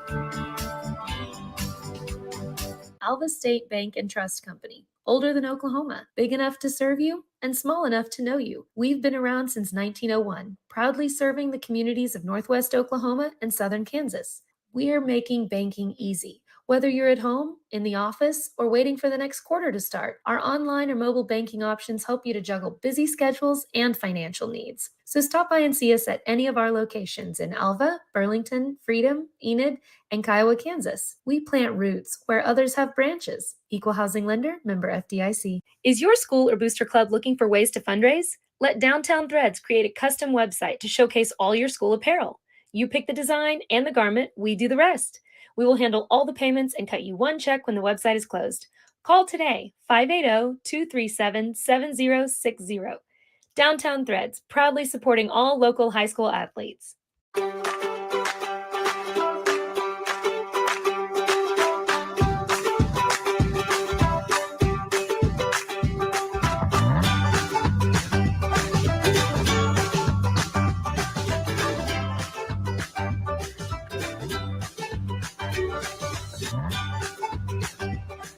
Alva State Bank and Trust Company. Older than Oklahoma, big enough to serve you and small enough to know you. We've been around since 1901, proudly serving the communities of Northwest Oklahoma and Southern Kansas. We are making banking easy. Whether you're at home, in the office, or waiting for the next quarter to start, our online or mobile banking options help you to juggle busy schedules and financial needs. So stop by and see us at any of our locations in Alva, Burlington, Freedom, Enid, and Kiowa, Kansas. We plant roots where others have branches. Equal Housing Lender, member FDIC. Is your school or booster club looking for ways to fundraise? Let Downtown Threads create a custom website to showcase all your school apparel. You pick the design and the garment, we do the rest. We will handle all the payments and cut you one check when the website is closed. Call today, 580-237-7060. Downtown Threads, proudly supporting all local high school athletes.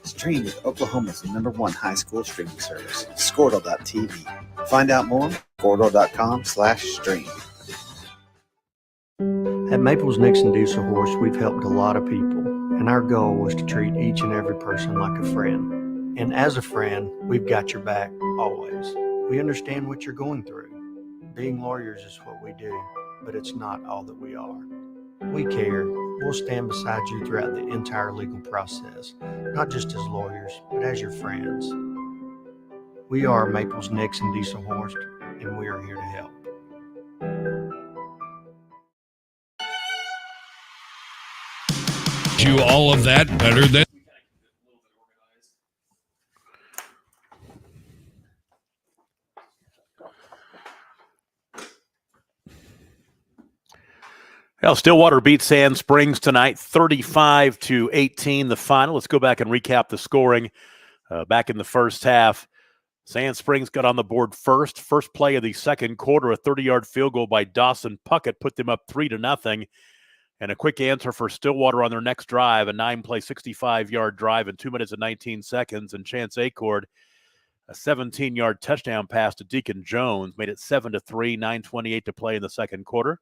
Stream with Oklahoma's #1 high school streaming service, Skordle.tv. Find out more at Skordle.com/stream. At Maples Nixon Diesel Horse, we've helped a lot of people, and our goal was to treat each and every person like a friend. And as a friend, we've got your back always. We understand what you're going through. Being lawyers is what we do, but it's not all that we are. We care. We'll stand beside you throughout the entire legal process, not just as lawyers, but as your friends. We are Maples Nixon Diesel Horse, and we are here to help. Do all of that better than Well, Stillwater beat Sand Springs tonight, 35-18, the final. Let's go back and recap the scoring. Back in the first half, Sand Springs got on the board first. First play of the second quarter, a 30-yard field goal by Dawson Puckett put them up 3-0. And a quick answer for Stillwater on their next drive, a 9-play, 65-yard drive in 2 minutes and 19 seconds. And Chance Acord, a 17-yard touchdown pass to Deacon Jones, made it 7-3, 9:28 to play in the second quarter.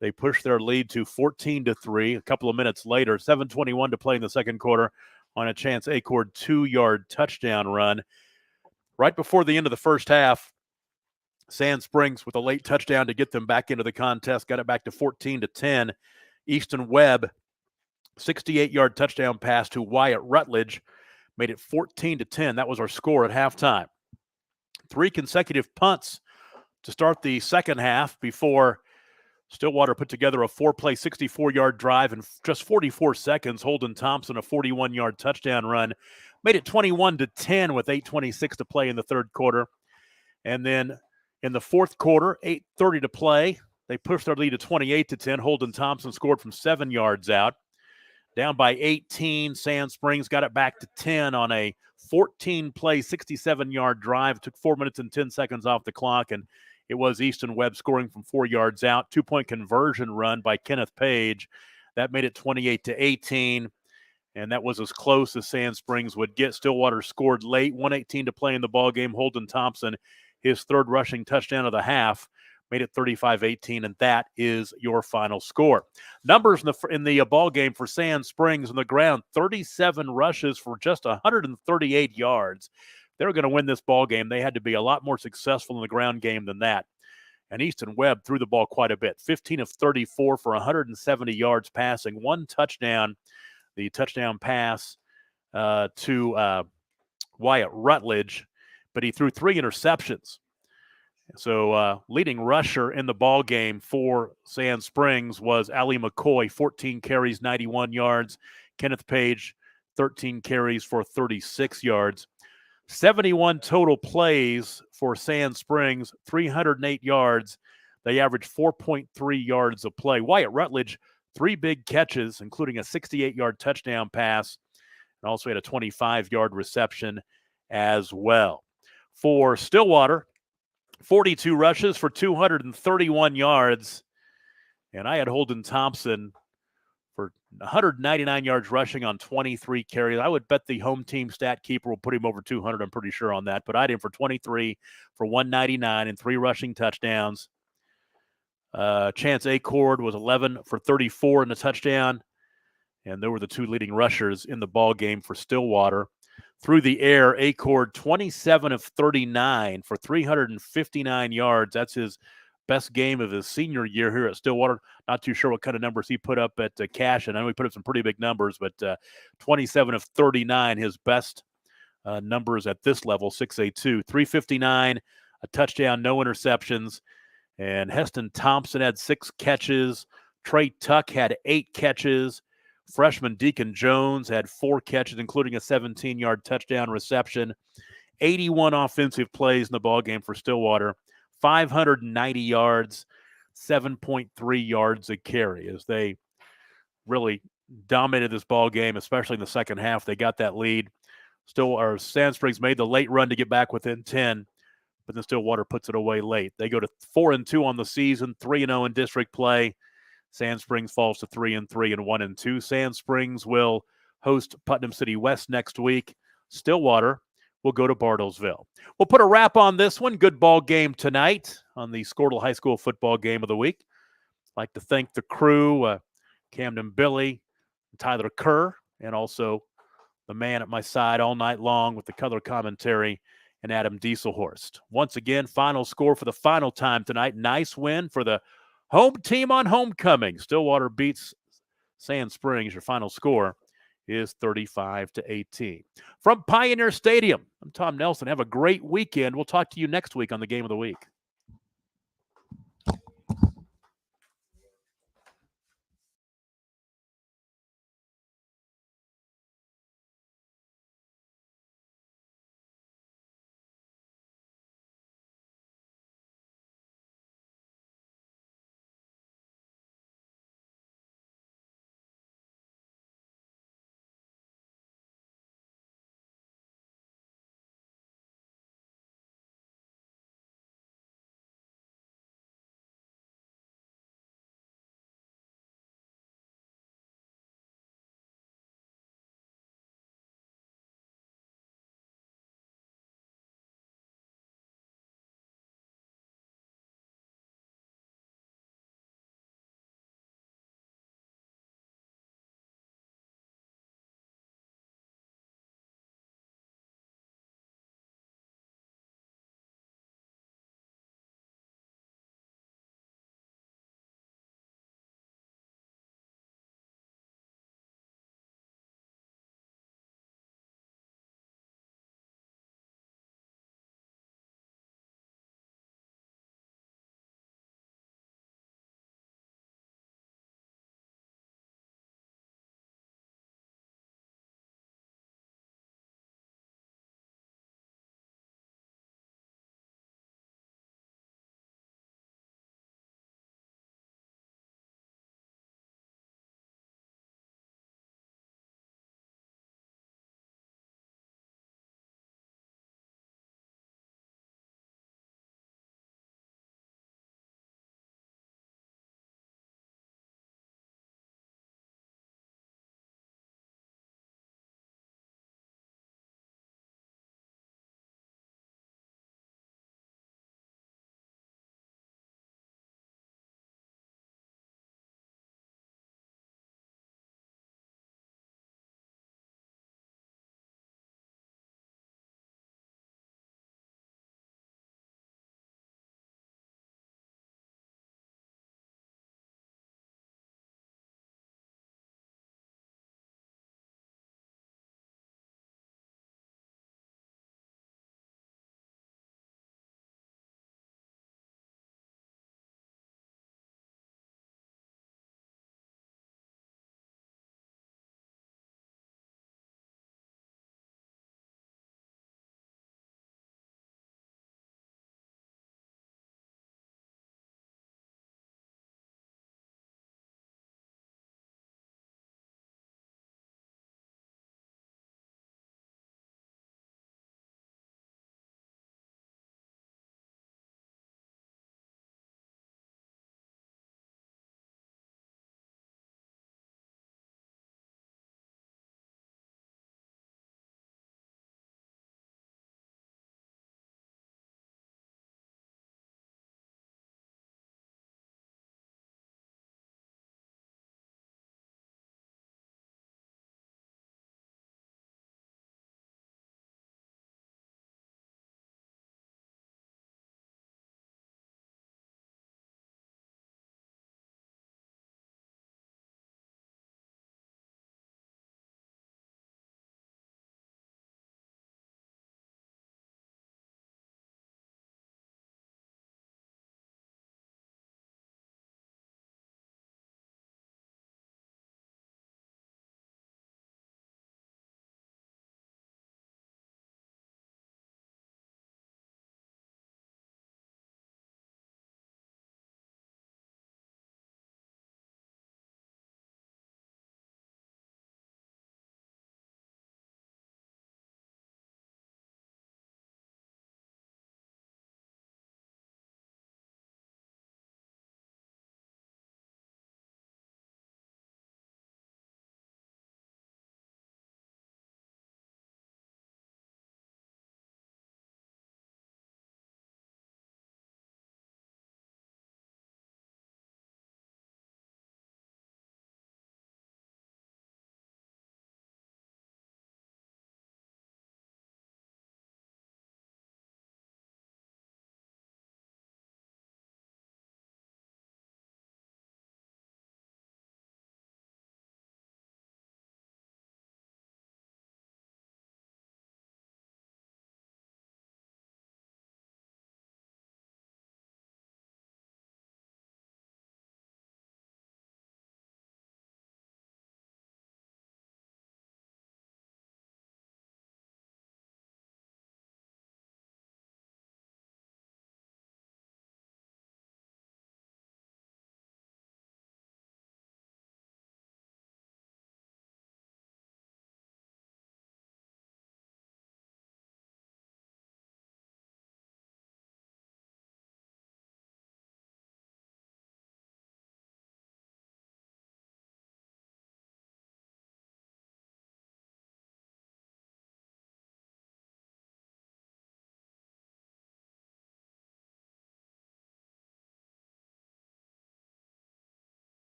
They pushed their lead to 14-3. A couple of minutes later, 7:21 to play in the second quarter on a Chance Acord 2-yard touchdown run. Right before the end of the first half, Sand Springs with a late touchdown to get them back into the contest, got it back to 14-10. Easton Webb, 68-yard touchdown pass to Wyatt Rutledge, made it 14-10. That was our score at halftime. 3 consecutive punts to start the second half before Stillwater put together a 4-play, 64-yard drive in just 44 seconds. Holden Thompson, a 41-yard touchdown run, made it 21-10 with 8:26 to play in the third quarter. And then in the fourth quarter, 8:30 to play, they pushed their lead to 28-10. Holden Thompson scored from 7 yards out. Down by 18, Sand Springs got it back to 10 on a 14-play, 67-yard drive. It took 4 minutes and 10 seconds off the clock, and it was Easton Webb scoring from 4 yards out. 2-point conversion run by Kenneth Page. That made it 28-18, and that was as close as Sand Springs would get. Stillwater scored late, 1:18 to play in the ballgame. Holden Thompson, his third rushing touchdown of the half, made it 35-18, and that is your final score. Numbers in the ball game for Sand Springs on the ground: 37 rushes for just 138 yards. They were going to win this ball game. They had to be a lot more successful in the ground game than that. And Easton Webb threw the ball quite a bit, 15 of 34 for 170 yards passing, 1 touchdown. The touchdown pass to Wyatt Rutledge, but he threw 3 interceptions. So leading rusher in the ball game for Sand Springs was Ali McCoy, 14 carries, 91 yards. Kenneth Page, 13 carries for 36 yards. 71 total plays for Sand Springs, 308 yards. They averaged 4.3 yards a play. Wyatt Rutledge, 3 big catches, including a 68-yard touchdown pass, and also had a 25-yard reception as well. For Stillwater, 42 rushes for 231 yards. And I had Holden Thompson for 199 yards rushing on 23 carries. I would bet the home team stat keeper will put him over 200. I'm pretty sure on that. But I had him for 23 for 199 and 3 rushing touchdowns. Chance Acord was 11 for 34 in the touchdown. And they were the 2 leading rushers in the ball game for Stillwater. Through the air, Acord 27 of 39 for 359 yards. That's his best game of his senior year here at Stillwater. Not too sure what kind of numbers he put up at Cash, and I know he put up some pretty big numbers, but 27 of 39, his best numbers at this level, 6'2", 359, a touchdown, no interceptions. And Heston Thompson had 6 catches. Trey Tuck had 8 catches. Freshman Deacon Jones had 4 catches, including a 17-yard touchdown reception. 81 offensive plays in the ballgame for Stillwater. 590 yards, 7.3 yards a carry, as they really dominated this ball game, especially in the second half. They got that lead. Sand Springs made the late run to get back within 10, but then Stillwater puts it away late. They go to 4-2 on the season, 3-0 in district play. Sand Springs falls to 3-3 and 1-2. Sand Springs will host Putnam City West next week. Stillwater will go to Bartlesville. We'll put a wrap on this one. Good ball game tonight on the Skordle High School football game of the week. I'd like to thank the crew, Camden Billy, Tyler Kerr, and also the man at my side all night long with the color commentary, and Adam Dieselhorst. Once again, final score for the final time tonight. Nice win for the home team on homecoming. Stillwater beats Sand Springs. Your final score is 35-18. From Pioneer Stadium, I'm Tom Nelson. Have a great weekend. We'll talk to you next week on the Game of the Week.